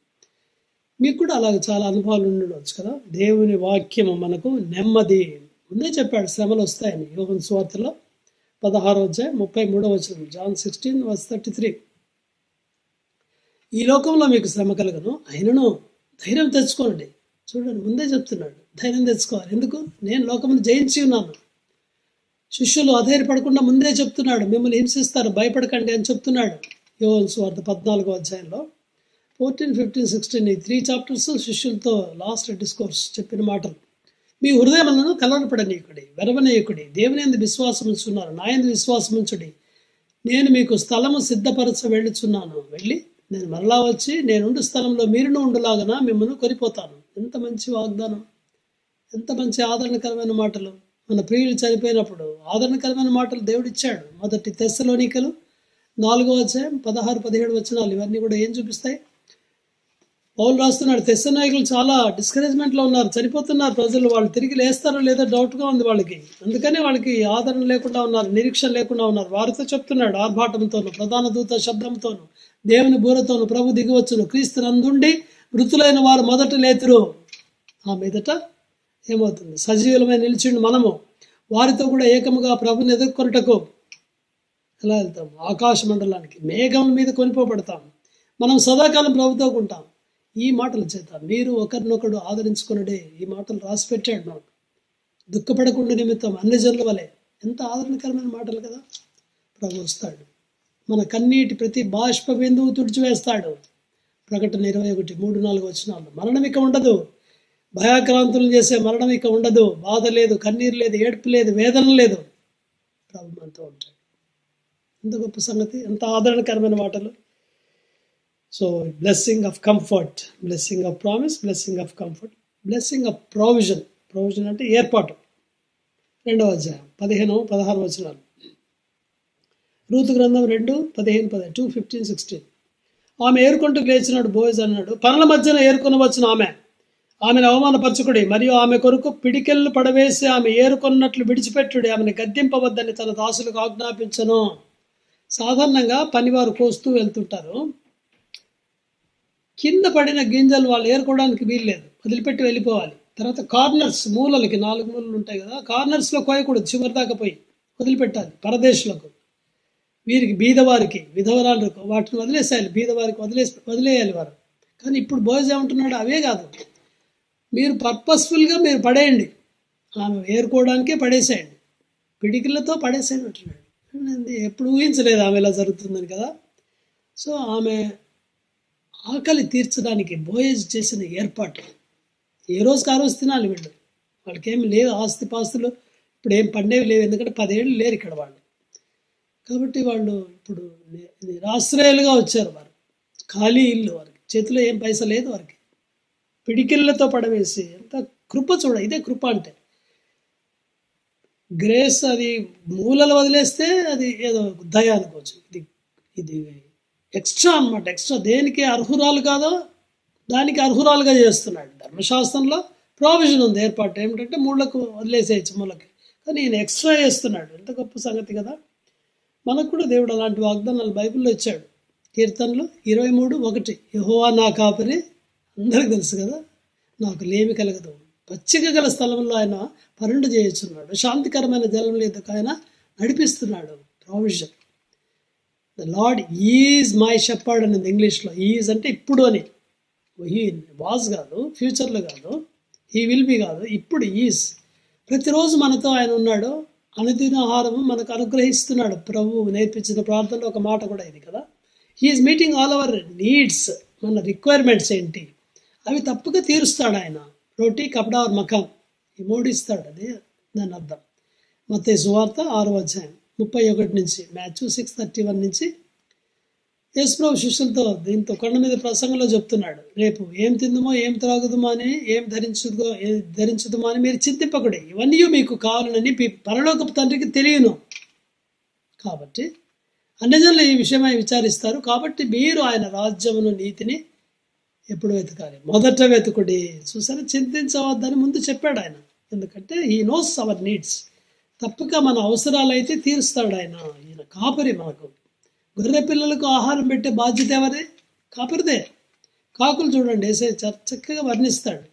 మీకు కూడా అలాగే చాలా అనుభవాలు ఉండవచ్చు కదా. దేవుని వాక్యము మనకు నెమ్మది. ముందే చెప్పాడు శ్రమలు వస్తాయని. యోహాను సువార్తలో 16:33 John 16:33. ఈ లోకంలో మీకు శ్రమ కలుగును, అయినను ధైర్యం తెచ్చుకోండి. చూడండి, ముందే చెప్తున్నాడు ధైర్యం తెచ్చుకోవాలి. ఎందుకు? నేను లోకమును జయించి ఉన్నాను. శిష్యులు అధైర్యపడకుండా ముందే చెప్తున్నాడు, మిమ్మల్ని హింసిస్తారు, భయపడకండి అని చెప్తున్నాడు. యోహాను సువార్త 14 14, 15, 16 ఈ 3 chapters శిష్యులతో లాస్ట్ డిస్కోర్స్ చెప్పిన మాటలు. మీ హృదయములను కలవరపడనీయకుడి, వెరవనీయకుడి, దేవుని యందు విశ్వాసం ఉంచున్నారు, నా యందు విశ్వాసం ఉంచుడి. నేను మీకు స్థలము సిద్ధపరచ వెళ్ళుచున్నాను. వెళ్ళి నేను మరలా వచ్చి నేనుండు స్థలంలో మీరును ఉండులాగన మిమ్మల్ని కొనిపోతాను. ఎంత మంచి వాగ్దానం, ఎంత మంచి ఆదరణకరమైన మాటలు. మన ప్రియులు చనిపోయినప్పుడు ఆదరణకరమైన మాటలు దేవుడు ఇచ్చాడు. 1 తెస్సలోనికలు 4:16-17 ఇవన్నీ కూడా ఏం చూపిస్తాయి? పౌలు రాస్తున్నాడు, తెస్సలోనికలు చాలా డిస్కరేజ్మెంట్లో ఉన్నారు, చనిపోతున్నారు ప్రజలు, వాళ్ళు తిరిగి లేస్తారో లేదో డౌట్గా ఉంది వాళ్ళకి. అందుకని వాళ్ళకి ఆదరణ లేకుండా ఉన్నారు, నిరీక్షణ లేకుండా ఉన్నారు. వారితో చెప్తున్నాడు, ఆర్భాటంతోను, ప్రధాన దూత శబ్దంతోను, దేవుని బూరతోను ప్రభు దిగివచ్చును, క్రీస్తు నందుండి మృతులైన వారు మొదట లేతురు. ఆ మీదట ఏమవుతుంది? సజీవులమై నిలిచిండు మనము వారితో కూడా ఏకముగా ప్రభుని ఎదుర్కొనుటకు ఎలా వెళ్తాం? ఆకాశ మండలానికి, మేఘం మీద కొనిపోబడతాం. మనం సదాకాలం ప్రభుతో ఉంటాం. ఈ మాటల చేత మీరు ఒకరినొకడు ఆదరించుకున్నడే. ఈ మాటలు రాసి పెట్టాడు నాకు. దుఃఖపడకుండా నిమిత్తం అన్ని జనుల వలె. ఎంత ఆదరణకరమైన మాటలు కదా. ప్రభు వస్తాడు, మన కన్నీటి ప్రతి బాష్ప బిందువు తుడిచివేస్తాడు. ప్రకటన 21:3-4 మరణం ఇక ఉండదు, భయాక్రాంతులు చేసే మరణం ఇక ఉండదు, బాధ లేదు, కన్నీరు లేదు, ఏడ్పు లేదు, వేదన లేదు. ప్రభు మనతో ఉంటాడు. ఎంత గొప్ప సంగతి, ఎంత ఆదరణకరమైన మాటలు. So blessing of comfort, blessing of promise, blessing of comfort, blessing of provision. Provision అంటే ఏర్పాటు. 2వ అధ్యాయం 15-16 రూతు గ్రంథం 2:15, 2:15-16. ఆమె ఏరుకుంటూ లేచినాడు బోయజ్ అన్నాడు, పనుల మధ్యన ఏరుకొని వచ్చిన ఆమెను అవమానపరచుకుడి, మరియు ఆమె కొరకు పిడికెళ్ళు పడవేసి ఆమె ఏరుకొన్నట్లు విడిచిపెట్టుడి, ఆమెను గద్దింపవద్దని తన దాసులకు ఆజ్ఞాపించను. సాధారణంగా పనివారు కోస్తూ వెళ్తుంటారు, కింద పడిన గింజలు వాళ్ళు ఏరుకోవడానికి వీల్లేదు, వదిలిపెట్టి వెళ్ళిపోవాలి. తర్వాత కార్నర్స్, మూలలకి 4 మూలలు ఉంటాయి కదా, కార్నర్స్లో కోయకూడదు, చివరి దాకా పోయి వదిలిపెట్టాలి. పరదేశులకు, వీరికి బీదవారికి, విధవరాలకు వాటిని వదిలేసేయాలి, బీదవారికి వదిలేయాలి వారు. కానీ ఇప్పుడు బోయజ్ ఏమంటున్నాడు, అవే కాదు, మీరు పర్పస్ఫుల్గా మీరు పడేయండి, ఆమె ఏరుకోవడానికే పడేసేయండి, పిడికిళ్ళతో పడేసేయండి అంటున్నాడు. ఎప్పుడు ఊహించలేదు ఆమె ఇలా జరుగుతుందని కదా. సో ఆమె ఆకలి తీర్చడానికి బోయేజ్ చేసిన ఏర్పాటు. ఏ రోజుకి ఆ రోజు తినాలి వీళ్ళు. వాళ్ళకేమి లేదు ఆస్తి పాస్తులు ఇప్పుడు ఏం పండేవి లేవు, ఎందుకంటే 10 ఏళ్ళు లేరు ఇక్కడ వాళ్ళు. కాబట్టి వాళ్ళు ఇప్పుడు నిరాశ్రయాలుగా వచ్చారు. వారు ఖాళీ ఇల్లు, వారికి చేతిలో ఏం పైసా లేదు, వారికి పిడికిళ్ళతో పడవేసి ఎంత కృప చూడ. ఇదే కృప అంటే. గ్రేస్ అది మూలలు వదిలేస్తే అది ఏదో దయ అనుకోవచ్చు. ఇది ఇది ఎక్స్ట్రా అన్నమాట. ఎక్స్ట్రా దేనికి అర్హురాలు కాదో దానికి అర్హురాలుగా చేస్తున్నాడు. ధర్మశాస్త్రంలో ప్రావిజన్ ఉంది, ఏర్పాటు ఏమిటంటే మూలకు వదిలేసేయచ్చు మూలకి, కానీ ఈయన ఎక్స్ట్రా చేస్తున్నాడు. ఎంత గొప్ప సంగతి కదా. మనకు కూడా దేవుడు అలాంటి వాగ్దానాలు బైబిల్లో ఇచ్చాడు. కీర్తనలు 23:1 యెహోవా నా కాపరి, అందరికి తెలుసు కదా, నాకు లేమి కలగదు. పచ్చిక గల స్థలంలో ఆయన పరుండు చేయుచున్నాడు, శాంతికరమైన జలం లేదక ఆయన నడిపిస్తున్నాడు. Provision. The lord is my shepherd అనేది ఇంగ్లీష్లో. ఈజ్ అంటే ఇప్పుడు అని. హీ వాజ్ కాదు, ఫ్యూచర్లో కాదు, హీ విల్ బి కాదు, ఇప్పుడు ఈజ్. ప్రతిరోజు మనతో ఆయన ఉన్నాడు. అనుదిన ఆహారము మనకు అనుగ్రహిస్తున్నాడు. ప్రభువు నేర్పించిన ప్రార్థనలో ఒక మాట కూడా ఇది కదా. He's meeting all our needs. మన రిక్వైర్మెంట్స్ ఏంటి అవి తప్పక తీరుస్తాడు ఆయన. రోటీ, కపడా, మకాన్, ఈ 3 ఇస్తాడు. అది దాని అర్థం. మత్తయి సువార్త 6:31 నుంచి, మాథ్యూ 6:31 నుంచి యేసుప్రభు శిష్యులతో దీంతో కొండ మీద ప్రసంగంలో చెప్తున్నాడు. రేపు ఏం తిందుమో, ఏం త్రాగుదుమో అని, ఏం ధరించుదుమో అని మీరు చింతింపకుడి. ఇవన్నీ మీకు కావాలని పరలోకపు తండ్రికి తెలియను. కాబట్టి అన్యజనులు ఈ విషయమై విచారిస్తారు. కాబట్టి మీరు ఆయన రాజ్యమును, నీతిని ఎప్పుడు వెతకాలి? మొదట వెతుకుడి. చూసారా, చింతించవద్దని ముందు చెప్పాడు ఆయన. ఎందుకంటే హీ నోస్ అవర్ నీడ్స్. తప్పక మన అవసరాలు అయితే తీరుస్తాడు ఆయన. ఈయన కాపరి. మనకు గొర్రె పిల్లలకు ఆహారం పెట్టే బాధ్యత ఎవరి? కాపరిదే. కాకులు చూడండి, ఏసై చక్కగా వర్ణిస్తాడు.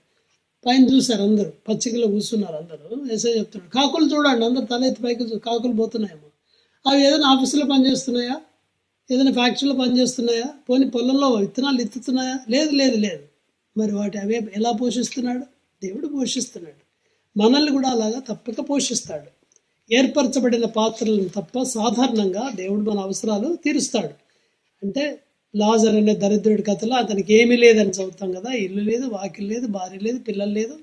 పైన చూశారు అందరూ, పచ్చికలో కూర్చున్నారు అందరూ. ఏసై చెప్తున్నాడు, కాకులు చూడండి, అందరూ తల ఎత్తి పైకి కాకులు పోతున్నాయేమో. అవి ఏదైనా ఆఫీసులో పనిచేస్తున్నాయా? ఏదైనా ఫ్యాక్టరీలో పనిచేస్తున్నాయా? పోనీ పొలంలో విత్తనాలు ఎత్తుతున్నాయా? లేదు లేదు లేదు. మరి వాటి అవే ఎలా పోషిస్తున్నాడు? దేవుడు పోషిస్తున్నాడు. మనల్ని కూడా అలాగా తప్పక పోషిస్తాడు. ఏర్పరచబడిన పాత్రలను తప్ప సాధారణంగా దేవుడు మన అవసరాలు తీరుస్తాడు. అంటే లాజర్ అనే దరిద్రుడి కథలో అతనికి ఏమీ లేదని చదువుతాం కదా. ఇల్లు లేదు, వాకిల్ లేదు, భార్య లేదు, పిల్లలు లేదు,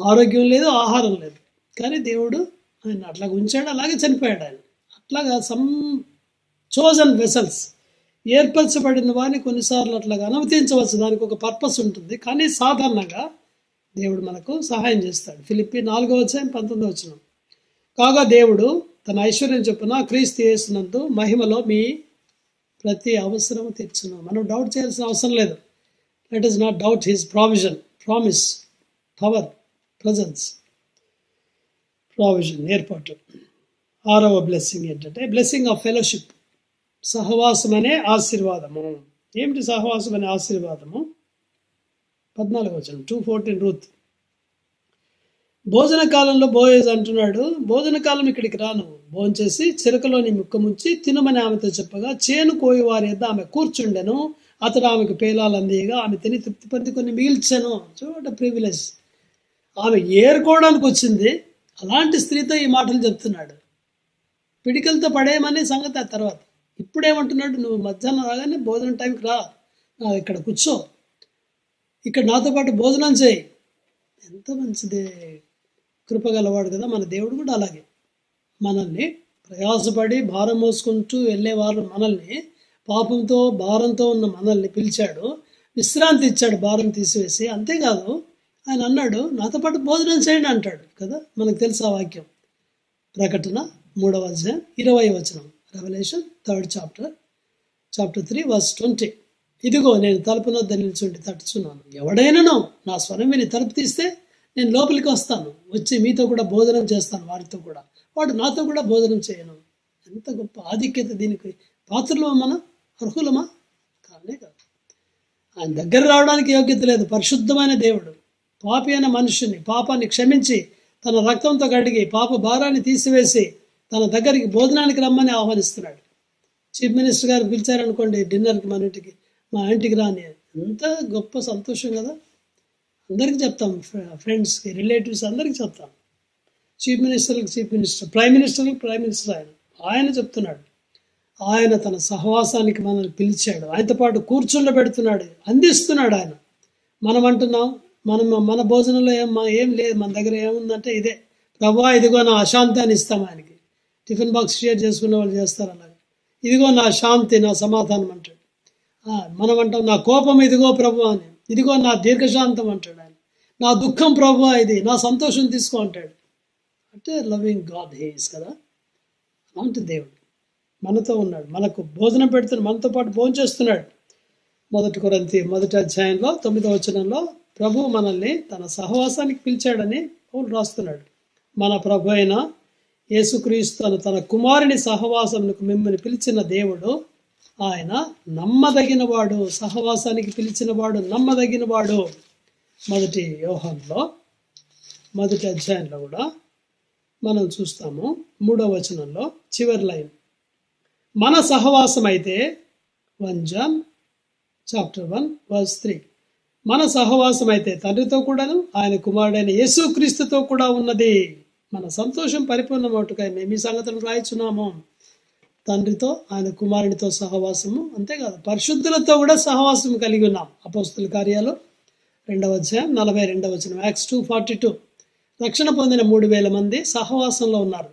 ఆరోగ్యం లేదు, ఆహారం లేదు. కానీ దేవుడు ఆయన అట్లాగ ఉంచాడు, అలాగే చనిపోయాడు ఆయన. అట్లాగా సమ్ చోజన్ వెసల్స్, ఏర్పరచబడిన వారిని కొన్నిసార్లు అట్లాగా అనుమతించవచ్చు. దానికి ఒక పర్పస్ ఉంటుంది. కానీ సాధారణంగా దేవుడు మనకు సహాయం చేస్తాడు. ఫిలిప్పీ 4:19 కాగా దేవుడు తన ఐశ్వర్యం చొప్పున క్రీస్తు యేసునందు మహిమలో మీ ప్రతి అవసరం తీర్చును. మనం డౌట్ చేయాల్సిన అవసరం లేదు. Let us not doubt his provision, promise, power, presence. Provision, ఏర్పాటు. 6వ బ్లెస్సింగ్ ఏంటంటే బ్లెస్సింగ్ ఆఫ్ ఫెలోషిప్. సహవాసం అనే ఆశీర్వాదము. ఏమిటి సహవాసం అనే ఆశీర్వాదము? 14 2:14 రూత్. భోజన కాలంలో బోయేజ్ అంటున్నాడు, భోజన కాలం ఇక్కడికి రాను, భోంచేసి చిరకలోని ముక్క ముంచి తినమని ఆమెతో చెప్పగా, చేను కోయి వారి యొద్ద ఆమె కూర్చుండెను. అతడు ఆమెకు పేలాలు అందియగా ఆమె తిని తృప్తి పొంది కొన్ని మిగిల్చాను. చూడ ప్రివిలేజ్. ఆమె ఏరుకోవడానికి వచ్చింది. అలాంటి స్త్రీతో ఈ మాటలు చెప్తున్నాడు. పిడికలతో పడేయమని సంగతి ఆ తర్వాత. ఇప్పుడేమంటున్నాడు, నువ్వు మధ్యాహ్నం రాగానే భోజనం టైంకి రా, ఇక్కడ కూర్చో, ఇక్కడ నాతో పాటు భోజనం చేయి. ఎంత మంచిది, కృపగలవాడు కదా మన దేవుడు. కూడా అలాగే మనల్ని ప్రయాసపడి భారం మోసుకుంటూ వెళ్ళేవారు మనల్ని, పాపంతో భారంతో ఉన్న మనల్ని పిలిచాడు, విశ్రాంతి ఇచ్చాడు భారం తీసివేసి. అంతేకాదు ఆయన అన్నాడు, నాతో పాటు భోజనం చేయండి అంటాడు కదా. మనకు తెలుసు ఆ వాక్యం. ప్రకటన 3:20 రెవల్యూషన్ 3rd chapter 3:20. ఇదిగో నేను తలుపు వద్ద నిల్చుండి తట్టుచున్నాను. ఎవడైనానో నా స్వరం విని తలుపు తీస్తే నేను లోపలికి వస్తాను, వచ్చి మీతో కూడా భోజనం చేస్తాను, వారితో కూడా, వాడు నాతో కూడా భోజనం చేయను. ఎంత గొప్ప ఆధిక్యత దీనికి. పాత్రలో మనం అర్హులమా? కానే కాదు. ఆయన దగ్గర రావడానికి యోగ్యత లేదు. పరిశుద్ధమైన దేవుడు పాపి అయిన మనుషుని పాపాన్ని క్షమించి తన రక్తంతో కడిగి పాప భారాన్ని తీసివేసి తన దగ్గరికి భోజనానికి రమ్మని ఆహ్వానిస్తున్నాడు. చీఫ్ మినిస్టర్ గారు పిలిచారనుకోండి డిన్నర్కి, మన ఇంటికి, మా ఇంటికి రాని, ఎంత గొప్ప సంతోషం కదా. అందరికీ చెప్తాం, ఫ్రెండ్స్కి, రిలేటివ్స్ అందరికీ చెప్తాం. చీఫ్ మినిస్టర్కి చీఫ్ మినిస్టర్, ప్రైమ్ మినిస్టర్కి ప్రైమ్ మినిస్టర్ ఆయన చెప్తున్నాడు. ఆయన తన సహవాసానికి మనల్ని పిలిచాడు, ఆయనతో పాటు కూర్చుండబెడుతున్నాడు, అందిస్తున్నాడు ఆయన. మనం అంటున్నాం మన భోజనంలో ఏం లేదు, మన దగ్గర ఏముందంటే ఇదే, ప్రభువా ఇదిగో నా అశాంతి అని ఇస్తాం ఆయనకి. టిఫిన్ బాక్స్ షేర్ చేసుకునే వాళ్ళు చేస్తారు అలాగే, ఇదిగో నా శాంతి, నా సమాధానం అంటాడు. మనం అంటాం నా కోపం ఇదిగో ప్రభు అని, ఇదిగో నా దీర్ఘశాంతం అంటాడు ఆయన. నా దుఃఖం ప్రభు ఇది, నా సంతోషం తీసుకో అంటాడు. అంటే లవింగ్ గాడ్ హీస్ కదా. అలాంటి దేవుడు మనతో ఉన్నాడు, మనకు భోజనం పెడుతున్నాడు, మనతో పాటు భోజనం చేస్తున్నాడు. 1 కొరింథీ 1వ అధ్యాయంలో 9వ వచనంలో ప్రభు మనల్ని తన సహవాసానికి పిలిచాడని పౌలు రాస్తున్నాడు. మన ప్రభు అయిన యేసుక్రీస్తు తన కుమారుని సహవాసమునకు మిమ్మల్ని పిలిచిన దేవుడు, ఆయన నమ్మదగినవాడు, సహవాసానికి పిలిచినవాడు నమ్మదగినవాడు. 1 యోహానులో 1వ అధ్యాయంలో కూడా మనం చూస్తాము 3వ వచనంలో చివరి లైన్, మన సహవాసం అయితే 1 జాన్ చాప్టర్ 1:3, మన సహవాసం అయితే తండ్రితో కూడాను ఆయన కుమారుడైన యేసుక్రీస్తుతో కూడా ఉన్నది. మన సంతోషం పరిపూర్ణమవుటకై మేము ఈ సంగతులను రాయిచున్నాము. తండ్రితో ఆయన కుమారునితో సహవాసము, అంతేకాదు పరిశుద్ధులతో కూడా సహవాసం కలిగి ఉన్నాం. అపోస్తుల కార్యాలు 2వ అధ్యాయం 42వ వచనం, యాక్ట్స్ 2:42. రక్షణ పొందిన 3,000 మంది సహవాసంలో ఉన్నారు.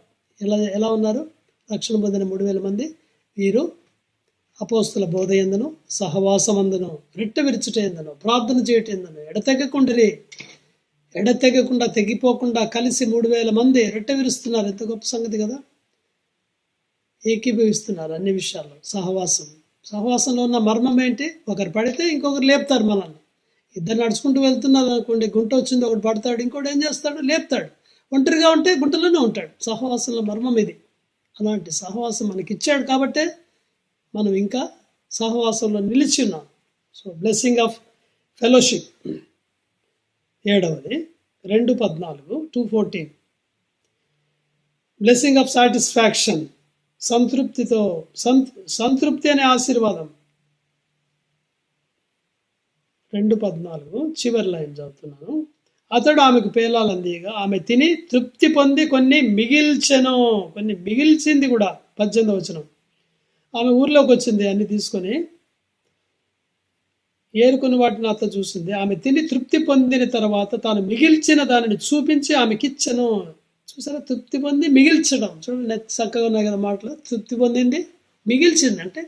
ఎలా ఉన్నారు? రక్షణ పొందిన 3,000 మంది వీరు అపోస్తుల బోధ యందును, సహవాసమందును, రెట్ట విరుచుటయందును, ప్రార్థన చేయటందును ఎడతెగకుండా తెగిపోకుండా కలిసి 3,000 మంది రెట్ట విరుస్తున్నారు. ఎంత గొప్ప సంగతి కదా. ఏకీభవిస్తున్నారు అన్ని విషయాల్లో. సహవాసంలో ఉన్న మర్మం ఏంటి? ఒకరు పడితే ఇంకొకరు లేపుతారు మనల్ని. ఇద్దరు నడుచుకుంటూ వెళ్తున్నారు అనుకోండి, గుంట వచ్చింది, ఒకటి పడతాడు, ఇంకోటి ఏం చేస్తాడు? లేపుతాడు. ఒంటరిగా ఉంటే గుంటలోనే ఉంటాడు. సహవాసంలో మర్మం ఇది. అలాంటి సహవాసం మనకి ఇచ్చాడు కాబట్టే మనం ఇంకా సహవాసంలో నిలిచి ఉన్నాం. సో బ్లెస్సింగ్ ఆఫ్ ఫెలోషిప్ 7వది 2:14, 2:14. బ్లెస్సింగ్ ఆఫ్ సాటిస్ఫాక్షన్, సంతృప్తి అనే ఆశీర్వాదం. 2:14 చివరి లైన్ చదువుతున్నాను. అతడు ఆమెకు పేలాలందిగా ఆమె తిని తృప్తి పొంది కొన్ని మిగిల్చింది కూడా. 18వ వచనం, ఆమె ఊర్లోకి వచ్చింది, అన్ని తీసుకొని ఏరుకుని వాటిని అత్త చూసింది. ఆమె తిని తృప్తి పొందిన తర్వాత తాను మిగిల్చిన దానిని చూపించి ఆమెకిచ్చను. చూసారా, తృప్తి పొంది మిగిల్చడం. చూడండి చక్కగా ఉన్నాయి కదా మాటలు. తృప్తి పొందింది, మిగిల్చింది. అంటే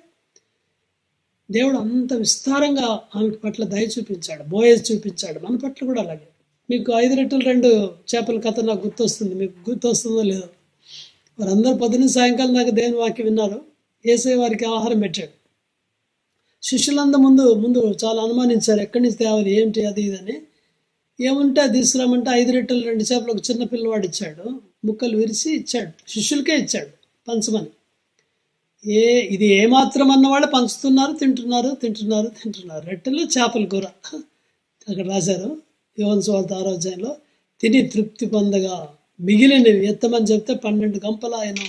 దేవుడు అంత విస్తారంగా ఆమె పట్ల దయ చూపించాడు, బోయజ్ చూపించాడు. మన పట్ల కూడా అలాగే. మీకు 5 రొట్టెలు 2 చేపల కథ నాకు గుర్తొస్తుంది. మీకు గుర్తొస్తుందో లేదో? వారందరూ పొద్దున్న సాయంకాలం దాకా దేవుని వాక్యం విన్నారు. యేసయ్య వారికి ఆహారం పెట్టాడు. శిష్యులందరూ ముందు చాలా అనుమానించారు, ఎక్కడి నుంచి తేవాలి, ఏంటి అది ఇదని. ఏముంటే అది తీసుకురామంటే 5 రొట్టెలు 2 చేపలు ఒక చిన్న పిల్లవాడు ఇచ్చాడు. ముక్కలు విరిచి ఇచ్చాడు, శిష్యులకే ఇచ్చాడు పంచమని. ఇది ఏమాత్రం అన్నవాళ్ళు పంచుతున్నారు, తింటున్నారు. రొట్టెలు చేపల కూర అక్కడ రాశారు. యోహాను సువార్త 6వ అధ్యాయంలో తిని తృప్తి పొందగా మిగిలినవి ఎత్తమని చెప్తే 12 గంపలు ఆయన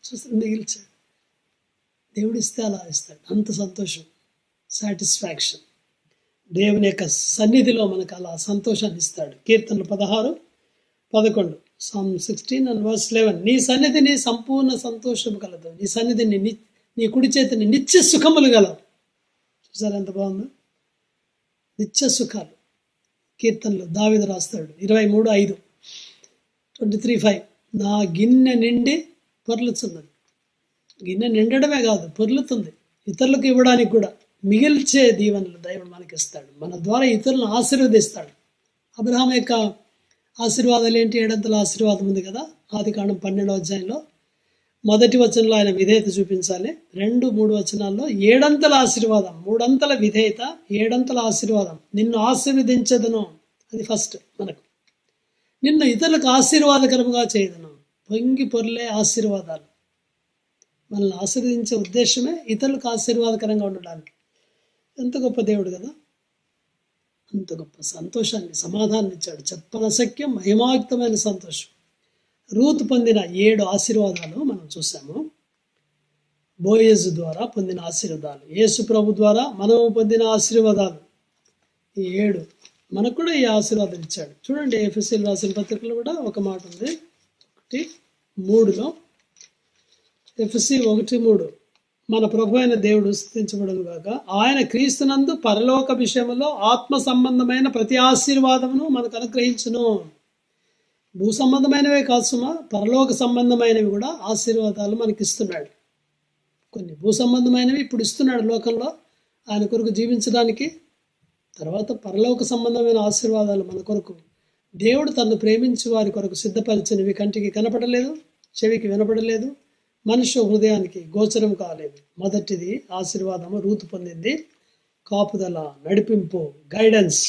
చూస్తే మిగిల్చాడు. దేవుడు ఇస్తే అలా ఇస్తాడు. అంత సంతోషం, సాటిస్ఫాక్షన్. దేవుని యొక్క సన్నిధిలో మనకు అలా సంతోషాన్ని ఇస్తాడు. కీర్తనలు 16:11, Psalm 16:11. నీ సన్నిధిని సంపూర్ణ సంతోషం కలదు, నీ సన్నిధిని నీ కుడి చేతిని నిత్య సుఖములు గలవు. చూసారు ఎంత బాగుందో, నిత్య సుఖాలు. కీర్తనలు దావీదు రాస్తాడు 23:5, 23:5. నా గిన్నె నిండి పొర్లుతున్నది. గిన్నె నిండడమే కాదు, పొర్లుతుంది. ఇతరులకు ఇవ్వడానికి కూడా మిగిల్చే దీవెనలు దేవుడు మనకి ఇస్తాడు. మన ద్వారా ఇతరులను ఆశీర్వదిస్తాడు. అబ్రహాం యొక్క ఆశీర్వాదాలు ఏంటి? 7 ఆశీర్వాదం ఉంది కదా. ఆదికాండం 12వ అధ్యాయంలో 1వ వచనంలో ఆయన విధేయత చూపించాలి. 2, 3 వచనాల్లో 7 ఆశీర్వాదం, 3 విధేయత, 7 ఆశీర్వాదం. నిన్ను ఆశీర్వదించదను, అది ఫస్ట్ మనకు. నిన్ను ఇతరులకు ఆశీర్వాదకరముగా చేయదను. పొంగి పొర్లే ఆశీర్వాదాలు. మనల్ని ఆశీర్వదించే ఉద్దేశమే ఇతరులకు ఆశీర్వాదకరంగా ఉండడానికి. ఎంత గొప్ప దేవుడు కదా. అంత గొప్ప సంతోషాన్ని, సమాధానాన్ని ఇచ్చాడు. చెప్పనశక్యం మహిమాయుక్తమైన సంతోషం. రూత్ పొందిన 7 ఆశీర్వాదాలు మనం చూసాము. బోయజ్ ద్వారా పొందిన ఆశీర్వాదాలు, యేసు ప్రభు ద్వారా మనము పొందిన ఆశీర్వాదాలు, ఈ 7 మనకు కూడా ఈ ఆశీర్వాదాలు ఇచ్చాడు. చూడండి, ఎఫెసీయులకు రాసిన పత్రికలో కూడా ఒక మాట ఉంది. 1:3లో ఎఫెసీ 1:3 మన ప్రభు అయిన దేవుడు స్తుతించబడును గాక. ఆయన క్రీస్తునందు పరలోక విషయంలో ఆత్మ సంబంధమైన ప్రతి ఆశీర్వాదమును మనకు అనుగ్రహించును. భూ సంబంధమైనవే కాదు సుమా, పరలోక సంబంధమైనవి కూడా ఆశీర్వాదాలు మనకి ఇస్తున్నాడు. కొన్ని భూ సంబంధమైనవి ఇప్పుడు ఇస్తున్నాడు లోకంలో ఆయన కొరకు జీవించడానికి. తర్వాత పరలోక సంబంధమైన ఆశీర్వాదాలు మన కొరకు దేవుడు తనను ప్రేమించి వారి కొరకు సిద్ధపరిచినవి కంటికి కనపడలేదు, చెవికి వినపడలేదు, మనుష్య హృదయానికి గోచరం కాలేదు. మొదటిది ఆశీర్వాదము రూతు పొందింది, కాపుదల, నడిపింపు, గైడెన్స్.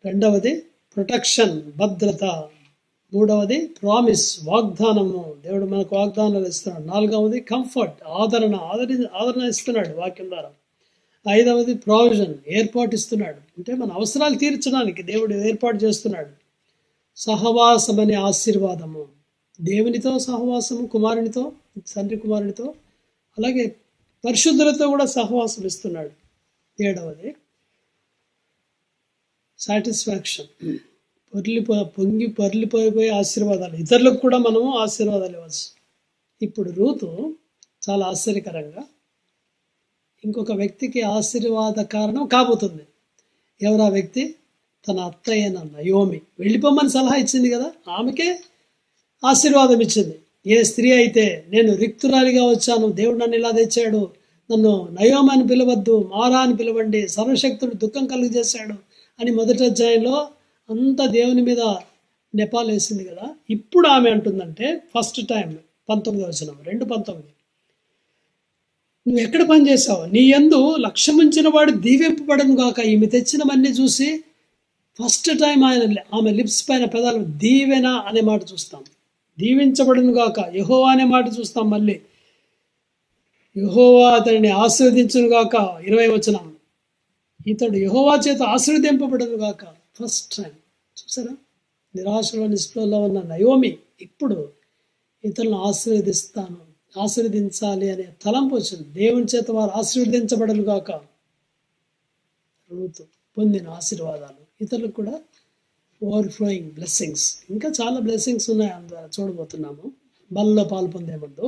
రెండవది ప్రొటెక్షన్, భద్రత. మూడవది ప్రామిస్, వాగ్దానము, దేవుడు మనకు వాగ్దానాలు ఇస్తున్నాడు. నాలుగవది కంఫర్ట్, ఆదరణ ఇస్తున్నాడు వాక్యం ద్వారా. ఐదవది ప్రావిజన్, ఏర్పాటు ఇస్తున్నాడు, అంటే మన అవసరాలు తీర్చడానికి దేవుడు ఏర్పాటు చేస్తున్నాడు. సహవాసం అనే ఆశీర్వాదము, దేవునితో సహవాసము, కుమారునితో, తండ్రి కుమారునితో, అలాగే పరిశుద్ధులతో కూడా సహవాసం ఇస్తున్నాడు. ఏడవది సాటిస్ఫాక్షన్, పొర్లిపోయిపోయే ఆశీర్వాదాలు, ఇతరులకు కూడా మనము ఆశీర్వాదాలు ఇవ్వచ్చు. ఇప్పుడు రూతు చాలా ఆశ్చర్యకరంగా ఇంకొక వ్యక్తికి ఆశీర్వాద కారణం కాబోతుంది. ఎవరా వ్యక్తి? తన అత్త అయిన నయోమి. వెళ్ళిపోమని సలహా ఇచ్చింది కదా, ఆమెకే ఆశీర్వాదం ఇచ్చింది. ఏ స్త్రీ అయితే నేను రిక్తురాలిగా వచ్చాను, దేవుడు నన్ను ఇలా తెచ్చాడు, నన్ను నయోమి అని పిలవద్దు, మారా అని పిలవండి, సర్వశక్తుడు దుఃఖం కలుగజేశాడు అని మొదటి అధ్యాయంలో అంతా దేవుని మీద నెపాలేసింది కదా. ఇప్పుడు ఆమె అంటుందంటే ఫస్ట్ టైం 19వ వచనం 2:19, నువ్వు ఎక్కడ పని చేసావు, నీ యందు లక్ష్యముంచిన వాడు దీవింపబడను గాక. ఈమె తెచ్చినవన్నీ చూసి ఫస్ట్ టైం ఆమె లిప్స్ పైన పెదాలు దీవెన అనే మాట చూస్తాం, దీవించబడను గాక. యెహోవా అనే మాట చూస్తాం, మళ్ళీ యెహోవా అతడిని ఆశీర్వదించును గాక. 20వ వచనం, ఇతడు యెహోవా చేత ఆశీర్వదింపబడను గాక. ఫస్ట్ టైం చూసారా, నిరాశలో నిస్పృహలో ఉన్న నయోమి ఇప్పుడు ఇతరులను ఆశీర్వదించాలి అనే తలంపు వచ్చింది. దేవుని చేత వారు ఆశీర్వదించబడను గాక. రూతు పొందిన ఆశీర్వాదాలు ఇతరులకు కూడా ఓవర్ఫ్లోయింగ్ బ్లెస్సింగ్స్. ఇంకా చాలా బ్లెస్సింగ్స్ ఉన్నాయి, అందువల్ల చూడబోతున్నాము. బలలో పాలు పొందే ముందు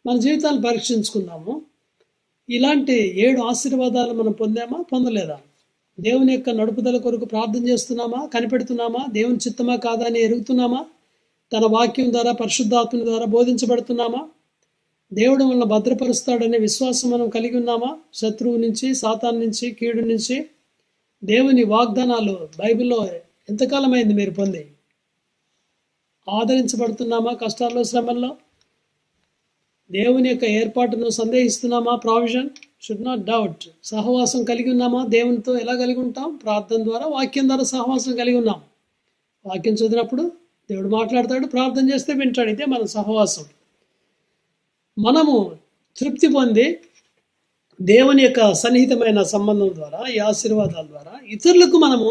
మన జీవితాలు పరీక్షించుకుందాము. ఇలాంటి 7 ఆశీర్వాదాలు మనం పొందామా, పొందలేదా? దేవుని యొక్క నడుపుదల కొరకు ప్రార్థన చేస్తున్నామా, కనిపెడుతున్నామా, దేవుని చిత్తమా కాదా అని ఎరుగుతున్నామా, తన వాక్యం ద్వారా పరిశుద్ధాత్మ ద్వారా బోధించబడుతున్నామా, దేవుడు మనల్ని భద్రపరుస్తాడనే విశ్వాసం మనం కలిగి ఉన్నామా, శత్రువు నుంచి, సాతాన్ నుంచి, కీడు నుంచి. దేవుని వాగ్దానాలు బైబిల్లో ఎంతకాలం అయింది మీరు పొంది? ఆదరించబడుతున్నామా కష్టాల్లో, శ్రమల్లో? దేవుని యొక్క ఏర్పాటును సందేహిస్తున్నామా? Provision, should not doubt. సహవాసం కలిగి ఉన్నామా? దేవునితో ఎలా కలిగి ఉంటాం? ప్రార్థన ద్వారా, వాక్యం ద్వారా సహవాసం కలిగి ఉన్నాం. వాక్యం చదివినప్పుడు దేవుడు మాట్లాడతాడు, ప్రార్థన చేస్తే వింటాడు. ఇదే మన సహవాసం. మనము తృప్తి పొంది దేవుని యొక్క సన్నిహితమైన సంబంధం ద్వారా, ఈ ఆశీర్వాదాల ద్వారా ఇతరులకు మనము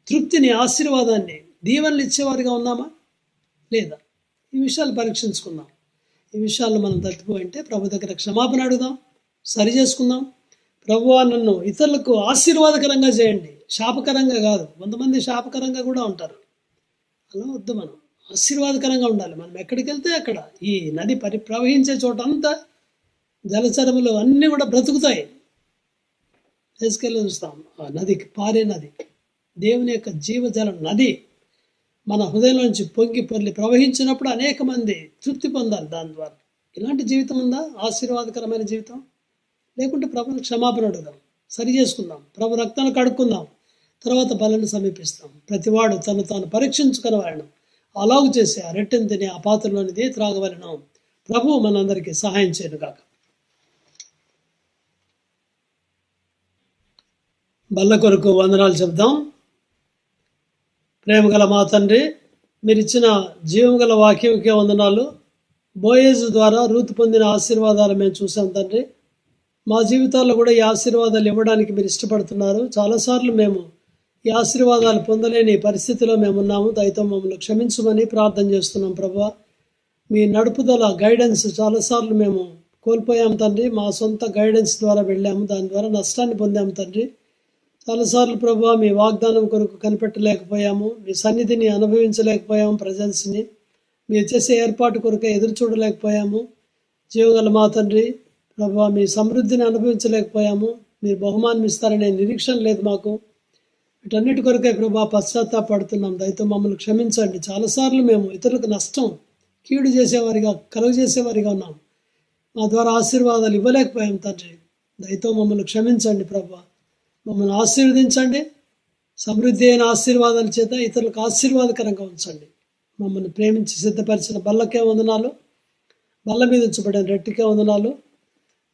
తృప్తిని, ఆశీర్వాదాన్ని, దీవెనలు ఇచ్చేవారిగా ఉన్నామా లేదా? ఈ విషయాలు పరీక్షించుకుందాం. ఈ విషయాల్లో మనం తప్పిపోయింటే ప్రభు దగ్గర క్షమాపణ అడుగుదాం, సరి చేసుకుందాం. ప్రభువా నన్ను ఇతరులకు ఆశీర్వాదకరంగా చేయండి, శాపకరంగా కాదు. కొంతమంది శాపకరంగా కూడా ఉంటారు, అలా వద్దు. మనం ఆశీర్వాదకరంగా ఉండాలి. మనం ఎక్కడికి వెళ్తే అక్కడ ఈ నది ప్రవహించే చోట అంతా జలచరములు అన్నీ కూడా బ్రతుకుతాయి. తీసుకెళ్ళి చూస్తాం ఆ నదికి, పారే నది, దేవుని యొక్క జీవజల నది మన హృదయంలోంచి పొంగి పొర్లి ప్రవహించినప్పుడు అనేక మంది తృప్తి పొందాలి దాని ద్వారా. ఇలాంటి జీవితం ఉందా? ఆశీర్వాదకరమైన జీవితం? లేకుంటే ప్రభుని క్షమాపణ అడుగుదాం, సరి చేసుకుందాం, ప్రభు రక్తాన్ని కడుక్కుందాం, తర్వాత బలను సమీపిస్తాం. ప్రతివాడు తను తాను పరీక్షించుకునేవాళ్ళను అలాగు చేసి ఆ రెట్టెను తిని ఆ పాత్రలోనిది త్రాగవలను. ప్రభు మనందరికీ సహాయం చేయను గాక. బల్ల కొరకు వందనాలు చెప్దాం. ప్రేమగల మా తండ్రి, మీరు ఇచ్చిన జీవగల వాక్యంకే వందనాలు. బోయేజు ద్వారా రూతు పొందిన ఆశీర్వాదాలు మేము చూసాం తండ్రి. మా జీవితాల్లో కూడా ఈ ఆశీర్వాదాలు ఇవ్వడానికి మీరు ఇష్టపడుతున్నారు. చాలాసార్లు మేము ఈ ఆశీర్వాదాలు పొందలేని పరిస్థితిలో మేము ఉన్నాము. దయతో మమ్మల్ని క్షమించమని ప్రార్థన చేస్తున్నాం ప్రభువా. మీ నడుపుదల, గైడెన్స్ చాలాసార్లు మేము కోల్పోయాం తండ్రి. మా సొంత గైడెన్స్ ద్వారా వెళ్ళాము, దాని ద్వారా నష్టాన్ని పొందాము తండ్రి. చాలాసార్లు ప్రభువా మీ వాగ్దానం కొరకు కనిపెట్టలేకపోయాము, మీ సన్నిధిని అనుభవించలేకపోయాము, ప్రజెన్స్ని మీరు చేసే ఏర్పాటు కొరకు ఎదురు చూడలేకపోయాము. జీవగల మా తండ్రి, ప్రభా మీ సమృద్ధిని అనుభవించలేకపోయాము, మీరు బహుమానం ఇస్తారనే నిరీక్షణ లేదు మాకు. వీటన్నిటి కొరకే ప్రభా పశ్చాత్తాపడుతున్నాం. దయతో మమ్మల్ని క్షమించండి. చాలాసార్లు మేము ఇతరులకు నష్టం కీడు చేసేవారిగా కలుగు చేసేవారిగా ఉన్నాం. మా ద్వారా ఆశీర్వాదాలు ఇవ్వలేకపోయాం తండ్రి. దయతో మమ్మల్ని క్షమించండి ప్రభా. మమ్మల్ని ఆశీర్వదించండి. సమృద్ధి అయిన ఆశీర్వాదాల చేత ఇతరులకు ఆశీర్వాదకరంగా ఉంచండి. మమ్మల్ని ప్రేమించి సిద్ధపరిచిన బల్లకే వందనాలు. బల్ల మీద ఉంచబడిన రెట్టికే వందనాలు.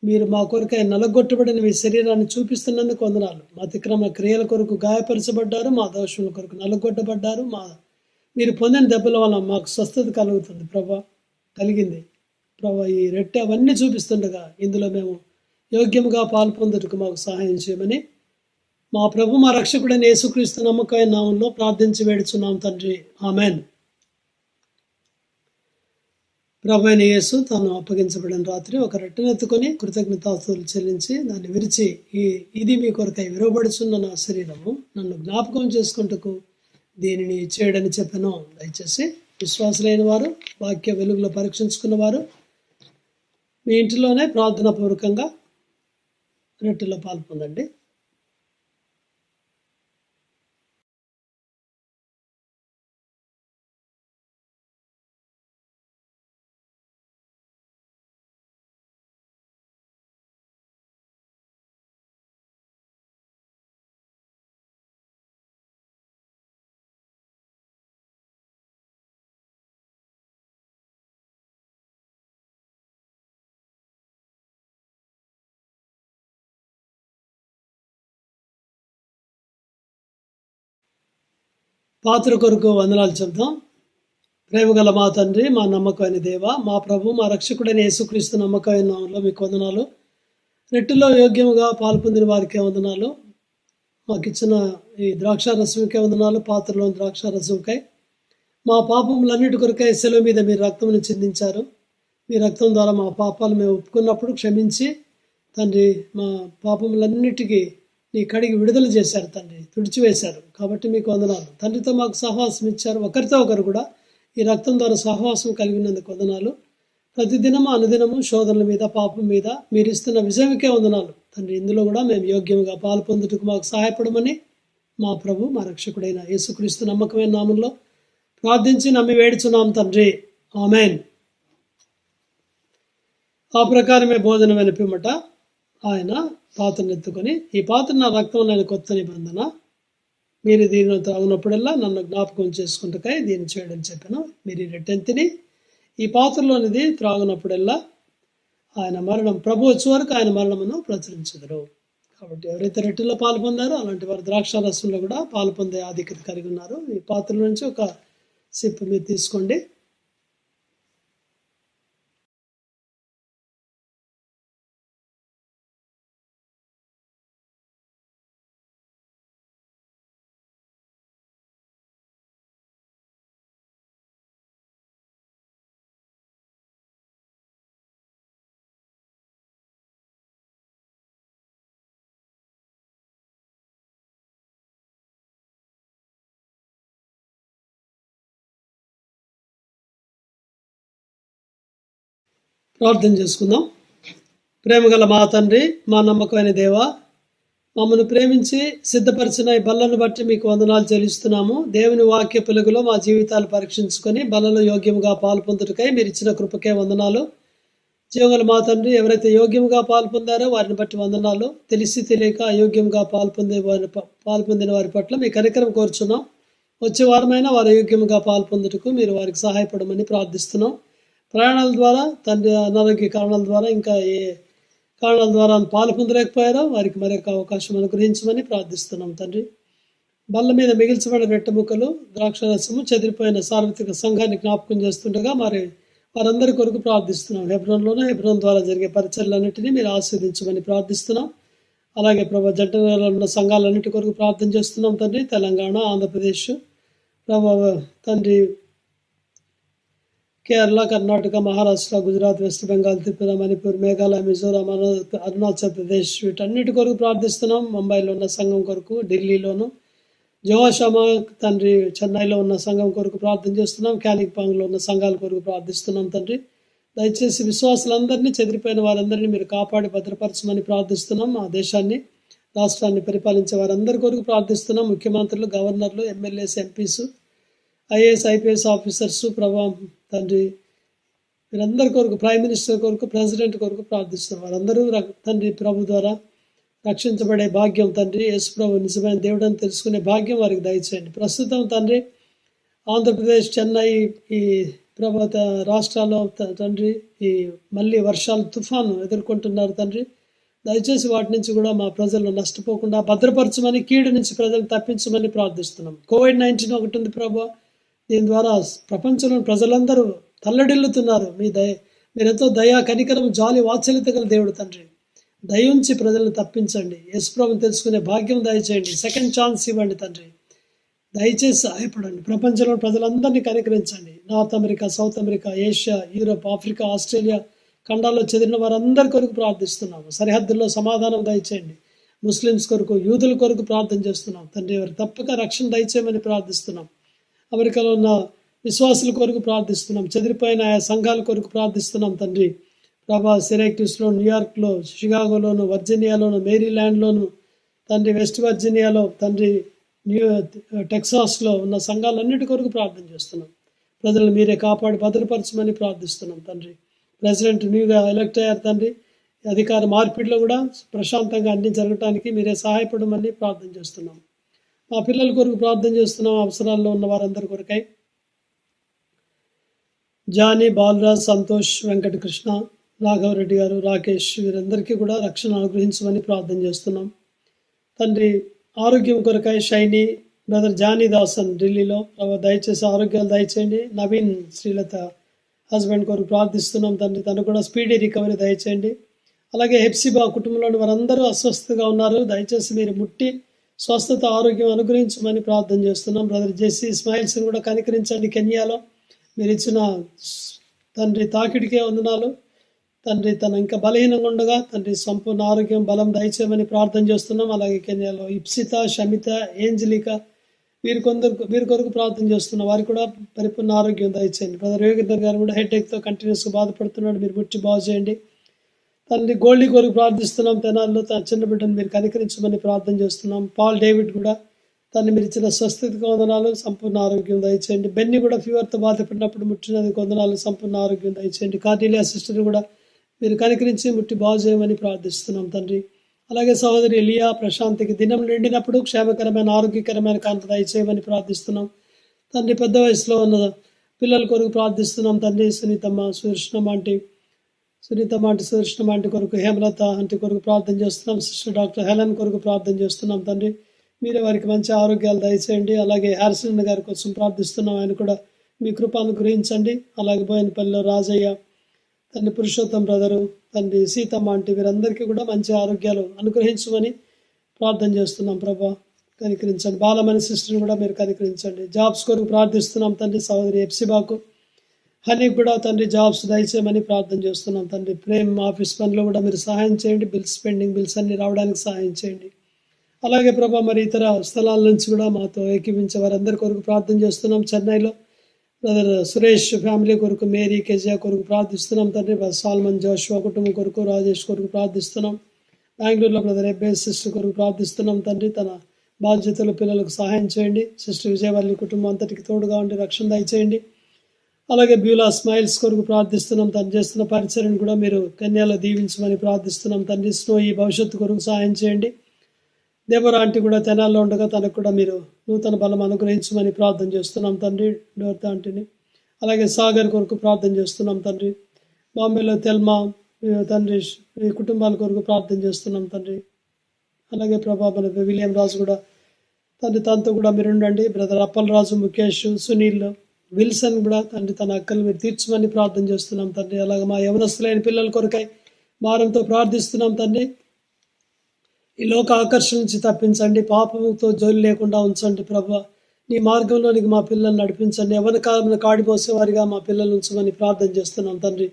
మీరు మా కొరకై నలగొట్టబడిన మీ శరీరాన్ని చూపిస్తున్నందుకు వందనాలు. మా అతిక్రమ క్రియల కొరకు గాయపరచబడ్డారు, మా దోషముల కొరకు నలగొట్టబడ్డారు. మీరు పొందిన దెబ్బల వల్ల మాకు స్వస్థత కలుగుతుంది ప్రభా, కలిగింది ప్రభా. ఈ రెట్టె అవన్నీ చూపిస్తుండగా ఇందులో మేము యోగ్యముగా పాల్పొందుటకు మాకు సహాయం చేయమని మా ప్రభు మా రక్షకుడైన యేసుక్రీస్తు నమ్మకమైన నామంలో ప్రార్థించి వేడుచున్నాం తండ్రి. ఆమెన్. ప్రభు అయిన యేసు తాను అప్పగించబడిన రాత్రి ఒక రెట్టెనెత్తుకొని కృతజ్ఞతాస్తుతులు చెల్లించి దాన్ని విరిచి, ఇది మీ కొరకై విరవబడుచున్న నా శరీరము, నన్ను జ్ఞాపకం చేసుకుంటకు దీనిని చేయడని చెప్పాను. దయచేసి విశ్వాసులైన వారు, వాక్య వెలుగులో పరీక్షించుకున్న వారు మీ ఇంటిలోనే ప్రార్థనాపూర్వకంగా రొట్టెలో పాల్పొందండి. పాత్ర కొరకు వందనాలు చెప్దాం. ప్రేమగల మా తండ్రి, మా నమ్మకమైన దేవ, మా ప్రభు మా రక్షకుడైన యేసుక్రీస్తు నమ్మకమైన నామంలో మీకు వందనాలు. రెట్టులో యోగ్యముగా పాల్పొందిన వారికే వందనాలు. మాకు ఇచ్చిన ఈ ద్రాక్షారసంకే వందనాలు. పాత్రలోని ద్రాక్షారసంకై మా పాపములన్నిటి కొరకై సెలవు మీద మీరు రక్తమును చిందించారు. మీ రక్తం ద్వారా మా పాపాలు మేము ఒప్పుకున్నప్పుడు క్షమించి తండ్రి మా పాపములన్నిటికీ నీ కడిగి విడుదల చేశారు తండ్రి, తుడిచివేశారు. కాబట్టి మీకు వందనాలు. తండ్రితో మాకు సహవాసం ఇచ్చారు. ఒకరితో ఒకరు కూడా ఈ రక్తం ద్వారా సహవాసం కలిగినందుకు వందనాలు. ప్రతిదినము అనుదినము శోధనల మీద, పాపం మీద మీరు ఇస్తున్న విజయముకే వందనాలు తండ్రి. ఇందులో కూడా మేము యోగ్యంగా పాల్పొందుటకు మాకు సహాయపడమని మా ప్రభు మా రక్షకుడైన యేసుక్రీస్తు నమ్మకమైన నామంలో ప్రార్థించి నమ్మి వేడుచున్నాం తండ్రి. ఆమెన్. ఆ ప్రకారమే భోజన వెనిపిమ్మట ఆయన పాత్రను ఎత్తుకొని, ఈ పాత్ర నా రక్తం నేను కొత్త నిబంధన, మీరు దీనిలో త్రాగినప్పుడల్లా నన్ను జ్ఞాపకం చేసుకుంటకై దీన్ని చేయడం చెప్పాను. మీరు ఈ రెట్టెంతిని ఈ పాత్రలోనిది త్రాగినప్పుడల్లా ఆయన మరణం, ప్రభు వచ్చే వరకు ఆయన మరణమును ప్రచురించదురు. కాబట్టి ఎవరైతే రెట్టెలో పాలు పొందారో అలాంటి వారు ద్రాక్షారసంలో కూడా పాలు పొందే ఆధిక్యత కలిగి ఉన్నారు. ఈ పాత్ర నుంచి ఒక సిప్ మీరు తీసుకోండి. ప్రార్థన చేసుకుందాం. ప్రేమగల మా తండ్రి, మా నమ్మకమైన దేవ, మమ్మల్ని ప్రేమించి సిద్ధపరిచిన ఈ బల్లను బట్టి మీకు వందనాలు చెల్లిస్తున్నాము. దేవుని వాక్య వెలుగులో మా జీవితాలు పరీక్షించుకొని బల్లలో యోగ్యముగా పాల్పొందుటకై మీరు ఇచ్చిన కృపకే వందనాలు. జీవగల మా తండ్రి, ఎవరైతే యోగ్యంగా పాల్పొందారో వారిని బట్టి వందనాలు. తెలిసి తెలియక అయోగ్యంగా పాల్పొందిన వారి పట్ల మీ కనికరం కోరుచున్నాం. వచ్చే వారమైనా వారు యోగ్యంగా పాల్పొందుటకు మీరు వారికి సహాయపడమని ప్రార్థిస్తున్నాం. ప్రయాణాల ద్వారా తండ్రి, అనారోగ్య కారణాల ద్వారా, ఇంకా ఏ కారణాల ద్వారా పాలు పొందలేకపోయారో వారికి మరొక అవకాశం అనుగ్రహించమని ప్రార్థిస్తున్నాం తండ్రి. బల్ల మీద మిగిల్చబడిన రెట్టెముక్కలు, ద్రాక్షరసము చెదిరిపోయిన సార్వత్రిక సంఘాన్ని జ్ఞాపకం చేస్తుండగా మరి వారందరి కొరకు ప్రార్థిస్తున్నాం. హెబ్రోన్లోనూ హెబ్రోన్ ద్వారా జరిగే పరిచర్లన్నింటినీ మీరు ఆస్వాదించమని ప్రార్థిస్తున్నాం. అలాగే ప్రభా జంటలో ఉన్న సంఘాలన్నిటి కొరకు ప్రార్థన చేస్తున్నాం తండ్రి. తెలంగాణ, ఆంధ్రప్రదేశ్ ప్రభా తండ్రి, కేరళ, కర్ణాటక, మహారాష్ట్ర, గుజరాత్, వెస్ట్ బెంగాల్, త్రిపుర, మణిపూర్, మేఘాలయ, మిజోరాం, అరుణాచల్ ప్రదేశ్ వీటన్నిటి కొరకు ప్రార్థిస్తున్నాం. ముంబైలో ఉన్న సంఘం కొరకు, ఢిల్లీలోను, జోషామా తండ్రి, చెన్నైలో ఉన్న సంఘం కొరకు ప్రార్థన చేస్తున్నాం. క్యాలింపాంగ్లో ఉన్న సంఘాల కొరకు ప్రార్థిస్తున్నాం తండ్రి. దయచేసి విశ్వాసులందరినీ, చెదిరిపోయిన వారందరినీ మీరు కాపాడి భద్రపరచమని ప్రార్థిస్తున్నాం. మా దేశాన్ని, రాష్ట్రాన్ని పరిపాలించే వారందరి కొరకు ప్రార్థిస్తున్నాం. ముఖ్యమంత్రులు, గవర్నర్లు, MLAs, MPs, IAS, IPS officers, ప్రభా తండ్రి వీరందరి కొరకు, ప్రైమ్ మినిస్టర్ కొరకు, ప్రెసిడెంట్ కొరకు ప్రార్థిస్తున్నాం. వారందరూ తండ్రి ప్రభు ద్వారా రక్షించబడే భాగ్యం తండ్రి, యేసు ప్రభు నిజమైన దేవుడు అని తెలుసుకునే భాగ్యం వారికి దయచేయండి. ప్రస్తుతం తండ్రి ఆంధ్రప్రదేశ్, చెన్నై, ఈ ప్రభాత రాష్ట్రాల్లో తండ్రి ఈ మళ్ళీ వర్షాలు, తుఫాను ఎదుర్కొంటున్నారు తండ్రి. దయచేసి వాటి నుంచి కూడా మా ప్రజలు నష్టపోకుండా భద్రపరచమని, కీడు నుంచి ప్రజలు తప్పించమని ప్రార్థిస్తున్నాం. కోవిడ్-19 ఒకటి ఉంది ప్రభా, దీని ద్వారా ప్రపంచంలోని ప్రజలందరూ తల్లడిల్లుతున్నారు. మీరెంతో దయా, కనికరం, జాలి, వాత్సల్యత గల దేవుడు తండ్రి. దయించి ప్రజలను తప్పించండి. యేసు ప్రభువుని తెలుసుకునే భాగ్యం దయచేయండి. సెకండ్ ఛాన్స్ ఇవ్వండి తండ్రి. దయచేసి సహాయపడండి. ప్రపంచంలో ప్రజలందరినీ కనికరించండి. North America, South America, Asia, Europe, Africa, Australia ఖండాల్లో చెందిన వారందరి కొరకు ప్రార్థిస్తున్నాము. సరిహద్దుల్లో సమాధానం దయచేయండి. ముస్లిమ్స్ కొరకు, యూదుల కొరకు ప్రార్థన చేస్తున్నాం తండ్రి. వారు తప్పక రక్షణ దయచేయమని ప్రార్థిస్తున్నాం. అమెరికాలో ఉన్న విశ్వాసుల కొరకు ప్రార్థిస్తున్నాం. చెదిరిపోయిన ఆయా సంఘాల కొరకు ప్రార్థిస్తున్నాం తండ్రి. ప్రభా సిరాక్యూస్లో, న్యూయార్క్లో, షికాగోలోను, వర్జీనియాలోను, మేరీల్యాండ్లోను తండ్రి, వెస్ట్ వర్జీనియాలో తండ్రి, టెక్సాస్లో ఉన్న సంఘాలన్నిటి కొరకు ప్రార్థన చేస్తున్నాం. ప్రజలను మీరే కాపాడి భద్రపరచమని ప్రార్థిస్తున్నాం తండ్రి. ప్రెసిడెంట్ న్యూగా ఎలక్ట్ అయ్యారు తండ్రి. అధికార మార్పిడిలో కూడా ప్రశాంతంగా అన్ని జరగటానికి మీరే సహాయపడమని ప్రార్థన చేస్తున్నాం. మా పిల్లల కొరకు ప్రార్థన చేస్తున్నాం. అవసరాల్లో ఉన్న వారందరి కొరకై జానీ, బాలరాజ్, సంతోష్, వెంకటకృష్ణ, రాఘవరెడ్డి గారు, రాకేష్ వీరందరికీ కూడా రక్షణ అనుగ్రహించమని ప్రార్థన చేస్తున్నాం తండ్రి. ఆరోగ్యం కొరకై షైనీ, బ్రదర్ జానీ దాసన్ ఢిల్లీలో దయచేసి ఆరోగ్యాలు దయచేయండి. నవీన్, శ్రీలత హస్బెండ్ కొరకు ప్రార్థిస్తున్నాం తండ్రి. తను కూడా స్పీడీ రికవరీ దయచేయండి. అలాగే హెప్సిబా కుటుంబంలోని వారందరూ అస్వస్థతగా ఉన్నారు. దయచేసి మీరు ముట్టి స్వస్థత, ఆరోగ్యం అనుగ్రహించమని ప్రార్థన చేస్తున్నాం. బ్రదర్ జెస్సీ ఇస్మాయిల్స్ని కూడా కనికరించండి. కెన్యాలో మీరు ఇచ్చిన తండ్రి తాకిడికే వందనాలు తండ్రి. తను ఇంకా బలహీనంగా ఉండగా తండ్రి సంపూర్ణ ఆరోగ్యం, బలం దయచేయమని ప్రార్థన చేస్తున్నాం. అలాగే కెన్యాలో ఇప్సిత, షమిత, ఏంజలిక వీరి కొరకు ప్రార్థన చేస్తున్నాం. వారికి కూడా పరిపూర్ణ ఆరోగ్యం దయచేయండి. బ్రదర్ యోగేందర్ గారు కూడా హెడ్ఏక్తో కంటిన్యూస్గా బాధపడుతున్నాడు. మీరు ముట్టి బాగు చేయండి తండ్రి. గోల్డీ కొరకు ప్రార్థిస్తున్నాం. తెనాల్లో తన చిన్న బిడ్డను మీరు కనికరించమని ప్రార్థన చేస్తున్నాం. పాల్ డేవిడ్ కూడా తను మీరు ఇచ్చిన స్వస్థతకు వందనాలు, సంపూర్ణ ఆరోగ్యం దయచేయండి. బెన్ని కూడా ఫీవర్తో బాధపడినప్పుడు ముట్టినందుకు వందనాలు, సంపూర్ణ ఆరోగ్యం దయచేయండి. కార్డిలియా సిస్టర్ కూడా మీరు కనికరించి ముట్టి బాగు చేయమని ప్రార్థిస్తున్నాం తండ్రి. అలాగే సహోదరి ఎలియా ప్రశాంతికి దినం నిండినప్పుడు క్షేమకరమైన, ఆరోగ్యకరమైన కాంతి దయచేయమని ప్రార్థిస్తున్నాం తండ్రి. పెద్ద వయసులో ఉన్న పిల్లల కొరకు ప్రార్థిస్తున్నాం తండ్రి. సునీతమ్మ ఆంటీ కొరకు, హేమలత ఆంటీ కొరకు ప్రార్థన చేస్తున్నాం. సిస్టర్ డాక్టర్ హెలెన్ కొరకు ప్రార్థన చేస్తున్నాం తండ్రి. మీరే వారికి మంచి ఆరోగ్యాలు దయచేయండి. అలాగే హారిసన్ గారి కోసం ప్రార్థిస్తున్నాం. ఆయన కూడా మీ కృప అనుగ్రహించండి. అలాగే బోయనపల్లిలో రాజయ్య తండ్రి, పురుషోత్తం బ్రదరు తండ్రి, సీతమ్మ ఆంటీ వీరందరికీ కూడా మంచి ఆరోగ్యాలు అనుగ్రహించమని ప్రార్థన చేస్తున్నాం. ప్రభా కనికరించండి. బాలమణి సిస్టర్ని కూడా మీరు కనికరించండి. జాబ్స్ కొరకు ప్రార్థిస్తున్నాం తండ్రి. సహోదరి ఎప్సిబాకు, హనీకి కూడా తండ్రి జాబ్స్ దయచేయమని ప్రార్థన చేస్తున్నాం తండ్రి. ప్రేమ్ ఆఫీస్ పనిలో కూడా మీరు సహాయం చేయండి. పెండింగ్ బిల్స్ అన్ని రావడానికి సహాయం చేయండి. అలాగే ప్రభా మరి ఇతర స్థలాల నుంచి కూడా మాతో ఏకీపించే వారందరి కొరకు ప్రార్థన చేస్తున్నాం. చెన్నైలో బ్రదర్ సురేష్ ఫ్యామిలీ కొరకు, మేరీ, కెజియా కొరకు ప్రార్థిస్తున్నాం తండ్రి. సాల్మన్, జోషువా కుటుంబం కొరకు, రాజేష్ కొరకు ప్రార్థిస్తున్నాం. బెంగళూరులో బ్రదర్ ఎబ్బేస్ సిస్టర్ కొరకు ప్రార్థిస్తున్నాం తండ్రి. తన బాధ్యతలు పిల్లలకు సహాయం చేయండి. సిస్టర్ విజయవల్లి కుటుంబం అంతటికి తోడుగా ఉండి రక్షణ దయచేయండి. అలాగే బ్యూలా స్మైల్స్ కొరకు ప్రార్థిస్తున్నాం. తను చేస్తున్న పరిచర్ని కూడా మీరు కన్యాలో దీవించమని ప్రార్థిస్తున్నాం తండ్రి. స్నో ఈ భవిష్యత్తు కొరకు సహాయం చేయండి. దేవరా ఆంటీ కూడా తెనాల్లో ఉండగా తనకు కూడా మీరు నూతన బలం అనుగ్రహించమని ప్రార్థన చేస్తున్నాం తండ్రి. డోర్తా ఆంటీని అలాగే సాగర్ కొరకు ప్రార్థన చేస్తున్నాం తండ్రి. బాంబేలో తెల్మా తండ్రి ఈ కుటుంబాల కొరకు ప్రార్థన చేస్తున్నాం తండ్రి. అలాగే ప్రభా విలియం రాజు కూడా తండ్రి, తనతో కూడా మీరు ఉండండి. బ్రదర్ అప్పల్ రాజు, ముఖేష్, సునీల్, విల్సన్ కూడా తండ్రి తన అక్కలు మీరు తీర్చమని ప్రార్థన చేస్తున్నాం తండ్రి. అలాగే మా యవనస్తులైన పిల్లల కొరకై భారంతో ప్రార్థిస్తున్నాం తండ్రి. ఈ లోక ఆకర్షణ నుంచి తప్పించండి. పాపంతో జోలి లేకుండా ఉంచండి ప్రభా. నీ మార్గంలోనికి మా పిల్లల్ని నడిపించండి. యవన కాలంలో కాడిపోసేవారిగా మా పిల్లలు ఉంచమని ప్రార్థన చేస్తున్నాం తండ్రి.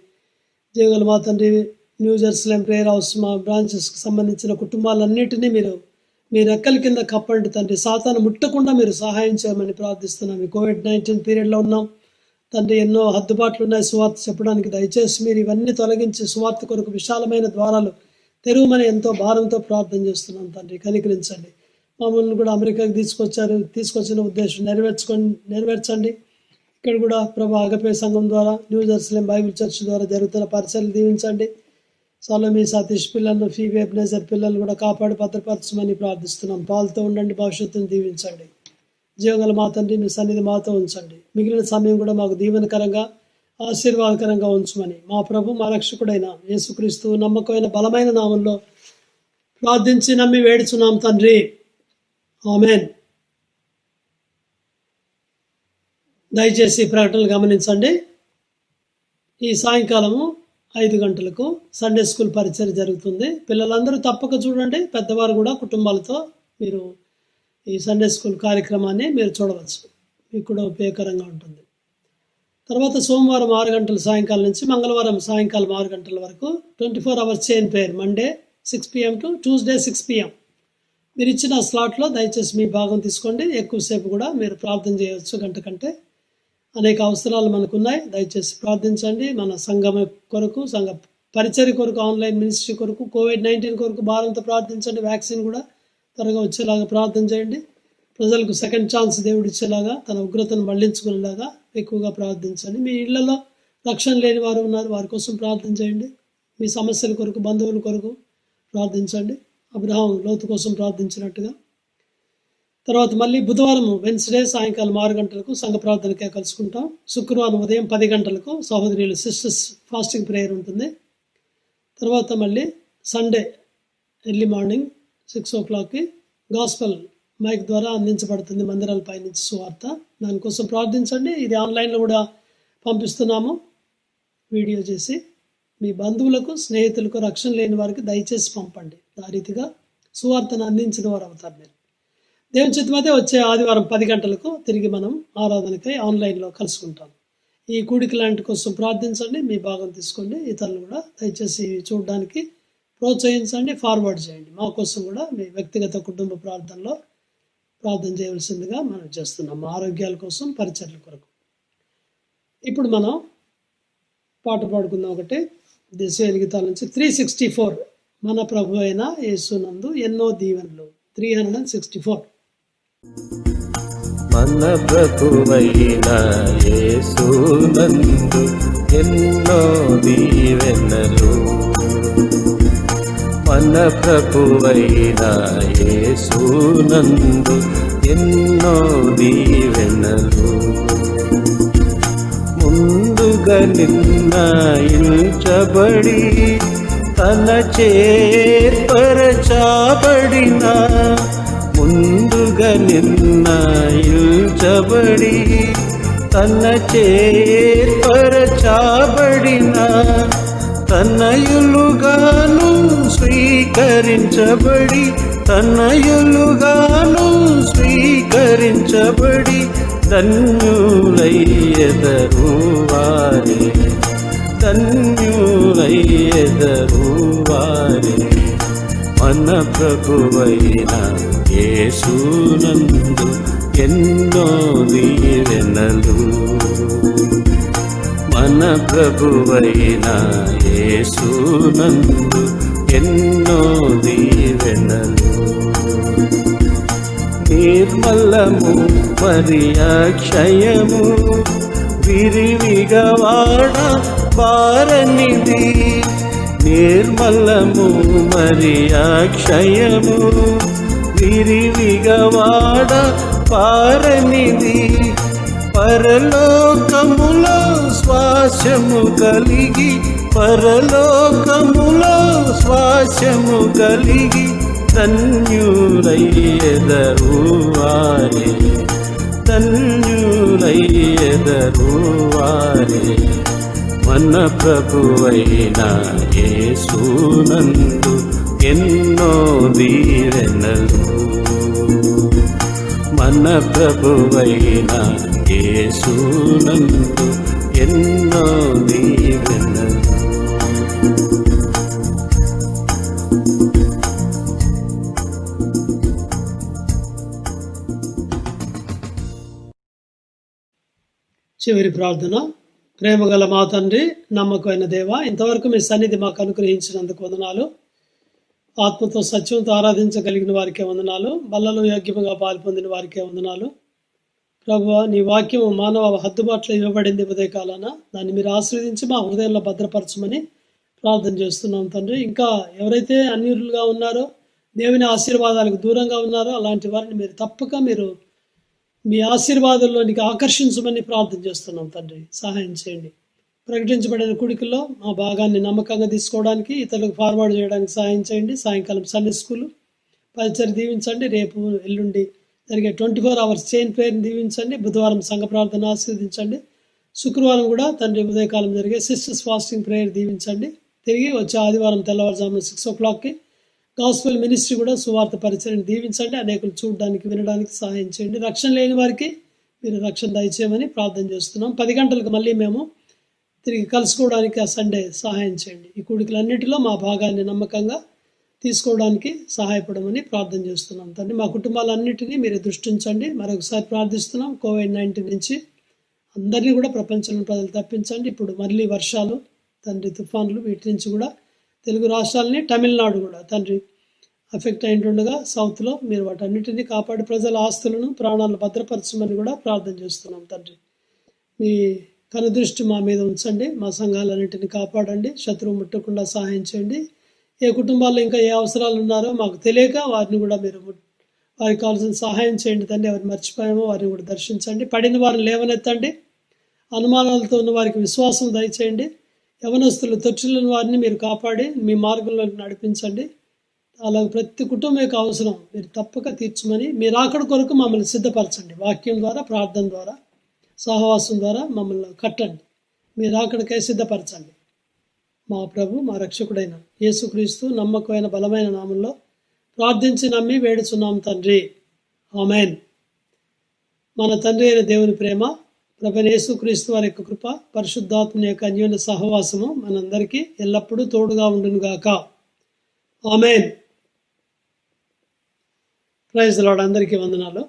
జీవులు మా తండ్రి, న్యూ జెరూసలేం ప్రేయర్ హౌస్ మా బ్రాంచెస్కి సంబంధించిన కుటుంబాలన్నింటినీ మీరు మీ రెక్కల కింద కప్పండి తండ్రి. సాతాను ముట్టకుండా మీరు సహాయం చేయమని ప్రార్థిస్తున్నాం. ఈ కోవిడ్-19 పీరియడ్లో ఉన్నాం. తండ్రి, ఎన్నో హద్దుబాట్లు ఉన్నాయి సువార్త చెప్పడానికి. దయచేసి మీరు ఇవన్నీ తొలగించి సువార్త కొరకు విశాలమైన ద్వారాలు తెరువుమని ఎంతో భారంతో ప్రార్థన చేస్తున్నాం తండ్రి. కనికరించండి. మమ్మల్ని కూడా అమెరికాకి తీసుకొచ్చిన ఉద్దేశం నెరవేర్చండి. ఇక్కడ కూడా ప్రభు అగపే సంఘం ద్వారా, న్యూ జెరూసలేం బైబిల్ చర్చ్ ద్వారా జరుగుతున్న పరిచయలు దీవించండి. సలోమి, సతీష్ పిల్లలను, ఫీబీ, ఎబ్నేజర్ పిల్లలను కూడా కాపాడి భద్రపరచమని ప్రార్థిస్తున్నాం. పాలతో ఉండండి, భవిష్యత్తును దీవించండి. జీవగల మా తండ్రి, మీ సన్నిధి మాతో ఉంచండి. మిగిలిన సమయం కూడా మాకు దీవెనకరంగా, ఆశీర్వాదకరంగా ఉంచమని మా ప్రభు, మా రక్షకుడైన యేసుక్రీస్తు నమ్మకమైన బలమైన నామంలో ప్రార్థించి నమ్మి వేడుచున్నాం తండ్రి. ఆమేన్. దయచేసి ప్రకటనలు గమనించండి. ఈ సాయంకాలము 5 గంటలకు సండే స్కూల్ పరిచయం జరుగుతుంది. పిల్లలందరూ తప్పక చూడండి. పెద్దవారు కూడా కుటుంబాలతో మీరు ఈ సండే స్కూల్ కార్యక్రమాన్ని మీరు చూడవచ్చు. మీకు కూడా ఉపయోగకరంగా ఉంటుంది. తర్వాత సోమవారం 6 గంటల సాయంకాలం నుంచి మంగళవారం సాయంకాలం 6 గంటల వరకు 24 hours chain prayer. Monday 6 PM to Tuesday 6 PM. మీరు ఇచ్చిన స్లాట్లో దయచేసి మీ భాగం తీసుకోండి. ఎక్కువసేపు కూడా మీరు ప్రార్థన చేయవచ్చు. గంట కంటే అనేక అవసరాలు మనకున్నాయి. దయచేసి ప్రార్థించండి. మన సంఘం కొరకు, సంఘ పరిచర్య కొరకు, ఆన్లైన్ మినిస్ట్రీ కొరకు, COVID-19 కొరకు భారంతో ప్రార్థించండి. వ్యాక్సిన్ కూడా త్వరగా వచ్చేలాగా ప్రార్థన చేయండి. ప్రజలకు సెకండ్ ఛాన్స్ దేవుడు ఇచ్చేలాగా, తన ఉగ్రతను మళ్లించుకునేలాగా ఎక్కువగా ప్రార్థించండి. మీ ఇళ్లలో రక్షణ లేని వారు ఉన్నారు, వారి కోసం ప్రార్థన చేయండి. మీ సమస్యల కొరకు, బంధువుల కొరకు ప్రార్థించండి. అబ్రహాం లోతు కోసం ప్రార్థించినట్టుగా. తర్వాత మళ్ళీ బుధవారం వెన్స్డే సాయంకాలం 6 గంటలకు సంఘ ప్రార్థనకే కలుసుకుంటాం. శుక్రవారం ఉదయం 10 గంటలకు సహోదరులు సిస్టర్స్ ఫాస్టింగ్ ప్రేయర్ ఉంటుంది. తర్వాత మళ్ళీ సండే ఎర్లీ మార్నింగ్ 6 o'clockకి గాస్పల్ మైక్ ద్వారా అందించబడుతుంది మందిరాల పైనుంచి సువార్త. దానికోసం ప్రార్థించండి. ఇది ఆన్లైన్లో కూడా పంపిస్తున్నాము వీడియో చేసి. మీ బంధువులకు, స్నేహితులకు, రక్షణ లేని వారికి దయచేసి పంపండి. ఆ రీతిగా సువార్తను అందించిన వారు అవుతారు మీరు. దేవుని చిత్తమైతే వచ్చే ఆదివారం 10 గంటలకు తిరిగి మనం ఆరాధనకై ఆన్లైన్లో కలుసుకుంటాం. ఈ కూడిక లాంటి కోసం ప్రార్థించండి. మీ భాగం తీసుకోండి. ఇతరులు కూడా దయచేసి చూడడానికి ప్రోత్సహించండి, ఫార్వర్డ్ చేయండి. మా కోసం కూడా మీ వ్యక్తిగత కుటుంబ ప్రార్థనలో ప్రార్థన చేయవలసిందిగా మనం చేస్తున్నాం. ఆరోగ్యాల కోసం, పరిచర్ల కొరకు. ఇప్పుడు మనం పాట పాడుకుందాం. ఒకటి దేశీయ గీతాల నుంచి 364 మన ప్రభు అయిన యేసునందు ఎన్నో దీవెనలు. 364.
మన ప్రభువైన యేసునందు ఎన్నో దీవెనలు. మన ప్రభువైన యేసునందు ఎన్నో దీవెనలు. ముందుగా నిర్ణయించబడి తన చేర్పరచబడిన, ముందుగా నిర్ణయించబడి తన చేర్పరచబడిన, తనయులుగాను స్వీకరించబడి, తనయులుగాను స్వీకరించబడి ధన్యులయ్యెదరు వారే, ధన్యులయ్యెదరు వారే. మన ప్రభువైన యేసునందు ఎన్నో దీవెనలు. మన ప్రభువైన యేసునందు ఎన్నో దీవెనలు. నిర్మలము మరి అక్షయము విరివిగా వాడ వారనిది. నిర్మలము మరి అక్షయము విరివిగా వాడ వారనిది. పరలోకములో స్వాస్యము కలిగి, పరలోకములో స్వాస్యము కలిగి ధన్యులయ్యెదరు వారే, ధన్యులయ్యెదరు వారే. మన ప్రభువైన యేసునందు ఎన్నో దీవెనలు. మన ప్రభువైన యేసునందు ఎన్నో దీవెనలు.
చివరి ప్రార్థన. ప్రేమగల మా తండ్రి, నమ్మకమైన దేవ, ఇంతవరకు మీ సన్నిధి మాకు అనుగ్రహించినందుకు వందనాలు. ఆత్మతో సత్యంతో ఆరాధించగలిగిన వారికే వందనాలు. బల్లలో యోగ్యముగా పాల్పొందిన వారికే వందనాలు. ప్రభువా, నీ వాక్యం మానవ హద్దుబాట్లో ఇవ్వబడింది ఉదయకాలాన. దాన్ని మీరు ఆశీర్వదించి మా హృదయంలో భద్రపరచమని ప్రార్థన చేస్తున్నాం తండ్రి. ఇంకా ఎవరైతే అన్యులుగా ఉన్నారో, దేవుని ఆశీర్వాదాలకు దూరంగా ఉన్నారో, అలాంటి వారిని మీరు తప్పక మీ ఆశీర్వాదంలోనికి ఆకర్షించమని ప్రార్థన చేస్తున్నాం తండ్రి. సహాయం చేయండి. ప్రకటించబడిన కుడికల్లో మా భాగాన్ని నమ్మకంగా తీసుకోవడానికి, ఇతరులకు ఫార్వర్డ్ చేయడానికి సహాయం చేయండి. సాయంకాలం సండే స్కూల్ పరిచయం దీవించండి. రేపు ఎల్లుండి జరిగే 24 hours చైన్ ప్రేయర్ని దీవించండి. బుధవారం సంఘ ప్రార్థన ఆశీర్వదించండి. శుక్రవారం కూడా తండ్రి ఉదయకాలం జరిగే సిస్టర్స్ ఫాస్టింగ్ ప్రేయర్ దీవించండి. తిరిగి వచ్చే ఆదివారం తెల్లవారుజామున 6 o'clockకి గాస్పెల్ మినిస్ట్రీ కూడా సువార్త పరిచయం దీవించండి. అనేకులు చూడడానికి వినడానికి సహాయం చేయండి. రక్షణ లేని వారికి మీరు రక్షణ దయచేయమని ప్రార్థన చేస్తున్నాం. 10 గంటలకు మళ్ళీ మేము తిరిగి కలుసుకోవడానికి ఆ సండే సహాయం చేయండి. ఈ కూడికలన్నిటిలో మా భాగాన్ని నమ్మకంగా తీసుకోవడానికి సహాయపడమని ప్రార్థన చేస్తున్నాం తండ్రి. మా కుటుంబాలన్నిటినీ మీరు దృష్టించండి. మరొకసారి ప్రార్థిస్తున్నాం. COVID-19 నుంచి అందరినీ కూడా ప్రపంచంలో ప్రజలు తప్పించండి. ఇప్పుడు మళ్ళీ వర్షాలు తండ్రి, తుఫాన్లు, వీటి నుంచి కూడా తెలుగు రాష్ట్రాలని, తమిళనాడు కూడా తండ్రి అఫెక్ట్ అయింటుండగా సౌత్లో మీరు వాటన్నిటిని కాపాడి ప్రజల ఆస్తులను, ప్రాణాలను భద్రపరచమని కూడా ప్రార్థన చేస్తున్నాం తండ్రి. మీ కనుదృష్టి మా మీద ఉంచండి. మా సంఘాలన్నింటినీ కాపాడండి. శత్రువు ముట్టకుండా సహాయం చేయండి. ఏ కుటుంబాల్లో ఇంకా ఏ అవసరాలు ఉన్నారో మాకు తెలియక వారిని కూడా మీరు వారికి కావాల్సిన సహాయం చేయండి తండ్రి. ఎవరిని మర్చిపోయామో వారిని కూడా దర్శించండి. పడిన వారిని లేవనెత్తండి. అనుమానాలతో ఉన్న వారికి విశ్వాసం దయచేయండి. యవనస్తులు తొట్టిల్లని వారిని మీరు కాపాడి మీ మార్గంలోకి నడిపించండి. అలాగే ప్రతి కుటుంబం యొక్క అవసరం మీరు తప్పక తీర్చమని, మీరు అక్కడి కొరకు మమ్మల్ని సిద్ధపరచండి. వాక్యం ద్వారా, ప్రార్థన ద్వారా, సహవాసం ద్వారా మమ్మల్ని కట్టండి. మీరు అక్కడికే సిద్ధపరచండి. మా ప్రభు, మా రక్షకుడైన యేసుక్రీస్తు నమ్మకమైన బలమైన నామంలో ప్రార్థించి నమ్మి వేడుచున్నాం తండ్రి. ఆమేన్. మన తండ్రి అయిన దేవుని ప్రేమ, ప్రభువైన యేసుక్రీస్తు వారి యొక్క కృప, పరిశుద్ధాత్మ యొక్క అన్యోన్య సహవాసము మనందరికీ ఎల్లప్పుడూ తోడుగా ఉండును గాక. ఆమేన్. Praise the lord. అందరికీ వందనాలు.